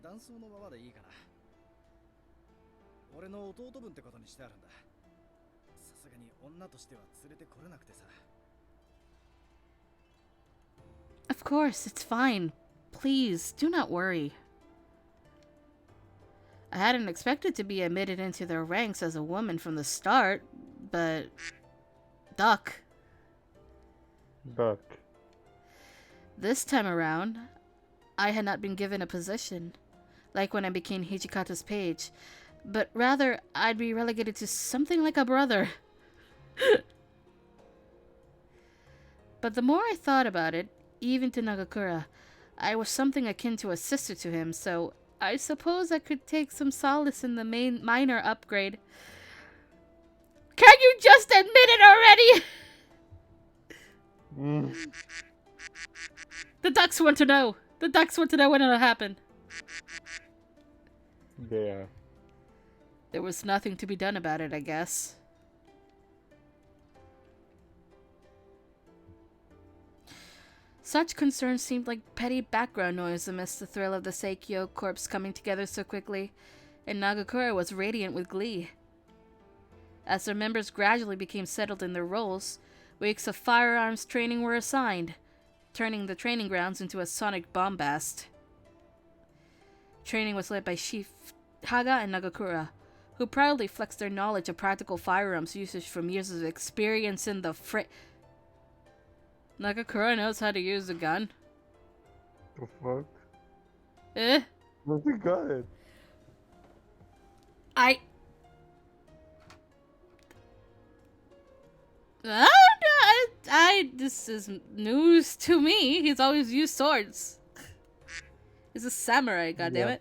男装のままでいいかな。俺の弟分ってことにしてあるんだ。さすがに女としては連れてこれなくてさ。Of course, it's fine. Please, do not worry. I hadn't expected to be admitted into their ranks as a woman from the start, but... Duck. This time around, I had not been given a position, like when I became Hijikata's page, but rather I'd be relegated to something like a brother. But the more I thought about it, even to Nagakura, I was something akin to a sister to him, so I suppose I could take some solace in the minor upgrade. Can you just admit it already? The ducks want to know. The ducks want to know when it'll happen. Yeah. There was nothing to be done about it, I guess. Such concerns seemed like petty background noise amidst the thrill of the Seikyo Corps coming together so quickly, and Nagakura was radiant with glee. As their members gradually became settled in their roles, weeks of firearms training were assigned, turning the training grounds into a sonic bombast. Training was led by Chief Haga and Nagakura, who proudly flexed their knowledge of practical firearms usage from years of experience in the Nagakura knows how to use a gun. The fuck? Eh? What's he got? This is news to me. He's always used swords. He's a samurai, goddammit.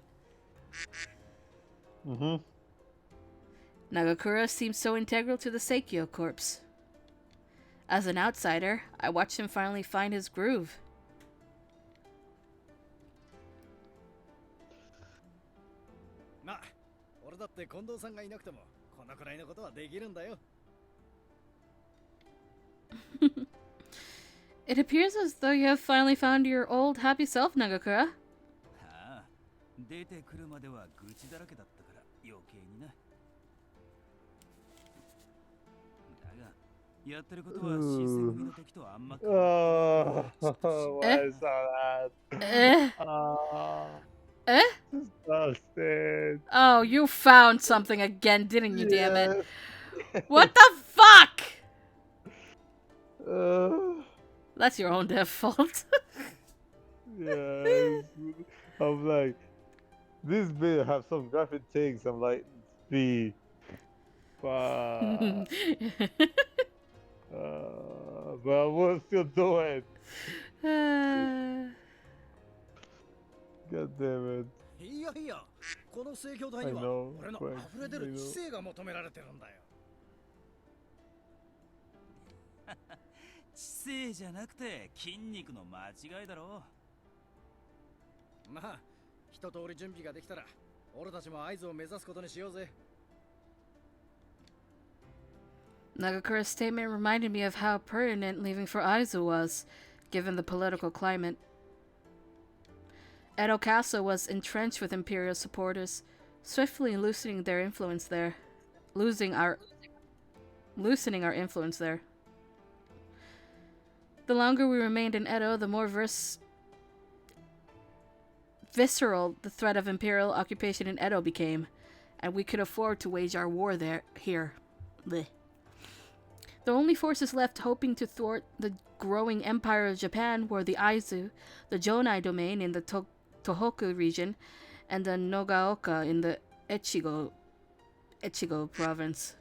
Nagakura seems so integral to the Seikyo Corps. As an outsider, I watched him finally find his groove. Ma, 俺だって近藤さんがいなくてもこのくらいのことはできるんだよ。It appears as though you have finally found your old happy self, Nagakura. ああ、出てくるまでは愚痴だらけだったから余計にな。だが、やってることは新選組の時とあんま変わってない。Oh, I saw that. Eh? lost it. Oh, you found something again, didn't you, damn it? Yes. What the fuck? Uh, That's your own damn fault. yes. I'm like, this bit have some graphic things. I'm like, speed. Fuck. But I will still do it. God damn it. いやいや、この盛況体 I には know, 俺の Frank, 溢れ出 I る知 know. 性が求められてるんだよ。知性じゃなくて筋肉の間違いだろう。まあ、一通り準備ができたら、俺たちも合図を目指すことにしようぜ。Nagakura's statement reminded me of how pertinent leaving for Aizu was, given the political climate. Edo Castle was entrenched with imperial supporters, swiftly loosening their influence there. Loosening our influence there. The longer we remained in Edo, the more visceral the threat of imperial occupation in Edo became, and we could afford to wage our war here. Blech. The only forces left hoping to thwart the growing empire of Japan were the Aizu, the Jonai domain in the Tohoku region, and the Nogaoka in the Echigo province.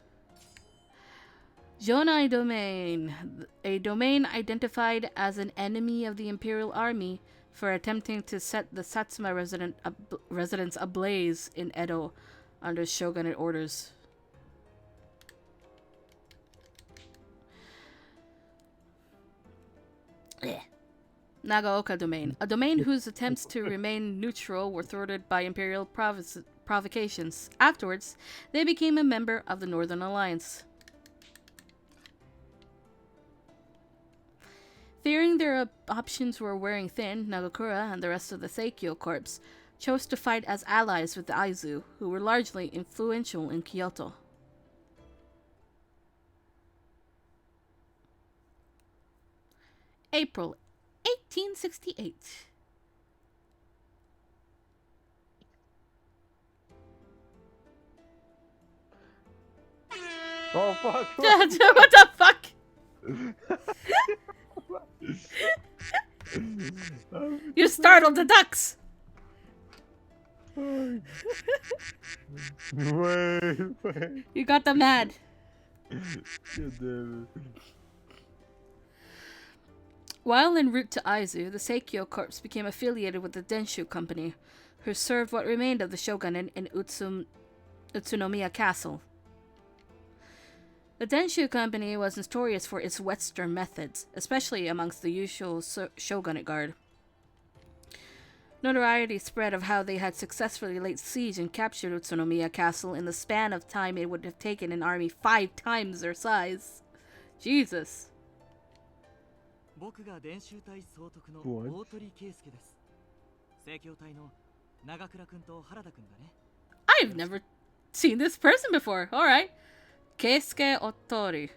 Jonai domain, a domain identified as an enemy of the imperial army for attempting to set the Satsuma residence ablaze in Edo under shogunate orders. Nagaoka domain, a domain whose attempts to remain neutral were thwarted by imperial provocations. Afterwards, they became a member of the Northern Alliance. Fearing their options were wearing thin, Nagakura and the rest of the Seikyo Corps chose to fight as allies with the Aizu, who were largely influential in Kyoto. April 1868. Oh fuck! What the fuck? You startled the ducks! Wait. You got them mad. God damn it. While en route to Aizu, the Seikyo Corps became affiliated with the Denshu Company, who served what remained of the shogunate in Utsunomiya Castle. The Denshu Company was notorious for its Western methods, especially amongst the usual shogunate guard. Notoriety spread of how they had successfully laid siege and captured Utsunomiya Castle in the span of time it would have taken an army 5 times their size. Jesus. 僕が伝習隊総督の大鳥圭介です。盛況隊の長倉くんと原田くんだね。I've never seen this person before. Alright. Keisuke Otori.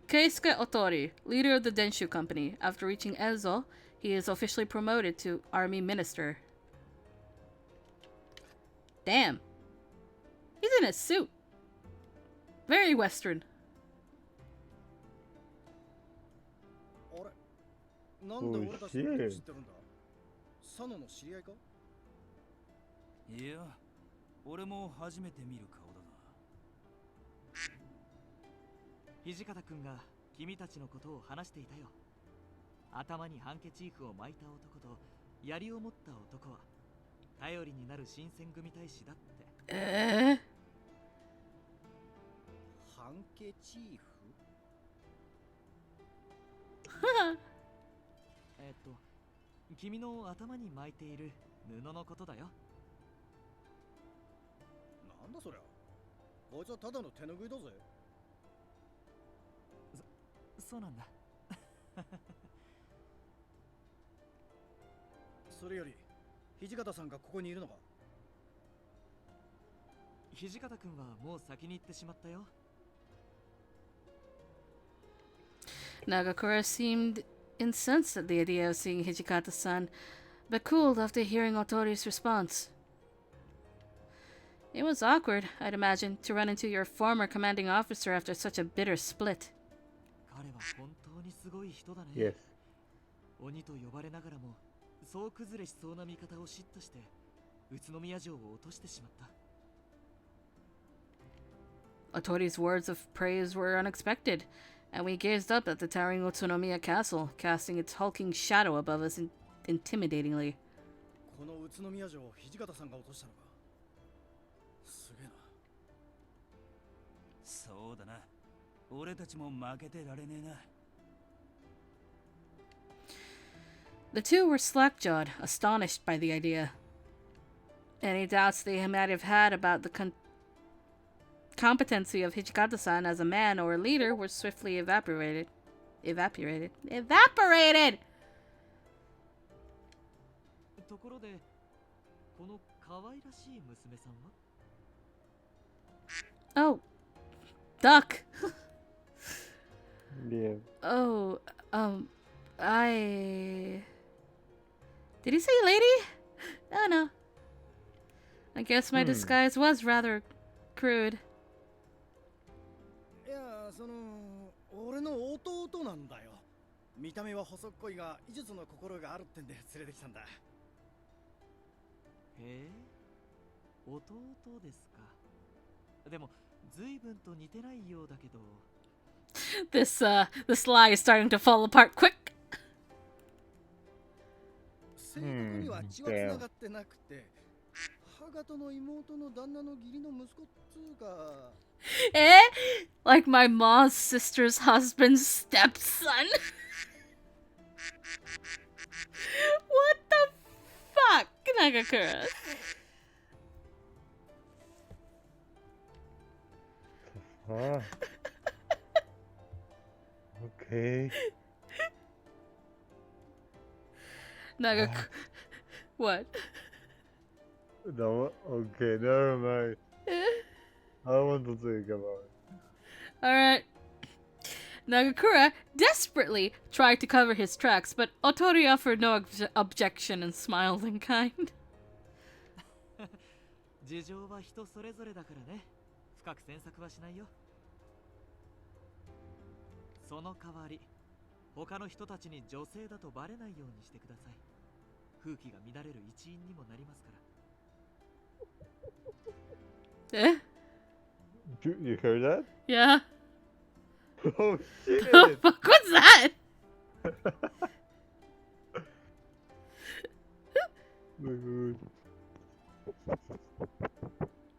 Keisuke Otori, leader of the Denshu Company. After reaching Ezo, he is officially promoted to army minister. Damn. He's in a suit. Very Western. なんで俺たちのこと知ってるんだ？佐野の知り合いか？いや、俺も初めて見る顔だな。土方くんが君たちのことを話していたよ。頭にハンケチーフを巻いた男と槍を持った男は頼りになる新選組大使だって。ハンケチーフ？君の頭に巻いている布のことだよ。なんだそりゃ。こいつはただの手拭いだぜ。そうなんだ。それより、土方さんがここにいるのか？土方くんはもう先に行ってしまったよ。Nagakura seemed incensed at the idea of seeing Hijikata-san, but cooled after hearing Otori's response. It was awkward, I'd imagine, to run into your former commanding officer after such a bitter split. Yes. 鬼と呼ばれながらも総崩れしそうな味方を叱咤して宇都宮城を落としてしまった。 Otori's words of praise were unexpected, and we gazed up at the towering Utsunomiya castle, casting its hulking shadow above us intimidatingly. この宇都宮城を土方さんが落としたのか。すげえな。そうだな。俺たちも負けてられねえな。 The two were slack-jawed, astonished by the idea. Any doubts they might have had about the competency of Hijikata-san as a man or a leader were swiftly evaporated. Evaporated! ところで、この可愛らしい娘さんは？ Oh, duck. Yeah. Oh, Did he say lady? Oh no. I guess my disguise was rather crude. いや、俺の弟なんだよ。見た目は細っこいが、医術の心があるってんで連れてきたんだ。へえ、弟ですか。でも、随分と似てないようだけど。This lie is starting to fall apart quick. 正確には血は繋がってなくて、母方の妹の旦那の義理の息子っつうか。Like my mom's sister's husband's stepson? What the fuck, Nagakura? Huh? Okay. What? No, okay, never mind. I don't want to think about it. Alright. Nagakura desperately tried to cover his tracks, but Otori offered no objection and smiled in kind. 事情は人それぞれだからね。深く詮索はしないよ。その代わり、他の人たちに女性だとバレないようにしてください。風紀が乱れる一因にもなりますから。You heard that? Yeah. Oh shit! The fuck was that?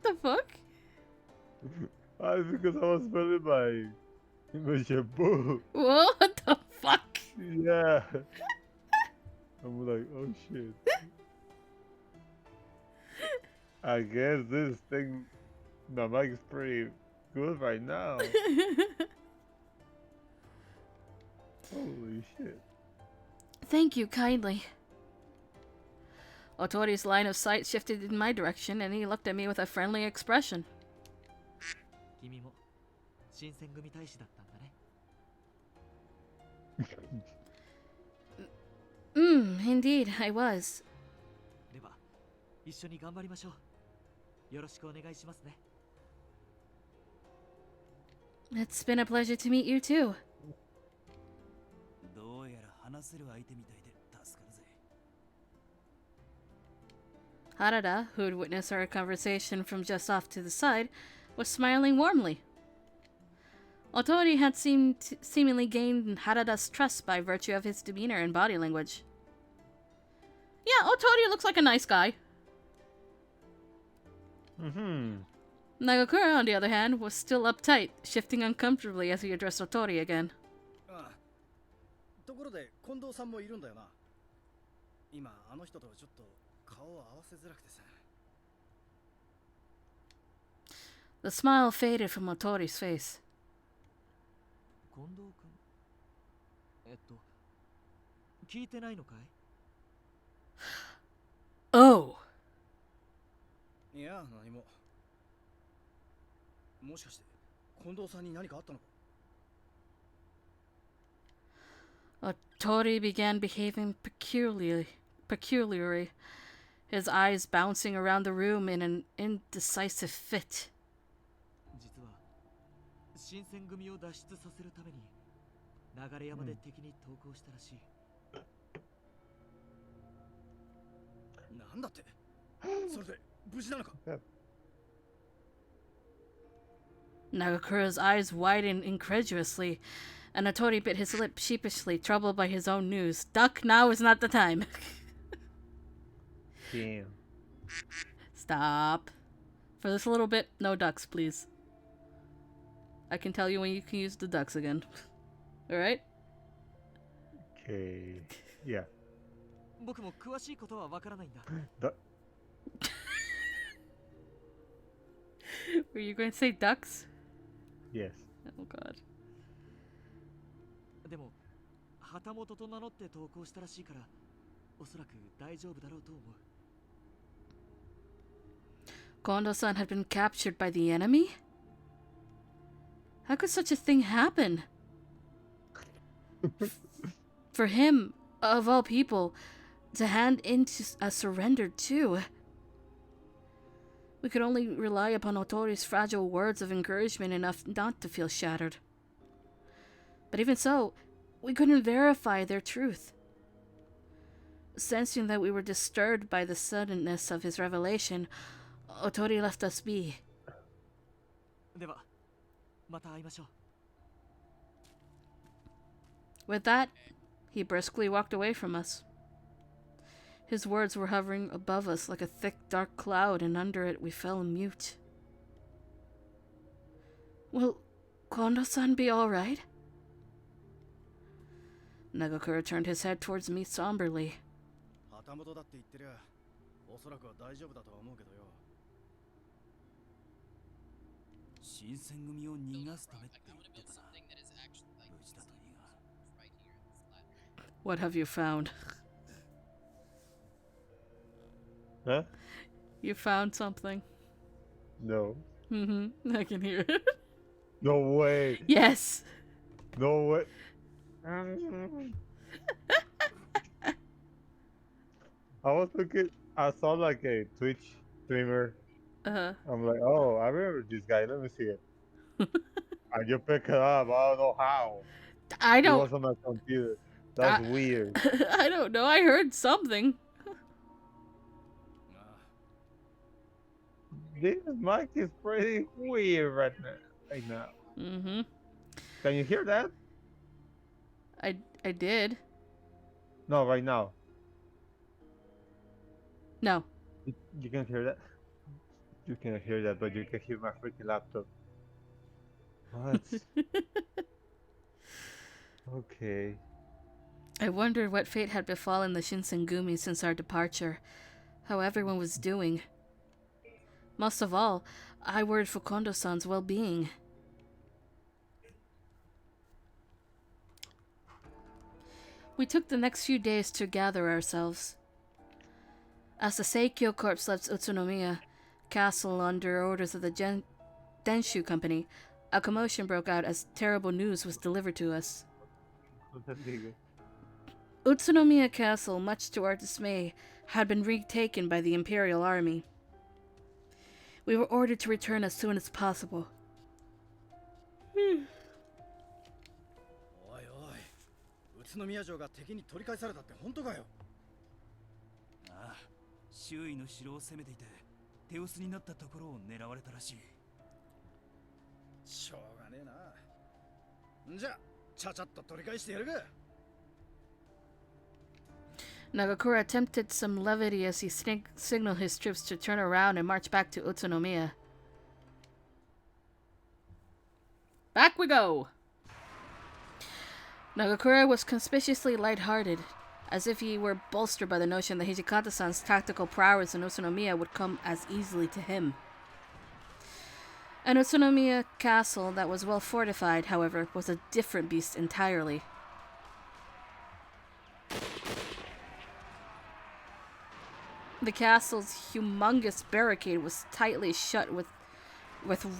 The fuck? Because I was smelling my shampoo. What the fuck? Yeah. I'm like, oh shit. I guess this thing, the mic's pretty good right now. Holy shit. Thank you kindly. Otori's line of sight shifted in my direction, and he looked at me with a friendly expression. 君も新選組大使だったんだね。Indeed, I was. では、一緒に頑張りましょう。よろしくお願いしますね。It's been a pleasure to meet you too. どうやら話せる相手みたいで助かるぜ。Harada, who had witnessed our conversation from just off to the side, was smiling warmly. Otori had seemingly gained Harada's trust by virtue of his demeanor and body language. Yeah, Otori looks like a nice guy. Nagakura, on the other hand, was still uptight, shifting uncomfortably as he addressed Otori again. ああ。ところで、近藤さんもいるんだよな。今、あの人とちょっと顔を合わせづらくてさ。The smile faded from Otori's face. 近藤君。聞いてないのかい？ Oh! いや、何も。もしかして、近藤さんに何かあったのか？ Otori began behaving peculiarly, his eyes bouncing around the room in an indecisive fit. 実は新選組を脱出させるために流山で敵に投降したらしい。なんだって？それで無事なのかNagakura's eyes widened incredulously, and Otori bit his lip sheepishly, troubled by his own news. Duck, now is not the time. Damn. Stop. For this little bit, no ducks, please. I can tell you when you can use the ducks again. Alright? Okay. Yeah. 僕も詳しいことはわからないんだ。Were you going to say ducks? Yes. Oh god. でも旗本と名乗って投降したらしいから、おそらく大丈夫だろうと思う。Kondo-san had been captured by the enemy? How could such a thing happen? For him, of all people, to hand in a surrender too. We could only rely upon Otori's fragile words of encouragement enough not to feel shattered. But even so, we couldn't verify their truth. Sensing that we were disturbed by the suddenness of his revelation, Otori left us be. では、また会いましょう。 With that, he briskly walked away from us. His words were hovering above us like a thick, dark cloud, and under it we fell mute. Will Kondo-san be all right? Nagakura turned his head towards me somberly. 旗本だって言ってりゃ、おそらくは大丈夫だとは思うけどよ。新選組を逃がすためって言ってたな。無事だといいが。What have you found? Huh? You found something? No. Mm-hmm. I can hear it. No way. Yes. No way. I was looking. I saw like a Twitch streamer. I'm like, oh, I remember this guy. Let me see it. And you pick it up. I don't know how. I don't. It was on my computer. That's weird. I don't know. I heard something. This mic is pretty weird right now. Mm-hmm. Can you hear that? I did. No, right now. No. You can hear that? You cannot hear that, but you can hear my freaking laptop. What? Okay. I wondered what fate had befallen the Shinsengumi since our departure, how everyone was doing. Most of all, I worried for Kondo-san's well-being. We took the next few days to gather ourselves. As the Seikyo Corps left Utsunomiya Castle under orders of the Denshu Company, a commotion broke out as terrible news was delivered to us. Utsunomiya Castle, much to our dismay, had been retaken by the Imperial Army. We were ordered to return as soon as possible. おいおい、宇都宮城が敵に取り返されたって本当かよ。ああ、周囲の城を攻めていて手薄になったところを狙われたらしい。しょうがねえな。じゃあ、ちゃちゃっと取り返してやるか。Nagakura attempted some levity as he signaled his troops to turn around and march back to Utsunomiya. Back we go! Nagakura was conspicuously light-hearted, as if he were bolstered by the notion that Hijikata-san's tactical prowess in Utsunomiya would come as easily to him. An Utsunomiya castle that was well fortified, however, was a different beast entirely. The castle's humongous barricade was tightly shut with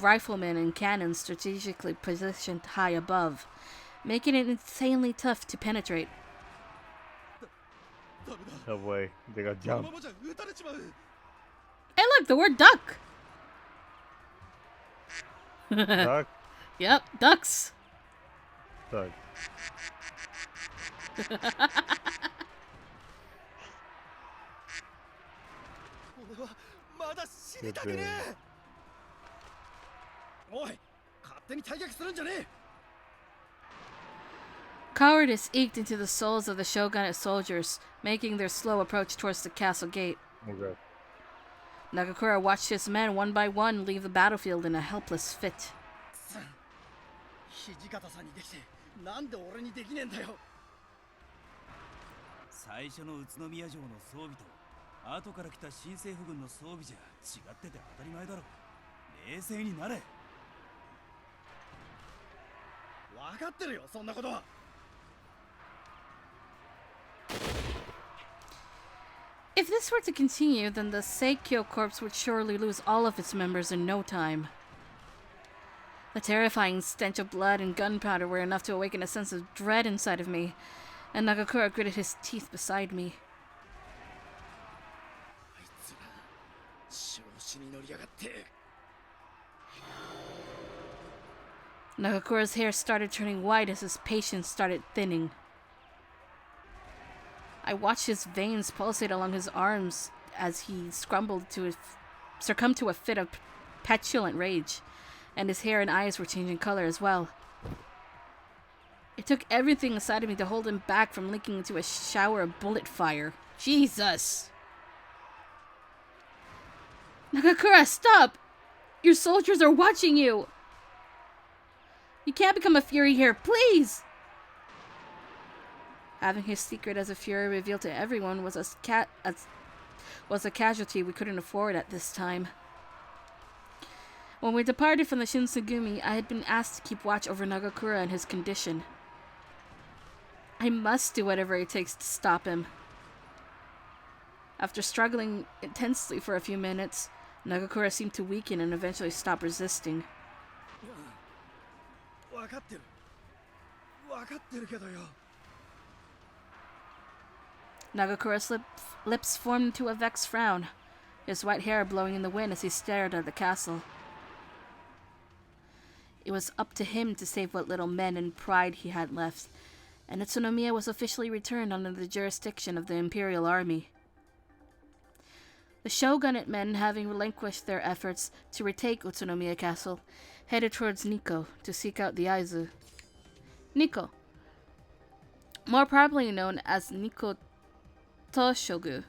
riflemen and cannons strategically positioned high above, making it insanely tough to penetrate. No way, they got jumped. Hey, look, the word duck. Duck? Yep, ducks. Duck. Good thing. Cowardice eked into the souls of the shogunate soldiers, making their slow approach towards the castle gate. Okay. Nagakura watched his men one by one leave the battlefield in a helpless fit. 土方さんにできてなんで俺にできねえんだよ。最初の宇都宮城の装備と後から来た新政府軍の装備じゃ違ってて当たり前だろ。冷静になれ。分かってるよ、そんなことは。If this were to continue, then the Seikyo Corps would surely lose all of its members in no time. The terrifying stench of blood and gunpowder were enough to awaken a sense of dread inside of me, and Nagakura gritted his teeth beside me. Nagakura's hair started turning white as his patience started thinning. I watched his veins pulsate along his arms as he succumbed to a fit of petulant rage, and his hair and eyes were changing color as well. It took everything inside of me to hold him back from leaking into a shower of bullet fire. Jesus! Nagakura, stop! Your soldiers are watching you! You can't become a fury here, please! Having his secret as a fury revealed to everyone was a casualty we couldn't afford at this time. When we departed from the Shinsengumi, I had been asked to keep watch over Nagakura and his condition. I must do whatever it takes to stop him. After struggling intensely for a few minutes, Nagakura seemed to weaken and eventually stop resisting. Nagakura's lips formed into a vexed frown, his white hair blowing in the wind as he stared at the castle. It was up to him to save what little men and pride he had left, and Utsunomiya was officially returned under the jurisdiction of the Imperial Army. The shogunate men, having relinquished their efforts to retake Utsunomiya Castle, headed towards Nikko to seek out the Aizu. Nikko, more properly known as Nikko Toshogu,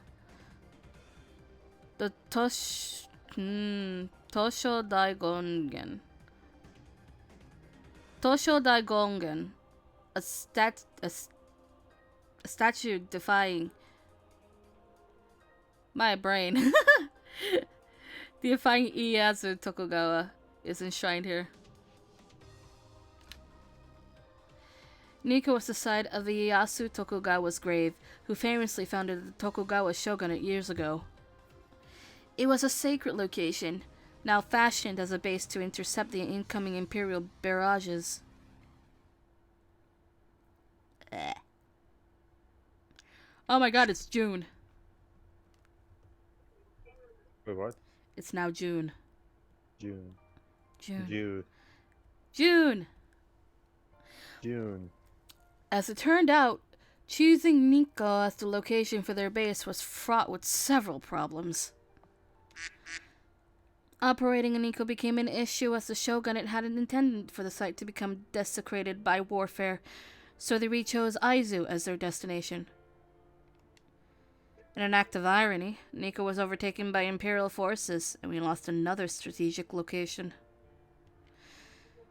the Tosho Daigongen. Tosho Daigongen, a statue defying my brain. Defying Ieyasu Tokugawa is enshrined here. Nikko was the site of the Ieyasu Tokugawa's grave, who famously founded the Tokugawa shogunate years ago. It was a sacred location, now fashioned as a base to intercept the incoming imperial barrages. Oh my god, it's June. Wait, what? It's now June. June. June. June. June. June. As it turned out, choosing Nikko as the location for their base was fraught with several problems. Operating in Nikko became an issue as the shogunate hadn't intended for the site to become desecrated by warfare, so they re-chose Aizu as their destination. In an act of irony, Nikko was overtaken by Imperial forces, and we lost another strategic location.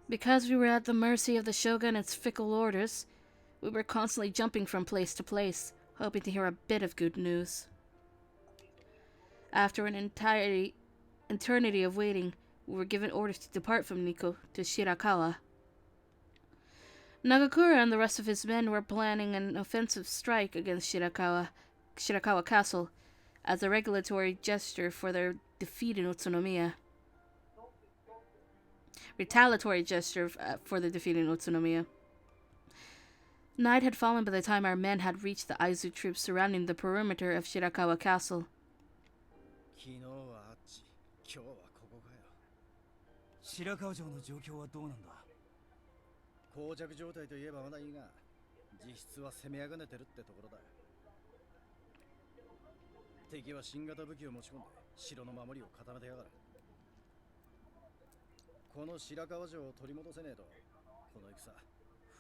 Because we were at the mercy of the shogunate's fickle orders, we were constantly jumping from place to place, hoping to hear a bit of good news. After an eternity of waiting, we were given orders to depart from Nikko to Shirakawa. Nagakura and the rest of his men were planning an offensive strike against Shirakawa Castle as a regulatory gesture for their defeat in Utsunomiya. Retaliatory gesture for the defeat in Utsunomiya. Night had fallen by the time our men had reached the Aizu troops surrounding the perimeter of Shirakawa Castle. 昨日はあっち、今日はここかよ。白川城の状況はどうなんだ。膠着状態といえばまだいいが、実質は攻めあぐねてるってところだ。敵は新型武器を持ち込んで城の守りを固めてやがる。この白川城を取り戻せねえと、この戦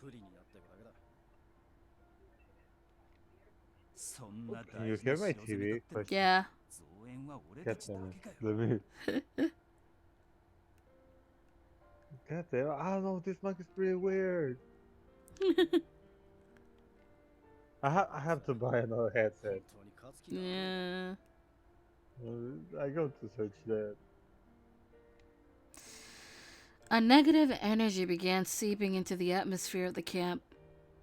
不利になっていくだけだ。そんな Can you hear my TV? Yeah. God damn it. Let me... God damn it. I don't know, this mic is pretty weird. I have to buy another headset. Yeah. I go to search that. A negative energy began seeping into the atmosphere of the camp,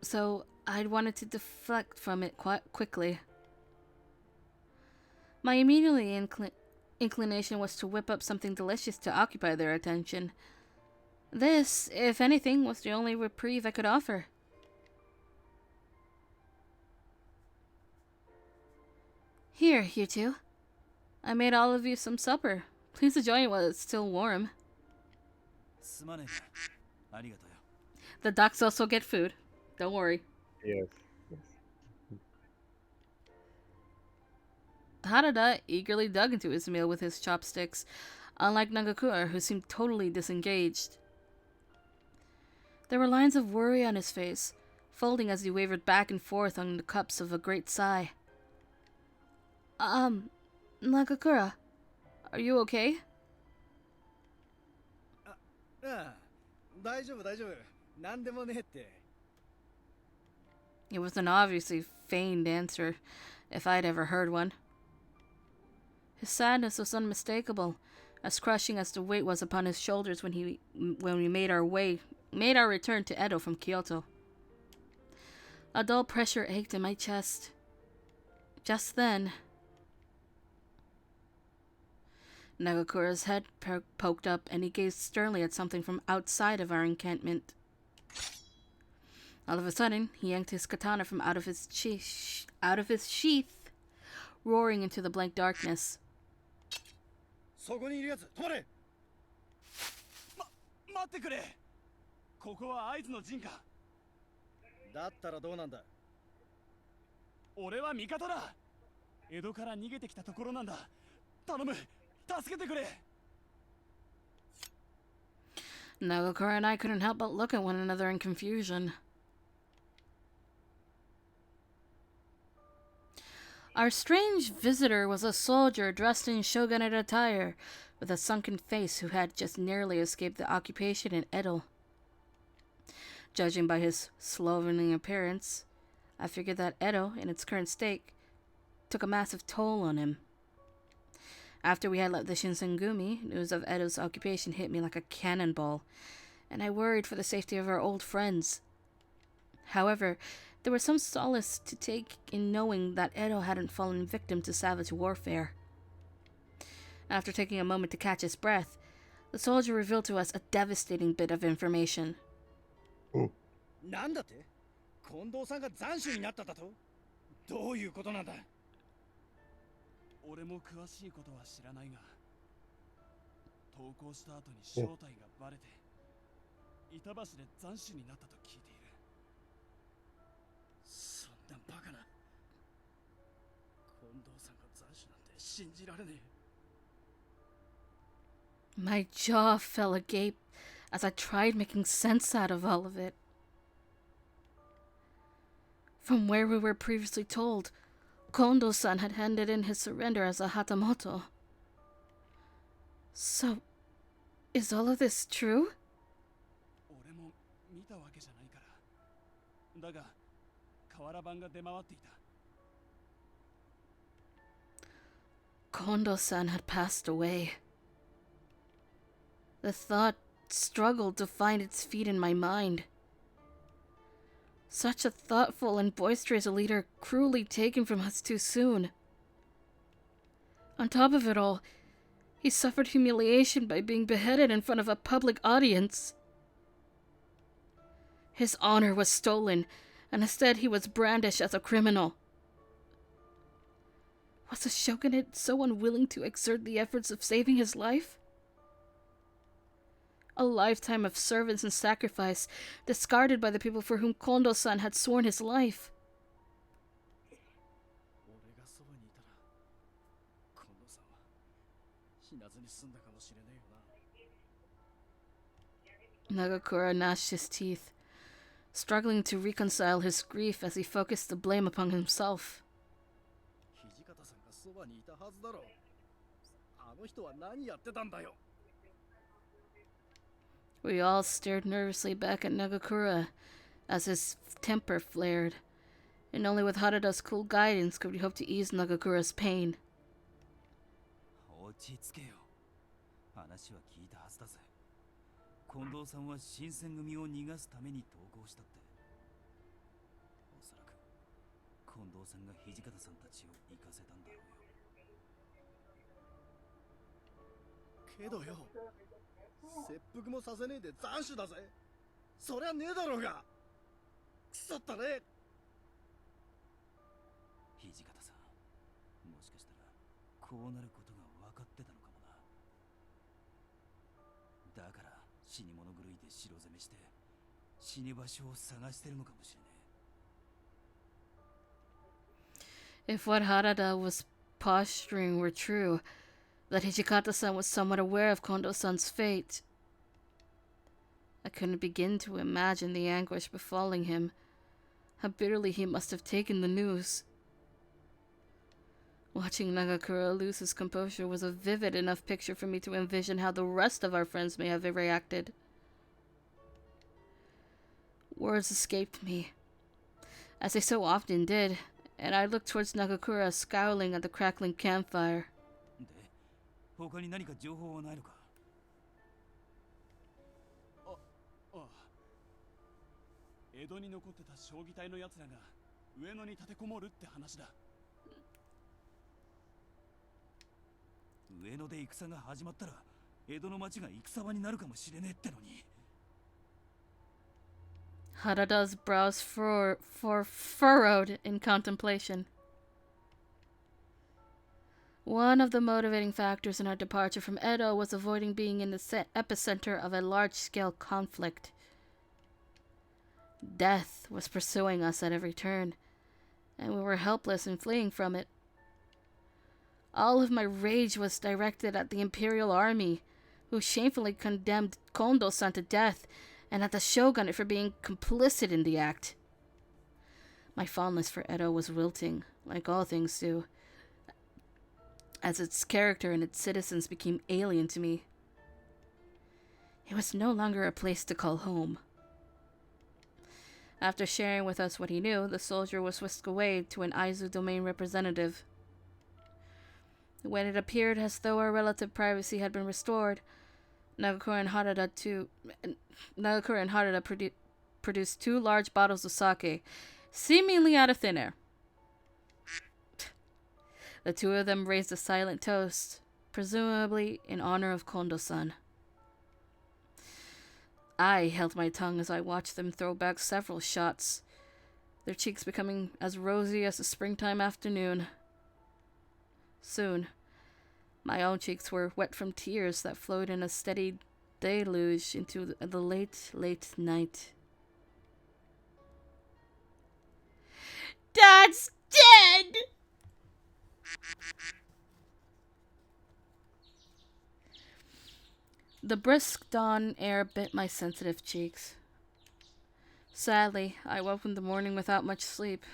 so I'd wanted to deflect from it quite quickly. My immediate inclination was to whip up something delicious to occupy their attention. This, if anything, was the only reprieve I could offer. Here, you two. I made all of you some supper. Please enjoy it while it's still warm. The ducks also get food. Don't worry. Yes. Harada eagerly dug into his meal with his chopsticks, unlike Nagakura, who seemed totally disengaged. There were lines of worry on his face, folding as he wavered back and forth on the cups of a great sigh. Nagakura, are you okay? 大丈夫大丈夫。なんでもねえって。It was an obviously feigned answer, if I'd ever heard one. His sadness was unmistakable, as crushing as the weight was upon his shoulders when we made our return to Edo from Kyoto. A dull pressure ached in my chest. Just then, Nagakura's head poked up, and he gazed sternly at something from outside of our encampment. All of a sudden, he yanked his katana from out of his sheath, roaring into the blank darkness. そこにいるやつ、止まれ。待ってくれ。ここは会津の陣か。だったらどうなんだ。俺は味方だ。江戸から逃げてきたところなんだ。頼む、助けてくれ。Nagakura and I couldn't help but look at one another in confusion. Our strange visitor was a soldier dressed in shogunate attire, with a sunken face who had just narrowly escaped the occupation in Edo. Judging by his slovenly appearance, I figured that Edo, in its current state, took a massive toll on him. After we had left the Shinsengumi, news of Edo's occupation hit me like a cannonball, and I worried for the safety of our old friends. However, there was some solace to take in knowing that Edo hadn't fallen victim to savage warfare. After taking a moment to catch his breath, the soldier revealed to us a devastating bit of information. なんだって？近藤さんが斬首になっただと？どういうことなんだ？俺も詳しいことは知らないが、投降した後に正体がバレて、板橋で斬首になったと聞いている。そんなバカな。近藤さんが斬首なんて信じられねえ。My jaw fell agape as I tried making sense out of all of it. From where we were previously told, Kondo-san had handed in his surrender as a Hatamoto. So, is all of this true? 俺も見たわけじゃないから。だが、瓦版が出回っていた。Kondo-san had passed away. The thought struggled to find its feet in my mind. Such a thoughtful and boisterous leader cruelly taken from us too soon. On top of it all, he suffered humiliation by being beheaded in front of a public audience. His honor was stolen, and instead he was brandished as a criminal. Was the shogunate so unwilling to exert the efforts of saving his life? A lifetime of service and sacrifice, discarded by the people for whom Kondo-san had sworn his life. Nagakura gnashed his teeth, struggling to reconcile his grief as he focused the blame upon himself. We all stared nervously back at Nagakura as his temper flared, and only with Harada's cool guidance could we hope to ease Nagakura's pain. If what Harada was posturing were true, that Hijikata-san was somewhat aware of Kondo-san's fate, I couldn't begin to imagine the anguish befalling him, how bitterly he must have taken the news. Watching Nagakura lose his composure was a vivid enough picture for me to envision how the rest of our friends may have reacted. Words escaped me, as they so often did, and I looked towards Nagakura, scowling at the crackling campfire. Harada's brows furrowed in contemplation. One of the motivating factors in our departure from Edo was avoiding being in the epicenter of a large-scale conflict. Death was pursuing us at every turn, and we were helpless in fleeing from it. All of my rage was directed at the Imperial Army, who shamefully condemned Kondo-san to death, and at the shogunate for being complicit in the act. My fondness for Edo was wilting, like all things do, as its character and its citizens became alien to me. It was no longer a place to call home. After sharing with us what he knew, the soldier was whisked away to an Aizu domain representative. When it appeared as though our relative privacy had been restored, Nagakura and Harada produced 2 large bottles of sake, seemingly out of thin air. The 2 of them raised a silent toast, presumably in honor of Kondo-san. I held my tongue as I watched them throw back several shots, their cheeks becoming as rosy as a springtime afternoon. Soon, my own cheeks were wet from tears that flowed in a steady deluge into the late, late night. Dad's dead! The brisk dawn air bit my sensitive cheeks. Sadly, I woke in the morning without much sleep.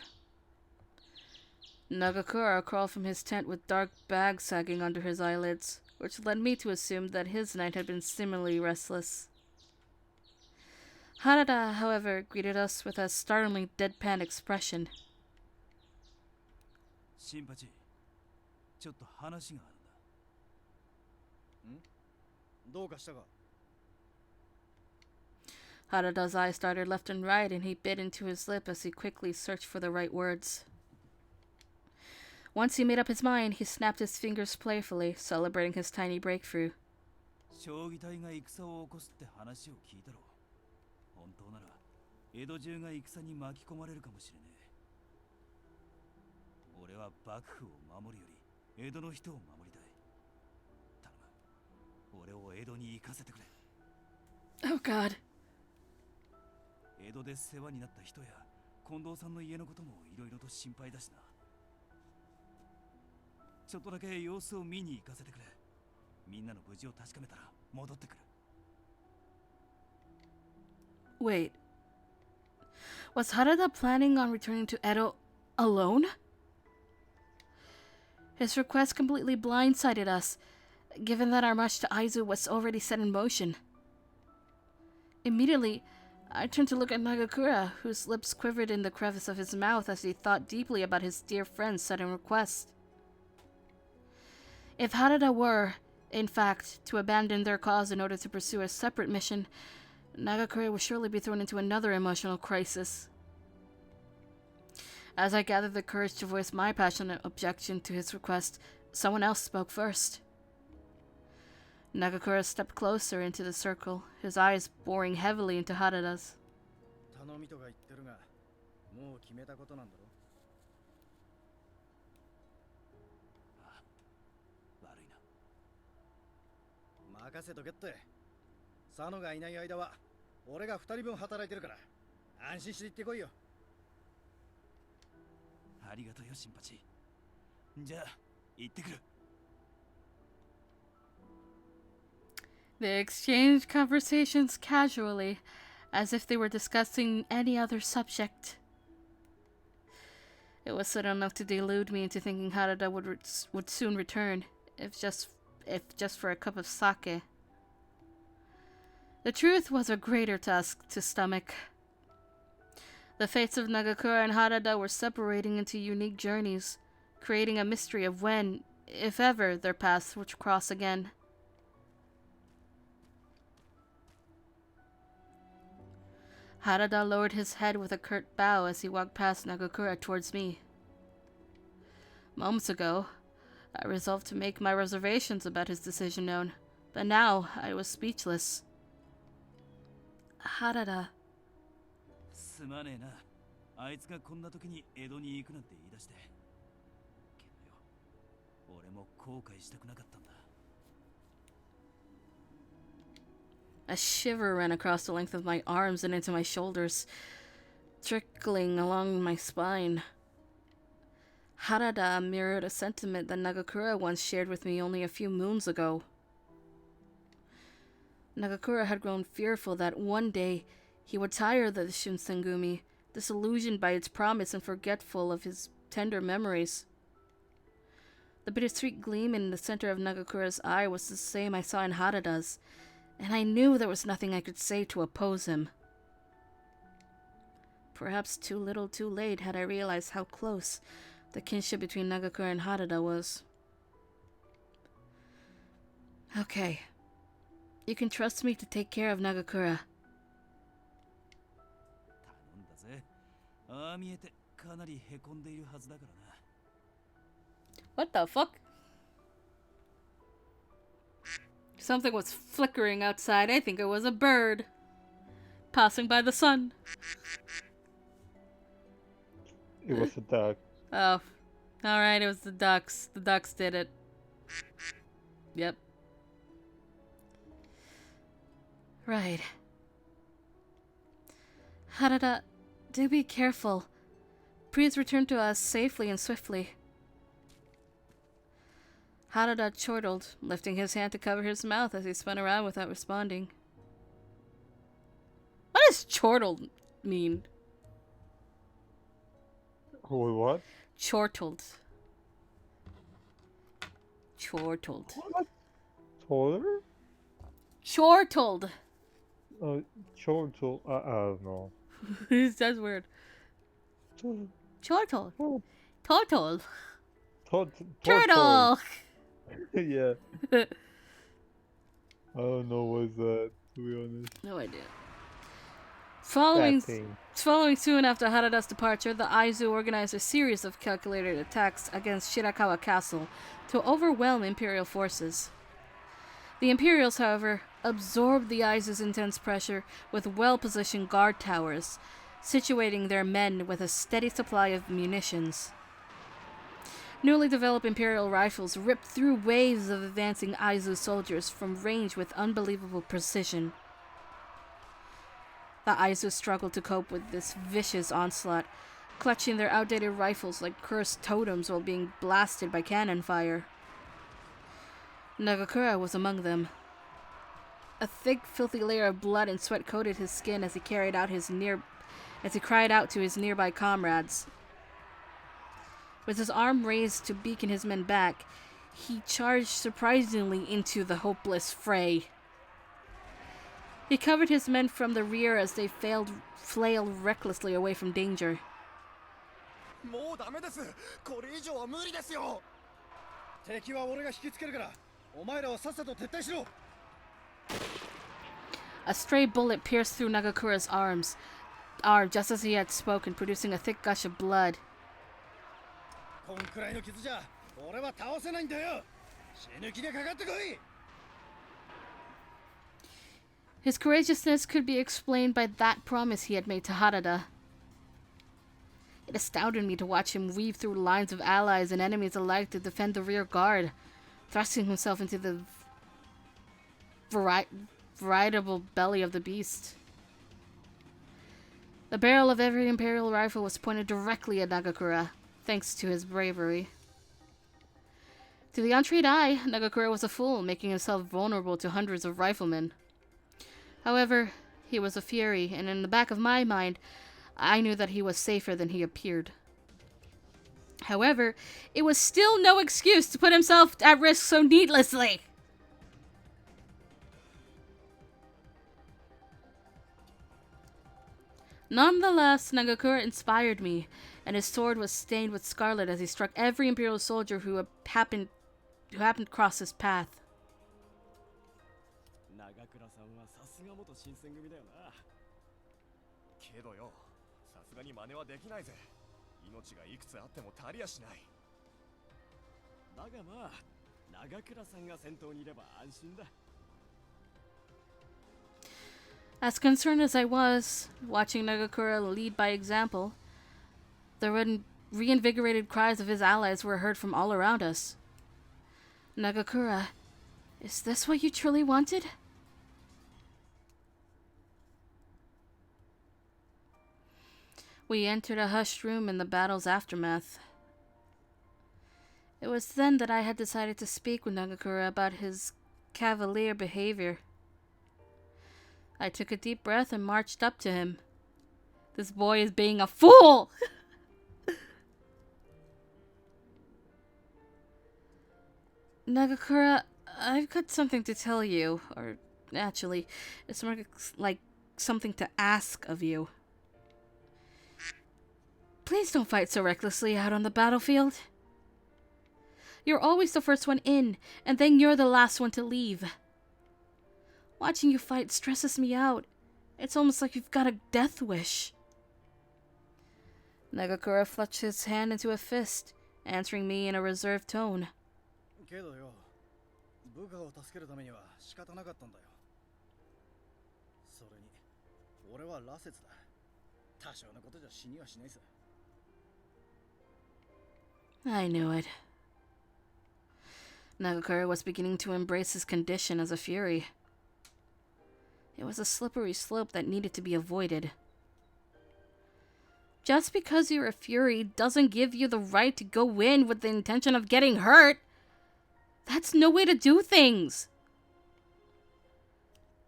Nagakura crawled from his tent with dark bags sagging under his eyelids, which led me to assume that his night had been similarly restless. Harada, however, greeted us with a startlingly deadpan expression. Shinpachi, ちょっと話があるんだ。どうかしたか? Harada's eyes darted left and right, and he bit into his lip as he quickly searched for the right words. Once he made up his mind, he snapped his fingers playfully, celebrating his tiny breakthrough. 将棋隊が戦を起こすって話を聞いたろ。本当なら江戸中が戦に巻き込まれるかもしれねえ。俺は幕府を守るより江戸の人を守りたい。頼む、俺を江戸に行かせてくれ。 Oh God. 江戸で世話になった人や近藤さんの家のこともいろいろと心配だしな。ちょっとだけ様子を見に行かせてくれ。みんなの無事を確かめたら戻ってくる。 Wait. Was Harada planning on returning to Edo alone? His request completely blindsided us, given that our march to Aizu was already set in motion. Immediately, I turned to look at Nagakura, whose lips quivered in the crevice of his mouth as he thought deeply about his dear friend's sudden request. If Harada were, in fact, to abandon their cause in order to pursue a separate mission, Nagakure would surely be thrown into another emotional crisis. As I gathered the courage to voice my passionate objection to his request, someone else spoke first. Nagakura stepped closer into the circle, his eyes boring heavily into Harada's. 頼みとか言ってるが、もう決めたことなんだろ。ああ、悪いな。任せとけって。佐野がいない間は俺が2人分働いてるから、安心して行ってこいよ。ありがとうよ、新八。じゃあ、行ってくる。 They exchanged conversations casually, as if they were discussing any other subject. It was sudden enough to delude me into thinking Harada would soon return, if just for a cup of sake. The truth was a greater task to stomach. The fates of Nagakura and Harada were separating into unique journeys, creating a mystery of when, if ever, their paths would cross again. Harada lowered his head with a curt bow as he walked past Nagakura towards me. Moments ago, I resolved to make my reservations about his decision known, but now I was speechless. Harada. すまねえな。あいつがこんな時に江戸に行くなんて言い出して。けどよ、俺も後悔したくなかったんだ。 A shiver ran across the length of my arms and into my shoulders, trickling along my spine. Harada mirrored a sentiment that Nagakura once shared with me only a few moons ago. Nagakura had grown fearful that one day he would tire of the Shinsengumi, disillusioned by its promise and forgetful of his tender memories. The bittersweet gleam in the center of Nagakura's eye was the same I saw in Harada's, and I knew there was nothing I could say to oppose him. Perhaps too little too late had I realized how close the kinship between Nagakura and Harada was. Okay. You can trust me to take care of Nagakura. 頼んだぜ。ああ見えてかなりへこんでいるはずだからな。 What the fuck? Something was flickering outside. I think it was a bird passing by the sun. It was a duck. Oh. Alright, it was the ducks. The ducks did it. Yep. Right. Harada, do be careful. Please return to us safely and swiftly. Harada chortled, lifting his hand to cover his mouth as he spun around without responding. What does chortled mean? Who, what? Chortled. Chortled. What? Taller? Chortled. Chortle. No. That's weird. Chortled. Chortled. Turtle. Yeah. I don't know what's that, to be honest. No idea. Following soon after Harada's departure, the Aizu organized a series of calculated attacks against Shirakawa Castle to overwhelm Imperial forces. The Imperials, however, absorbed the Aizu's intense pressure with well-positioned guard towers, situating their men with a steady supply of munitions. Newly developed Imperial rifles ripped through waves of advancing Aizu soldiers from range with unbelievable precision. The Aizu struggled to cope with this vicious onslaught, clutching their outdated rifles like cursed totems while being blasted by cannon fire. Nagakura was among them. A thick, filthy layer of blood and sweat coated his skin as he cried out to his nearby comrades. With his arm raised to beacon his men back, he charged surprisingly into the hopeless fray. He covered his men from the rear as they flailed recklessly away from danger. A stray bullet pierced through Nagakura's arm just as he had spoken, producing a thick gush of blood. His courageousness could be explained by that promise he had made to Harada. It astounded me to watch him weave through lines of allies and enemies alike to defend the rear guard, thrusting himself into the veritable belly of the beast. The barrel of every Imperial rifle was pointed directly at Nagakura, thanks to his bravery. To the untrained eye, Nagakura was a fool, making himself vulnerable to hundreds of riflemen. However, he was a fury, and in the back of my mind, I knew that he was safer than he appeared. However, it was still no excuse to put himself at risk so needlessly. Nonetheless, Nagakura inspired me, and his sword was stained with scarlet as he struck every Imperial soldier who happened to cross his path. As concerned as I was, watching Nagakura lead by example, the reinvigorated cries of his allies were heard from all around us. Nagakura, is this what you truly wanted? We entered a hushed room in the battle's aftermath. It was then that I had decided to speak with Nagakura about his cavalier behavior. I took a deep breath and marched up to him. This boy is being a fool! Nagakura, I've got something to tell you. Or, actually, it's more like something to ask of you. Please don't fight so recklessly out on the battlefield. You're always the first one in, and then you're the last one to leave. Watching you fight stresses me out. It's almost like you've got a death wish. Nagakura flexed his hand into a fist, answering me in a reserved tone. I knew it. Nagakura was beginning to embrace his condition as a fury. It was a slippery slope that needed to be avoided. Just because you're a fury doesn't give you the right to go in with the intention of getting hurt. That's no way to do things.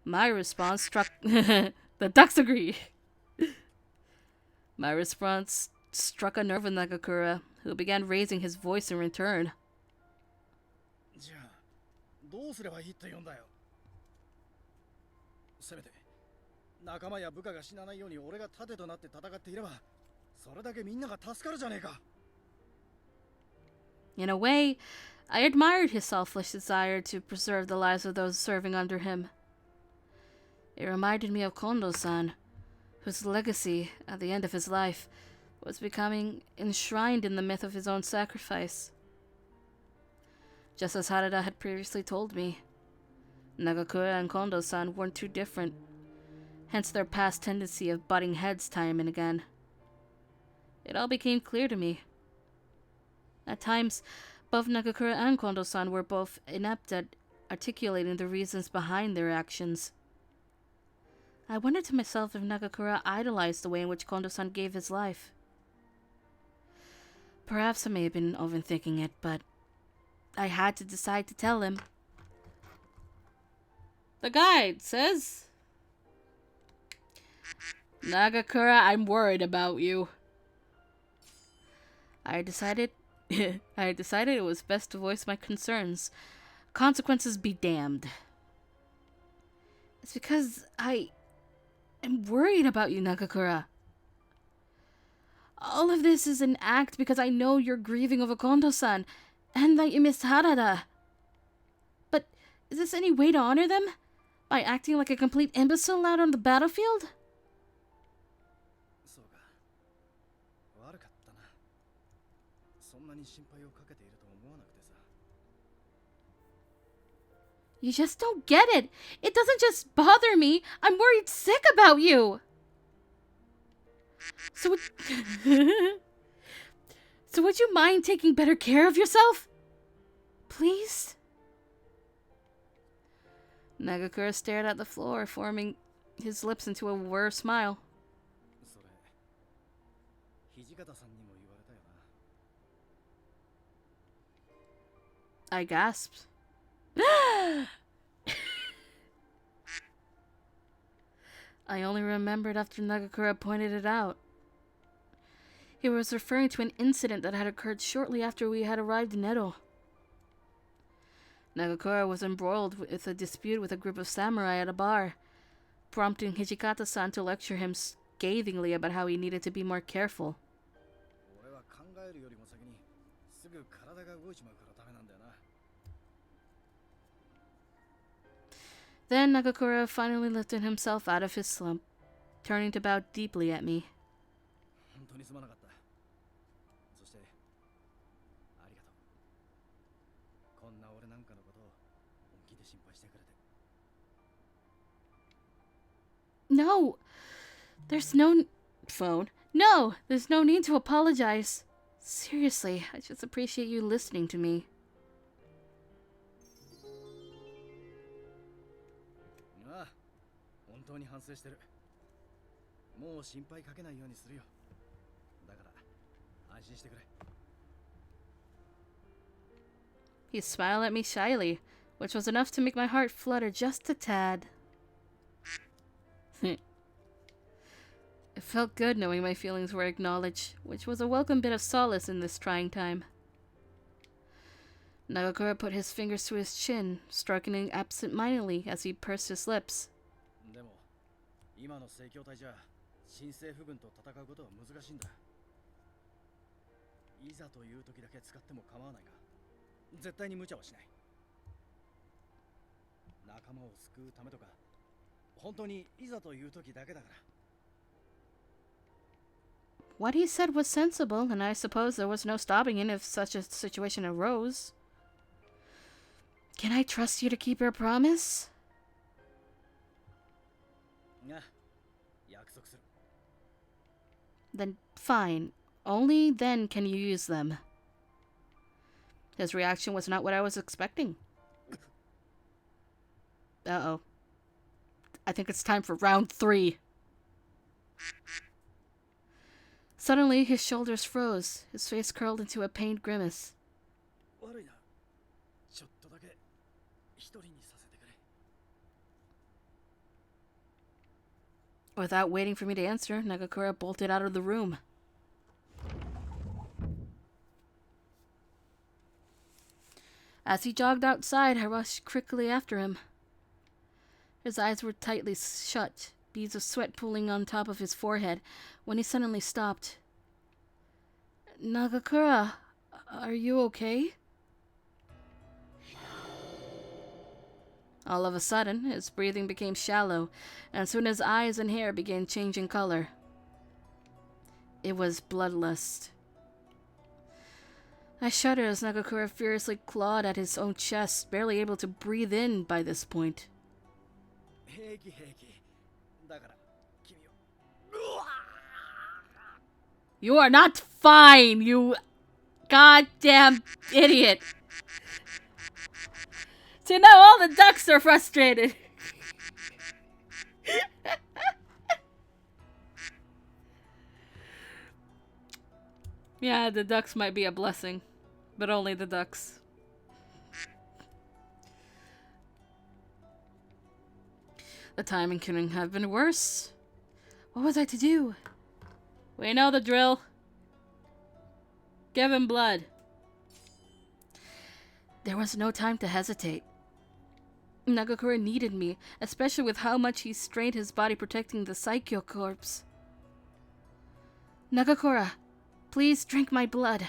My response struck... The ducks agree. My response struck a nerve with Nagakura, who began raising his voice in return. In a way, I admired his selfless desire to preserve the lives of those serving under him. It reminded me of Kondo-san, whose legacy, at the end of his life, was becoming enshrined in the myth of his own sacrifice. Just as Harada had previously told me, Nagakura and Kondo-san weren't too different. hence their past tendency of butting heads time and again. It all became clear to me. At times, both Nagakura and Kondo-san were both inept at articulating the reasons behind their actions. I wondered to myself if Nagakura idolized the way in which Kondo-san gave his life. Perhaps I may have been overthinking it, but I had to decide to tell him. The guide says, Nagakura, I'm worried about you. I decided it was best to voice my concerns. Consequences be damned. It's because I am worried about you, Nagakura. All of this is an act because I know you're grieving over Kondo-san and that you missed Harada. But is this any way to honor them? By acting like a complete imbecile out on the battlefield? You just don't get it. It doesn't just bother me. I'm worried sick about you. So would you mind taking better care of yourself? Please? Nagakura stared at the floor, forming his lips into a weird smile. I gasped. I only remembered after Nagakura pointed it out. He was referring to an incident that had occurred shortly after we had arrived in Edo. Nagakura was embroiled with a dispute with a group of samurai at a bar, prompting Hijikata-san to lecture him scathingly about how he needed to be more careful. Then Nagakura finally lifted himself out of his slump, turning to bow deeply at me. No! There's no phone. No! There's no need to apologize. Seriously, I just appreciate you listening to me. He smiled at me shyly, which was enough to make my heart flutter just a tad. It felt good knowing my feelings were acknowledged, which was a welcome bit of solace in this trying time. Nagakura put his fingers to his chin, stroking absent-mindedly as he pursed his lips. What he said was sensible, and I suppose there was no stopping it if such a situation arose. Can I trust you to keep your promise? Then fine. Only then can you use them. His reaction was not what I was expecting. Uh-oh. I think it's time for round 3. Suddenly, his shoulders froze. His face curled into a pained grimace. Without waiting for me to answer, Nagakura bolted out of the room. As he jogged outside, I rushed quickly after him. His eyes were tightly shut, beads of sweat pooling on top of his forehead, when he suddenly stopped. Nagakura, are you okay? All of a sudden, his breathing became shallow, and soon his eyes and hair began changing color. It was bloodlust. I shuddered as Nagakura furiously clawed at his own chest, barely able to breathe in by this point. You are not fine, you goddamn idiot. So now all the ducks are frustrated. Yeah, the ducks might be a blessing, but only the ducks. The timing couldn't have been worse. What was I to do? We know the drill. Give him blood. There was no time to hesitate. Nagakura needed me, especially with how much he strained his body protecting the Saikyo corpse. Nagakura, please drink my blood.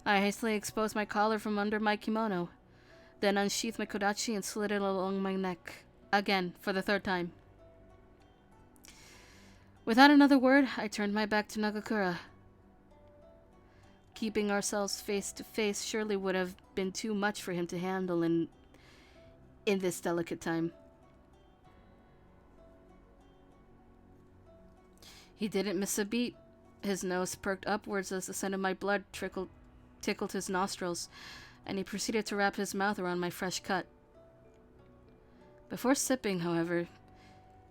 I hastily exposed my collar from under my kimono, then unsheathed my kodachi and slid it along my neck. Again, for the third time. Without another word, I turned my back to Nagakura. Keeping ourselves face to face surely would have been too much for him to handle in this delicate time. He didn't miss a beat. His nose perked upwards as the scent of my blood tickled his nostrils, and he proceeded to wrap his mouth around my fresh cut. Before sipping, however,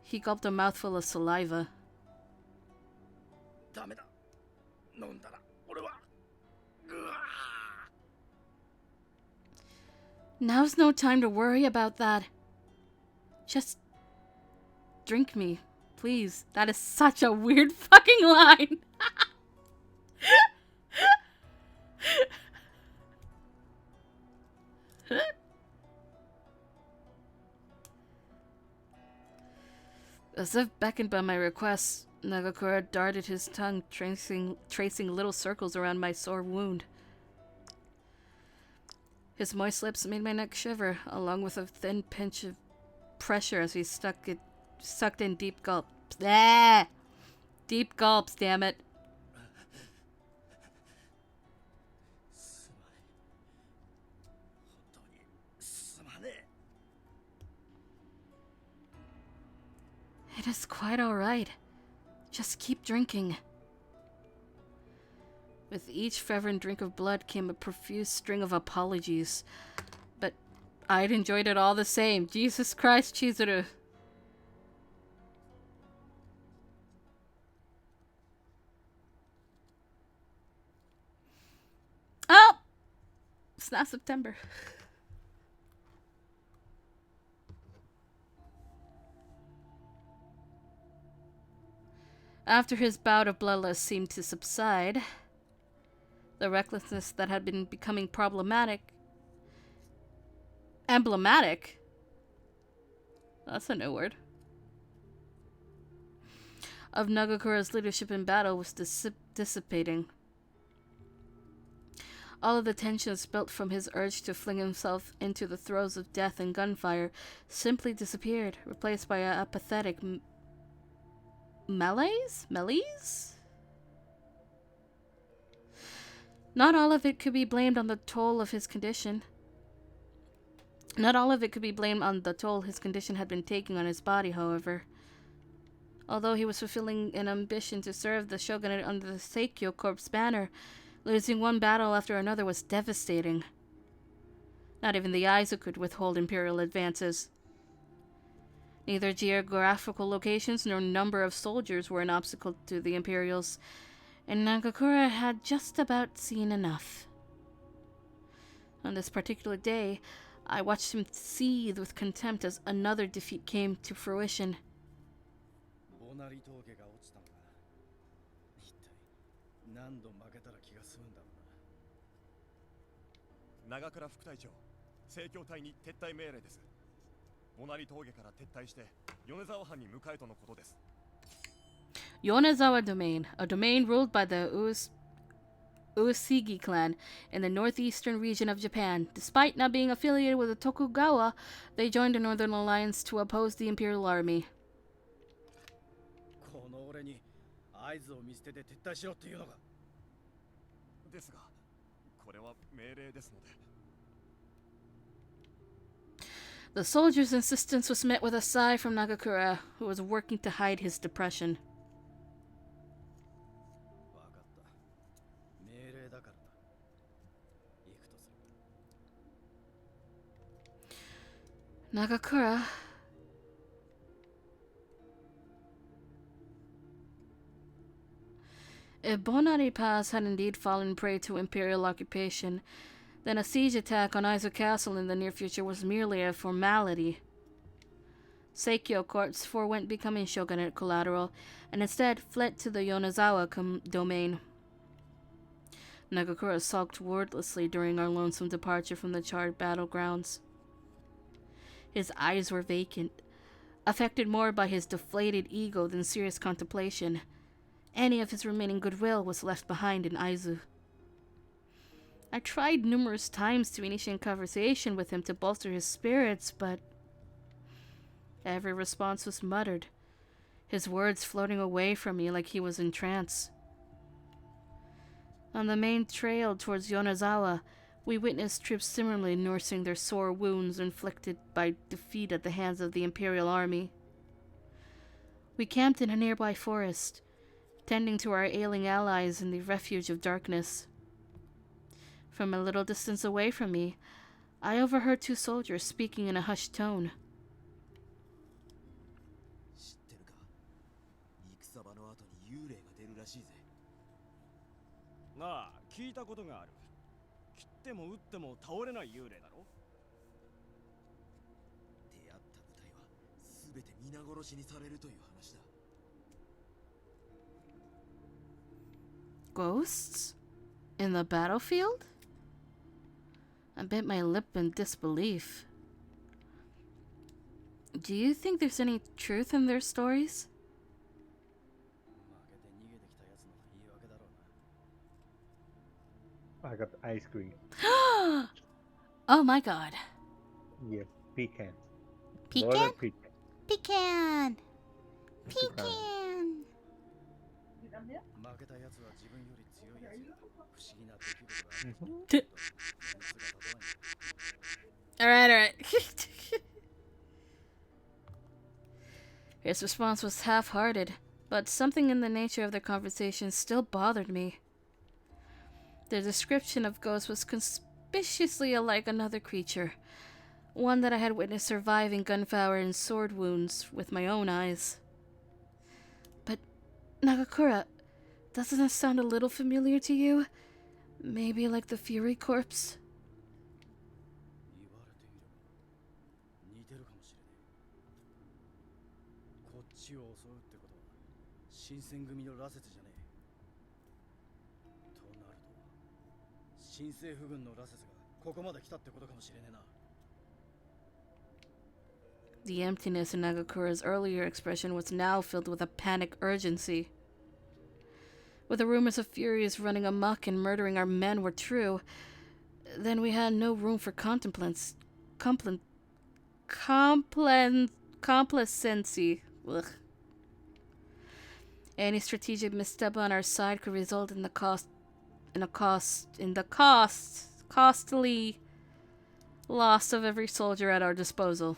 he gulped a mouthful of saliva. Now's no time to worry about that. Just drink me, please. That is such a weird fucking line. As if beckoned by my request, Nagakura darted his tongue, tracing little circles around my sore wound. His moist lips made my neck shiver, along with a thin pinch of pressure as he sucked in deep gulps. Ah! Deep gulps, damn it. It is quite all right. Just keep drinking. With each fervent drink of blood came a profuse string of apologies. But I'd enjoyed it all the same. Jesus Christ, Chizuru. Oh! It's now September. After his bout of bloodlust seemed to subside, the recklessness that had been becoming emblematic? That's a new word. Of Nagakura's leadership in battle was dissipating. All of the tensions built from his urge to fling himself into the throes of death and gunfire simply disappeared, replaced by a apathetic malaise? Not all of it could be blamed on the toll his condition had been taking on his body, however. Although he was fulfilling an ambition to serve the shogunate under the Saikyo Corps banner, losing one battle after another was devastating. Not even the Aizu could withhold imperial advances. Neither geographical locations nor number of soldiers were an obstacle to the Imperials, and Nagakura had just about seen enough. On this particular day, I watched him seethe with contempt as another defeat came to fruition. 長倉副隊長、正教隊に撤退命令です。ボナリ峠から撤退して米沢藩に向かえとのことです。Yonezawa Domain, a domain ruled by the Uesigi clan in the northeastern region of Japan. Despite not being affiliated with the Tokugawa, they joined the Northern Alliance to oppose the Imperial Army. この俺に合図を見捨てて撤退しろっていうのか。ですが、これは命令ですので。The soldier's insistence was met with a sigh from Nagakura, who was working to hide his depression. Nagakura. If Bonari Pass had indeed fallen prey to imperial occupation, then a siege attack on Aizu Castle in the near future was merely a formality. Seikyo courts forwent becoming shogunate collateral, and instead fled to the Yonezawa domain. Nagakura sulked wordlessly during our lonesome departure from the charred battlegrounds. His eyes were vacant, affected more by his deflated ego than serious contemplation. Any of his remaining goodwill was left behind in Aizu. I tried numerous times to initiate conversation with him to bolster his spirits, but every response was muttered, his words floating away from me like he was in trance. On the main trail towards Yonezawa, we witnessed troops similarly nursing their sore wounds inflicted by defeat at the hands of the Imperial Army. We camped in a nearby forest, tending to our ailing allies in the refuge of darkness. From a little distance away from me, I overheard two soldiers speaking in a hushed tone. Ghosts? In the battlefield? I bit my lip in disbelief. Do you think there's any truth in their stories? I got ice cream. Oh my god. Yes, pecan. Pecan? Pecan. Pecan. Pecan. Alright. His response was half-hearted, but something in the nature of their conversation still bothered me. Their description of ghosts was conspicuously unlike another creature, one that I had witnessed surviving gunfire and sword wounds with my own eyes. But, Nagakura, doesn't this sound a little familiar to you? Maybe like the Fury Corpse? The emptiness in Nagakura's earlier expression was now filled with a panic urgency. If the rumors of Furies running amok and murdering our men were true, then we had no room for complacency. Ugh. Any strategic misstep on our side could result in the costly loss of every soldier at our disposal.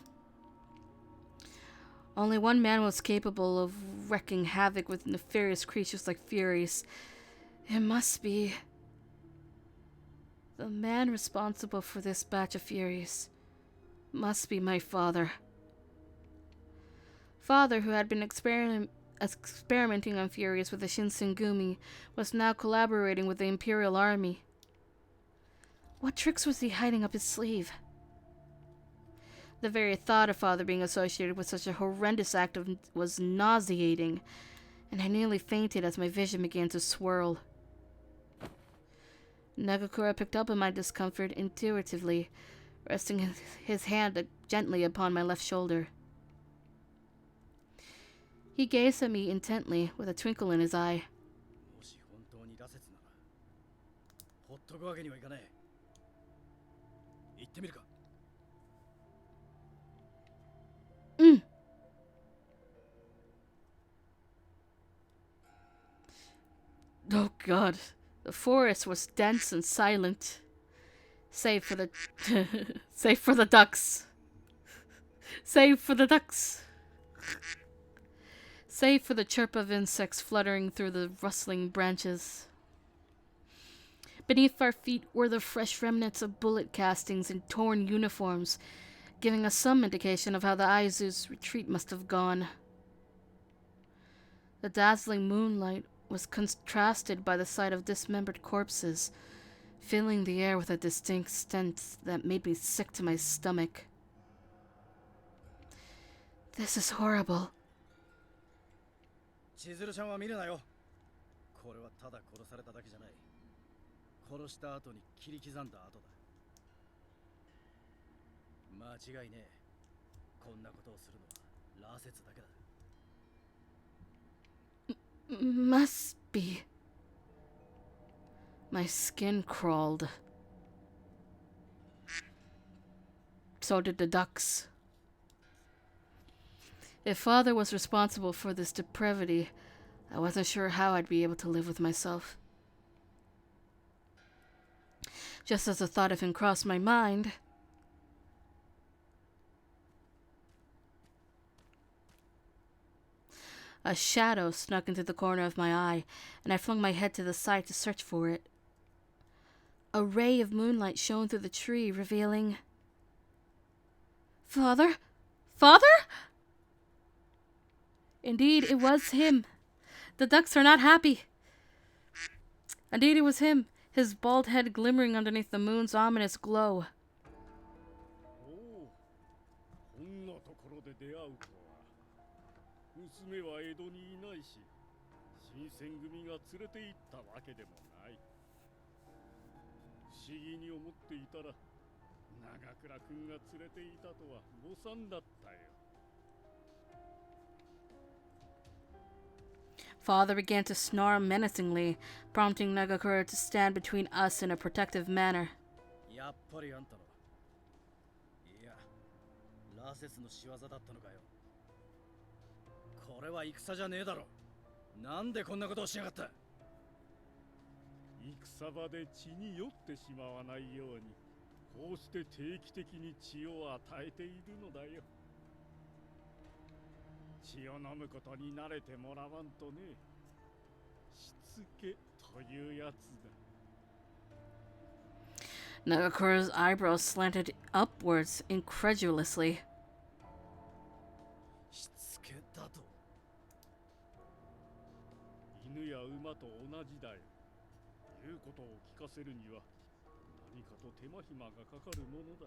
Only one man was capable of wreaking havoc with nefarious creatures like Furies. It must be the man responsible for this batch of Furies. Must be my father. Father, who had been experimenting on Furies with the Shinsengumi, was now collaborating with the Imperial Army. What tricks was he hiding up his sleeve? The very thought of Father being associated with such a horrendous act was nauseating, and I nearly fainted as my vision began to swirl. Nagakura picked up on my discomfort intuitively, resting his hand gently upon my left shoulder. He gazed at me intently, with a twinkle in his eye. Oh God, the forest was dense and silent, save for the ducks. Save for the ducks. Save for the chirp of insects fluttering through the rustling branches. Beneath our feet were the fresh remnants of bullet castings and torn uniforms, giving us some indication of how the Aizu's retreat must have gone. The dazzling moonlight was contrasted by the sight of dismembered corpses, filling the air with a distinct stench that made me sick to my stomach. This is horrible. 千鶴ちゃんは見るなよ。これはただ殺されただけじゃない。殺した後に切り刻んだ後だ。間違いねえ。こんなことをするのは羅刹だけだ。Must be. My skin crawled. So did the ducks. If Father was responsible for this depravity, I wasn't sure how I'd be able to live with myself. Just as the thought of him crossed my mind, a shadow snuck into the corner of my eye, and I flung my head to the side to search for it. A ray of moonlight shone through the tree, revealing... Father? Father? Indeed, it was him. The ducks are not happy. Indeed, it was him, his bald head glimmering underneath the moon's ominous glow. Father began to snarl menacingly, prompting Nagakura to stand between us in a protective manner. やっぱりあんたの。いや、羅刹の仕業だったのかよ。これは戦じゃねえだろ。なんでこんなことをしやがった。戦場で血に酔ってしまわないように、こうして定期的に血を与えているのだよ。血を飲むことに慣れてもらわんとね。しつけというやつだ。Nagakura's eyebrows slanted upwards incredulously. しつけだと。犬や馬と同じだよ。言うことを聞かせるには何かと手間暇がかかるものだ。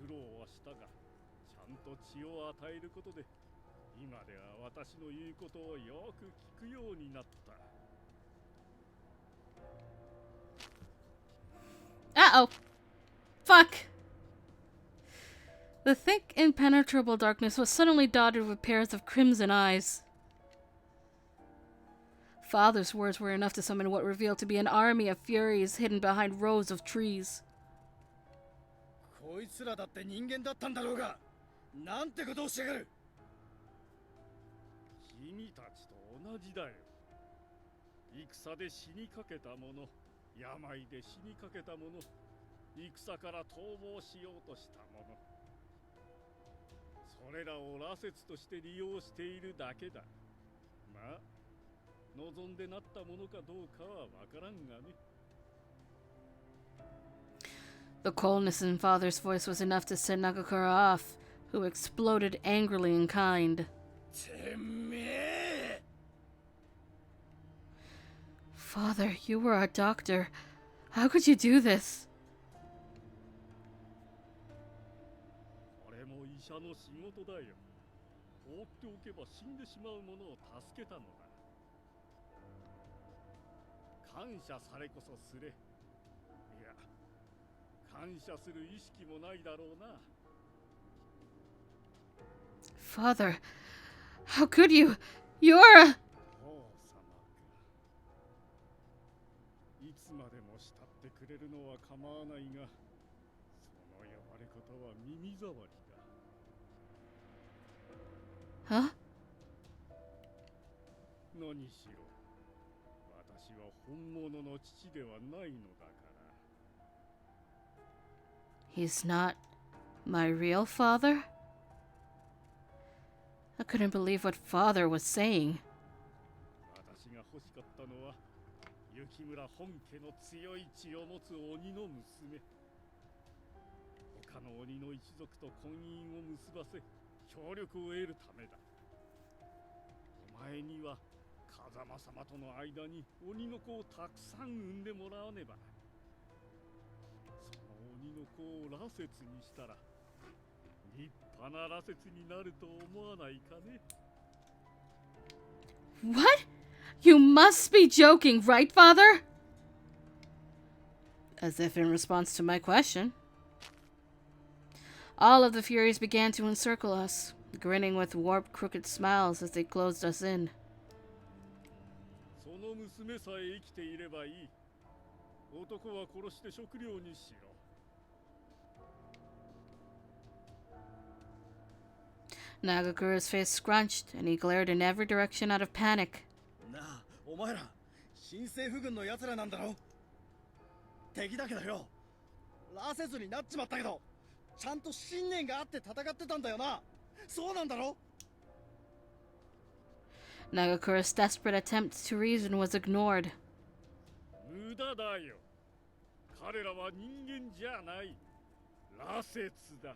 苦労はしたが、ちゃんと血を与えることで、今では私の言うことをよく聞くようになった。Uh-oh. Fuck. The thick, impenetrable darkness was suddenly dotted with pairs of crimson eyes. Father's words were enough to summon what revealed to be an army of furies hidden behind rows of trees. こいつらだって人間だったんだろうが、なんてことをしやがる。君たちと同じだよ。戦で死にかけた者、病で死にかけた者、戦から逃亡しようとした者、それらを羅刹として利用しているだけだ。まあ、望んでなったものかどうかはわからんがね。The coldness in Father's voice was enough to set Nagakura off, who exploded angrily in kind. Father, you were a doctor. How could you do this? これも医者の仕事だよ。放っておけば死んでしまう者を助けたのだ。感謝されこそすれ。いや、感謝する意識もないだろうな。Father, how could you? You're a... 王様か。いつまでも慕ってくれるのは構わないが、その呼ばれ方は耳障りだ。Huh? 何しろ、私は本物の父ではないのだから。He's not My real father? I couldn't believe what father was saying. 私が欲しかったのは雪村本家の強い血を持つ鬼の娘。他の鬼の一族と婚姻を結ばせ協力を得るためだ。お前には風間様との間に鬼の子をたくさん産んでもらわねば。その鬼の子を羅刹にしたら立派な羅刹になると思わないかね。 What? You must be joking, right, father? As if in response to my question. All of the Furies began to encircle us, grinning with warped, crooked smiles as they closed us in. その娘さえ生きていればいい。男は殺して食料にしろ。 Nagakura's face scrunched, and he glared in every direction out of panic. なあ、お前ら、新政府軍の奴らなんだろ？敵だけどよ。羅刹になっちまったけど、ちゃんと信念があって戦ってたんだよな。そうなんだろ？Nagakura's desperate attempt to reason was ignored. 無駄だよ。彼らは人間じゃない。羅刹だ。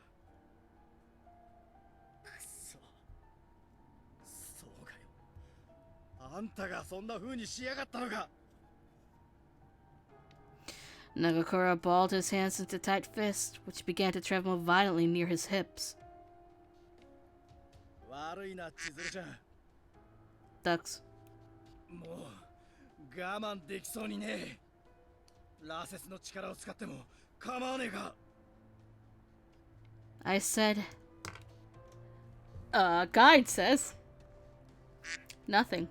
そうかよ。あんたがそんな風にしやがったのか。 Nagakura balled his hands into tight fists, which began to tremble violently near his hips. 悪いな、千鶴ちゃん。 Ducks. もう我慢できそうにねえ。羅刹の力を使っても構わねえか。 I said, guide says nothing.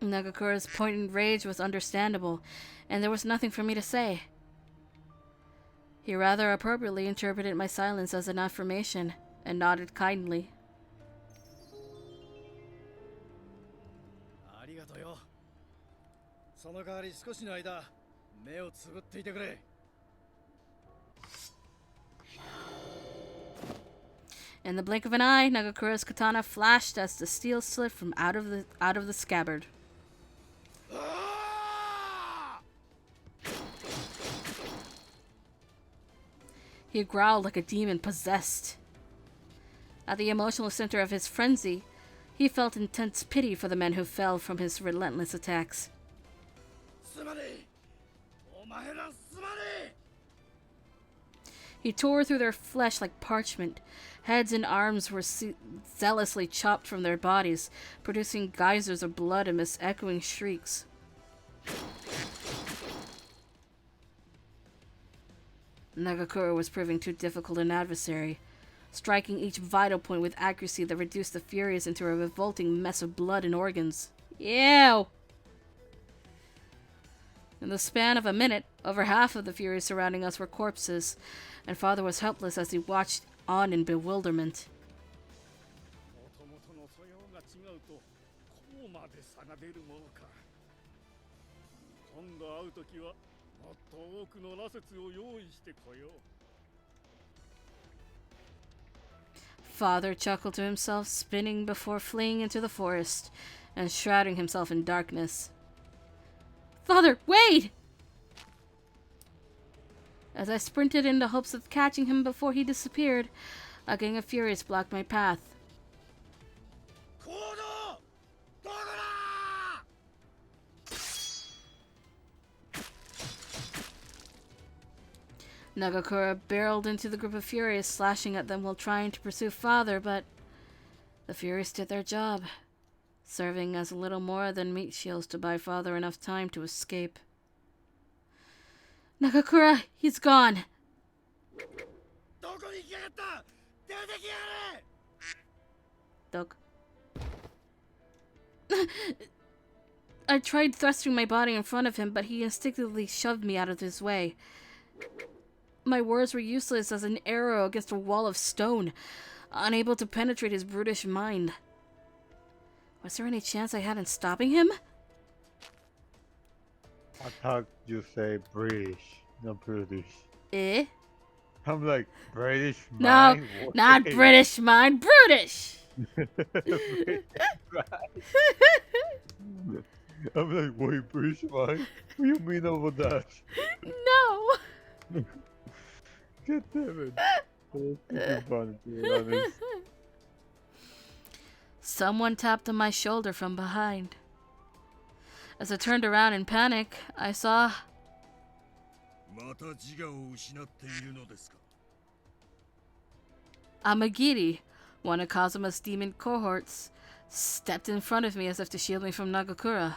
Nagakura's poignant rage was understandable, and there was nothing for me to say. He rather appropriately interpreted my silence as an affirmation, and nodded kindly. ありがとうよ。その代わり少しの間、目をつぶっていてくれ。 In the blink of an eye, Nagakura's katana flashed as the steel slid from out of the scabbard. He growled like a demon possessed. At the emotional center of his frenzy, he felt intense pity for the men who fell from his relentless attacks. He tore through their flesh like parchment. Heads and arms were zealously chopped from their bodies, producing geysers of blood amidst echoing shrieks. Nagakura was proving too difficult an adversary, striking each vital point with accuracy that reduced the Furies into a revolting mess of blood and organs. Ew! In the span of a minute, over half of the Furies surrounding us were corpses, and Father was helpless as he watched on in bewilderment. Father chuckled to himself, spinning before fleeing into the forest and shrouding himself in darkness. Father, wait! As I sprinted in the hopes of catching him before he disappeared, a gang of Furies blocked my path. Nagakura barreled into the group of Furies, slashing at them while trying to pursue Father, but the Furies did their job, serving as little more than meat shields to buy Father enough time to escape. Nagakura, he's gone. Dog. I tried thrusting my body in front of him, but he instinctively shoved me out of his way. My words were useless as an arrow against a wall of stone, unable to penetrate his brutish mind. Was there any chance I had in stopping him? I thought you say British, not British. Eh? I'm like, British No, mind? not Wait. British mind, Brutish! British mind? I'm like, wait, British mind? What do you mean over that? No! God damn it. That's super fun, to be honest. Someone tapped on my shoulder from behind. As I turned around in panic, I saw... Amagiri, one of Kazuma's demon cohorts, stepped in front of me as if to shield me from Nagakura.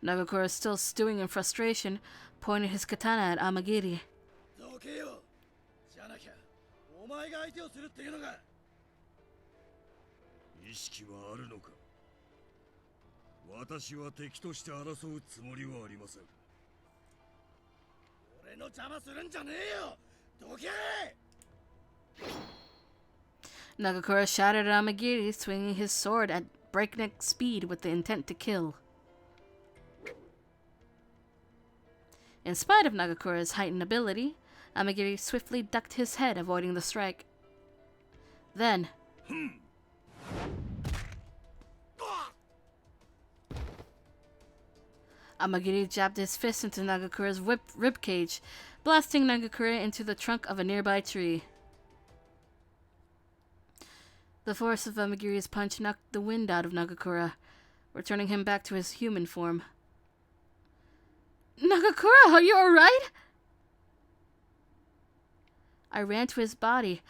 Nagakura, still stewing in frustration, pointed his katana at Amagiri. Nagakura shouted at Amagiri, swinging his sword at breakneck speed with the intent to kill. In spite of Nagakura's heightened ability, Amagiri swiftly ducked his head, avoiding the strike. Then... Amagiri jabbed his fist into Nagakura's ribcage, blasting Nagakura into the trunk of a nearby tree. The force of Amagiri's punch knocked the wind out of Nagakura, returning him back to his human form. Nagakura, are you alright? I ran to his body.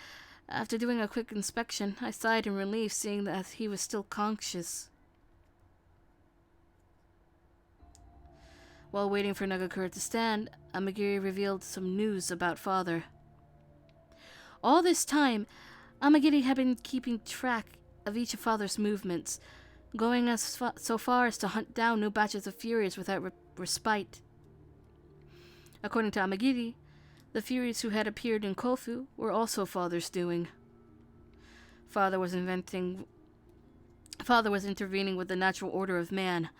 After doing a quick inspection, I sighed in relief, seeing that he was still conscious. While waiting for Nagakura to stand, Amagiri revealed some news about Father. All this time, Amagiri had been keeping track of each of Father's movements, going so far as to hunt down new batches of Furies without respite. According to Amagiri, the Furies who had appeared in Kofu were also Father's doing. Father was intervening with the natural order of man,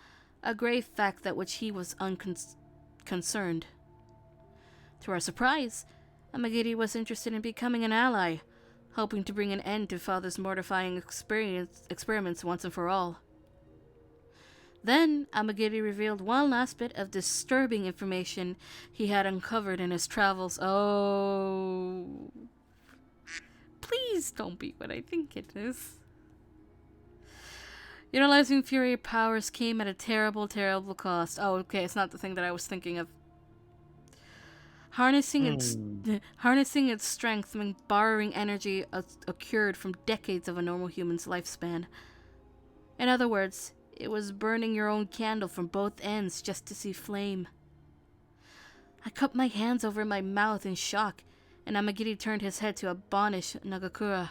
a grave fact that which he was unconcerned. To our surprise, Amagiri was interested in becoming an ally, hoping to bring an end to Father's mortifying experiments once and for all. Then, Amagiri revealed one last bit of disturbing information he had uncovered in his travels. Oh... Please don't be what I think it is. Utilizing Fury powers came at a terrible, terrible cost. Oh, okay, it's not the thing that I was thinking of. Harnessing its strength meant borrowing energy accrued from decades of a normal human's lifespan. In other words, it was burning your own candle from both ends just to see flame. I cupped my hands over my mouth in shock, and Amagiri turned his head to admonish Nagakura.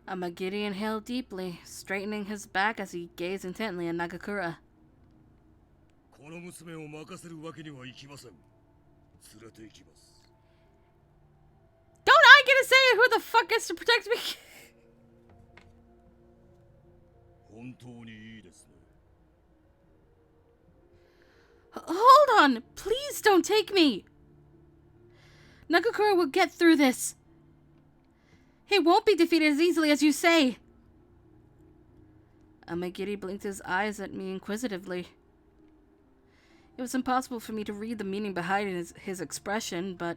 Amagiri inhaled deeply, straightening his back as he gazed intently at Nagakura. Don't I get to say who the fuck gets to protect me? Hold on! Please don't take me! Nagakura will get through this. He won't be defeated as easily as you say. Amagiri blinked his eyes at me inquisitively. It was impossible for me to read the meaning behind his expression, but...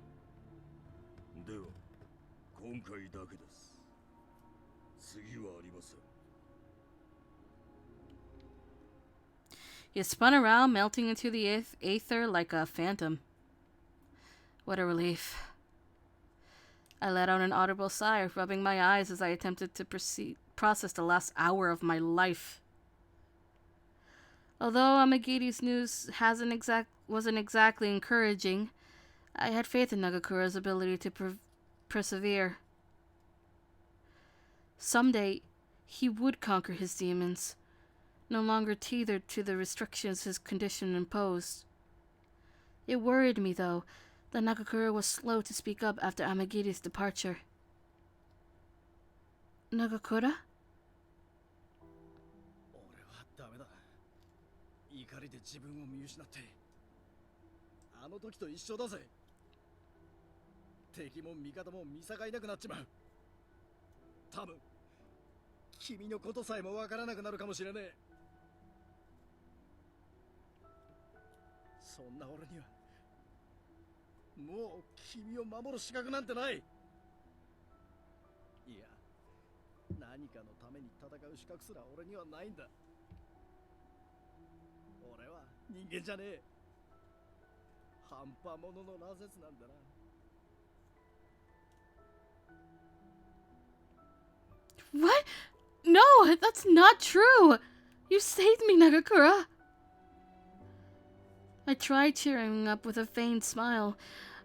He spun around, melting into the aether like a phantom. What a relief. I let out an audible sigh, rubbing my eyes as I attempted to process the last hour of my life. Although Amagiri's news wasn't exactly encouraging, I had faith in Nagakura's ability to persevere. Someday, he would conquer his demons, no longer tethered to the restrictions his condition imposed. It worried me, though, that Nagakura was slow to speak up after Amagiri's departure. Nagakura? 俺はダメだ。怒りで自分を見失って。あの時と一緒だぜ。敵も味方も見境なくなっちまう。多分、君のことさえもわからなくなるかもしれねえ。そんな俺には、もう君を守る資格なんてない。いや、何かのために戦う資格すら俺にはないんだ。俺は人間じゃねえ。半端者の羅刹なんだな。What? No, that's not true! You saved me, Nagakura! I tried cheering up with a faint smile,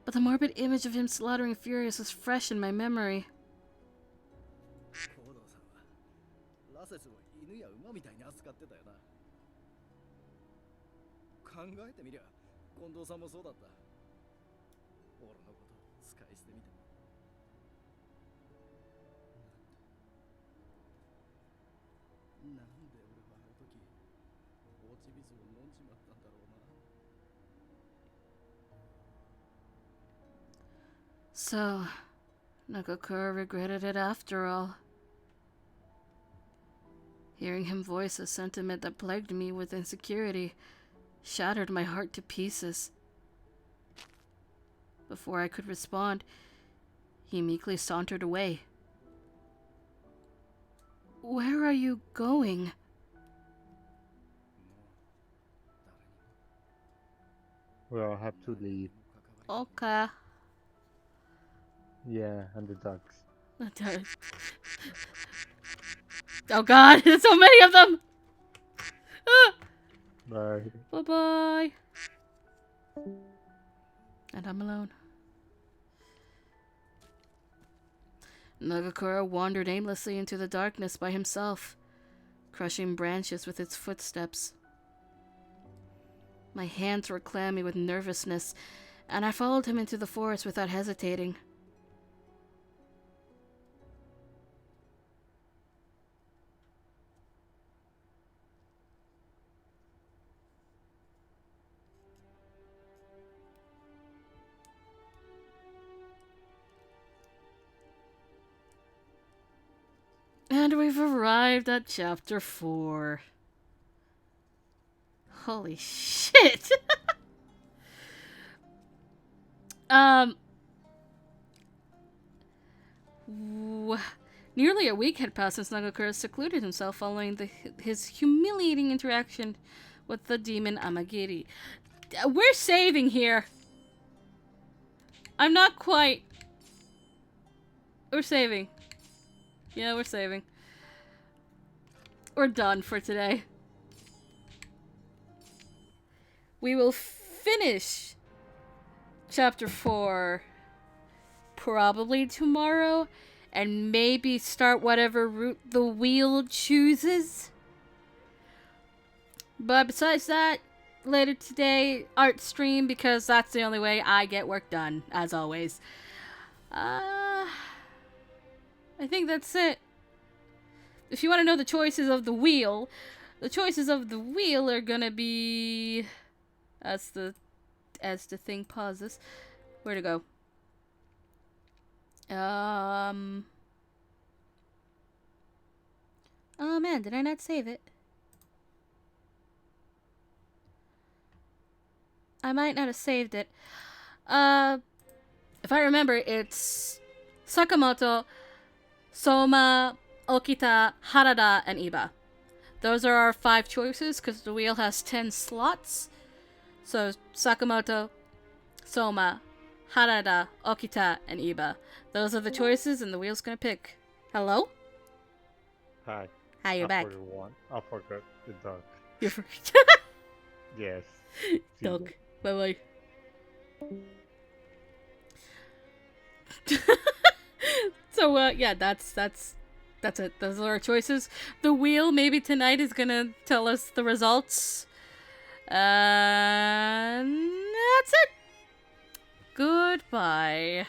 but the morbid image of him slaughtering Furious was fresh in my memory. 行動さんは羅刹を犬や馬みたいに扱ってたよな。考えてみりゃ、近藤さんもそうだった。俺のこと使い捨てみたい。なんで俺はあの時落ち水を飲んじまったんだろうな。So, Nagakura regretted it after all. Hearing him voice a sentiment that plagued me with insecurity shattered my heart to pieces. Before I could respond, he meekly sauntered away. Where are you going? We'll have to leave. Okay. Yeah, and the ducks. Oh god, there's so many of them! Bye. Bye-bye. And I'm alone. Nagakura wandered aimlessly into the darkness by himself, crushing branches with its footsteps. My hands were clammy with nervousness, and I followed him into the forest without hesitating. And we've arrived at chapter 4. Holy shit! Nearly a week had passed since Nagakura secluded himself following his humiliating interaction with the demon Amagiri. We're saving here. I'm not quite. We're saving. Yeah, we're saving. We're done for today. We will finish chapter 4 probably tomorrow and maybe start whatever route the wheel chooses. But besides that, later today, art stream, because that's the only way I get work done, as always. I think that's it. If you want to know the choices of the wheel are gonna be, as the thing pauses, where to go? Oh man, did I not save it? I might not have saved it. If I remember, it's Sakamoto, Soma, Okita, Harada, and Iba. Those are our 5 choices, because the wheel has 10 slots. So, Sakamoto, Soma, Harada, Okita, and Iba. Those are the choices, and the wheel's gonna pick. Hello? Hi. Hi, you're back. I forgot the dog. You forgot. Yes. Dog. Bye bye. So yeah, that's it. Those are our choices. The wheel maybe tonight is gonna tell us the results. And that's it. Goodbye.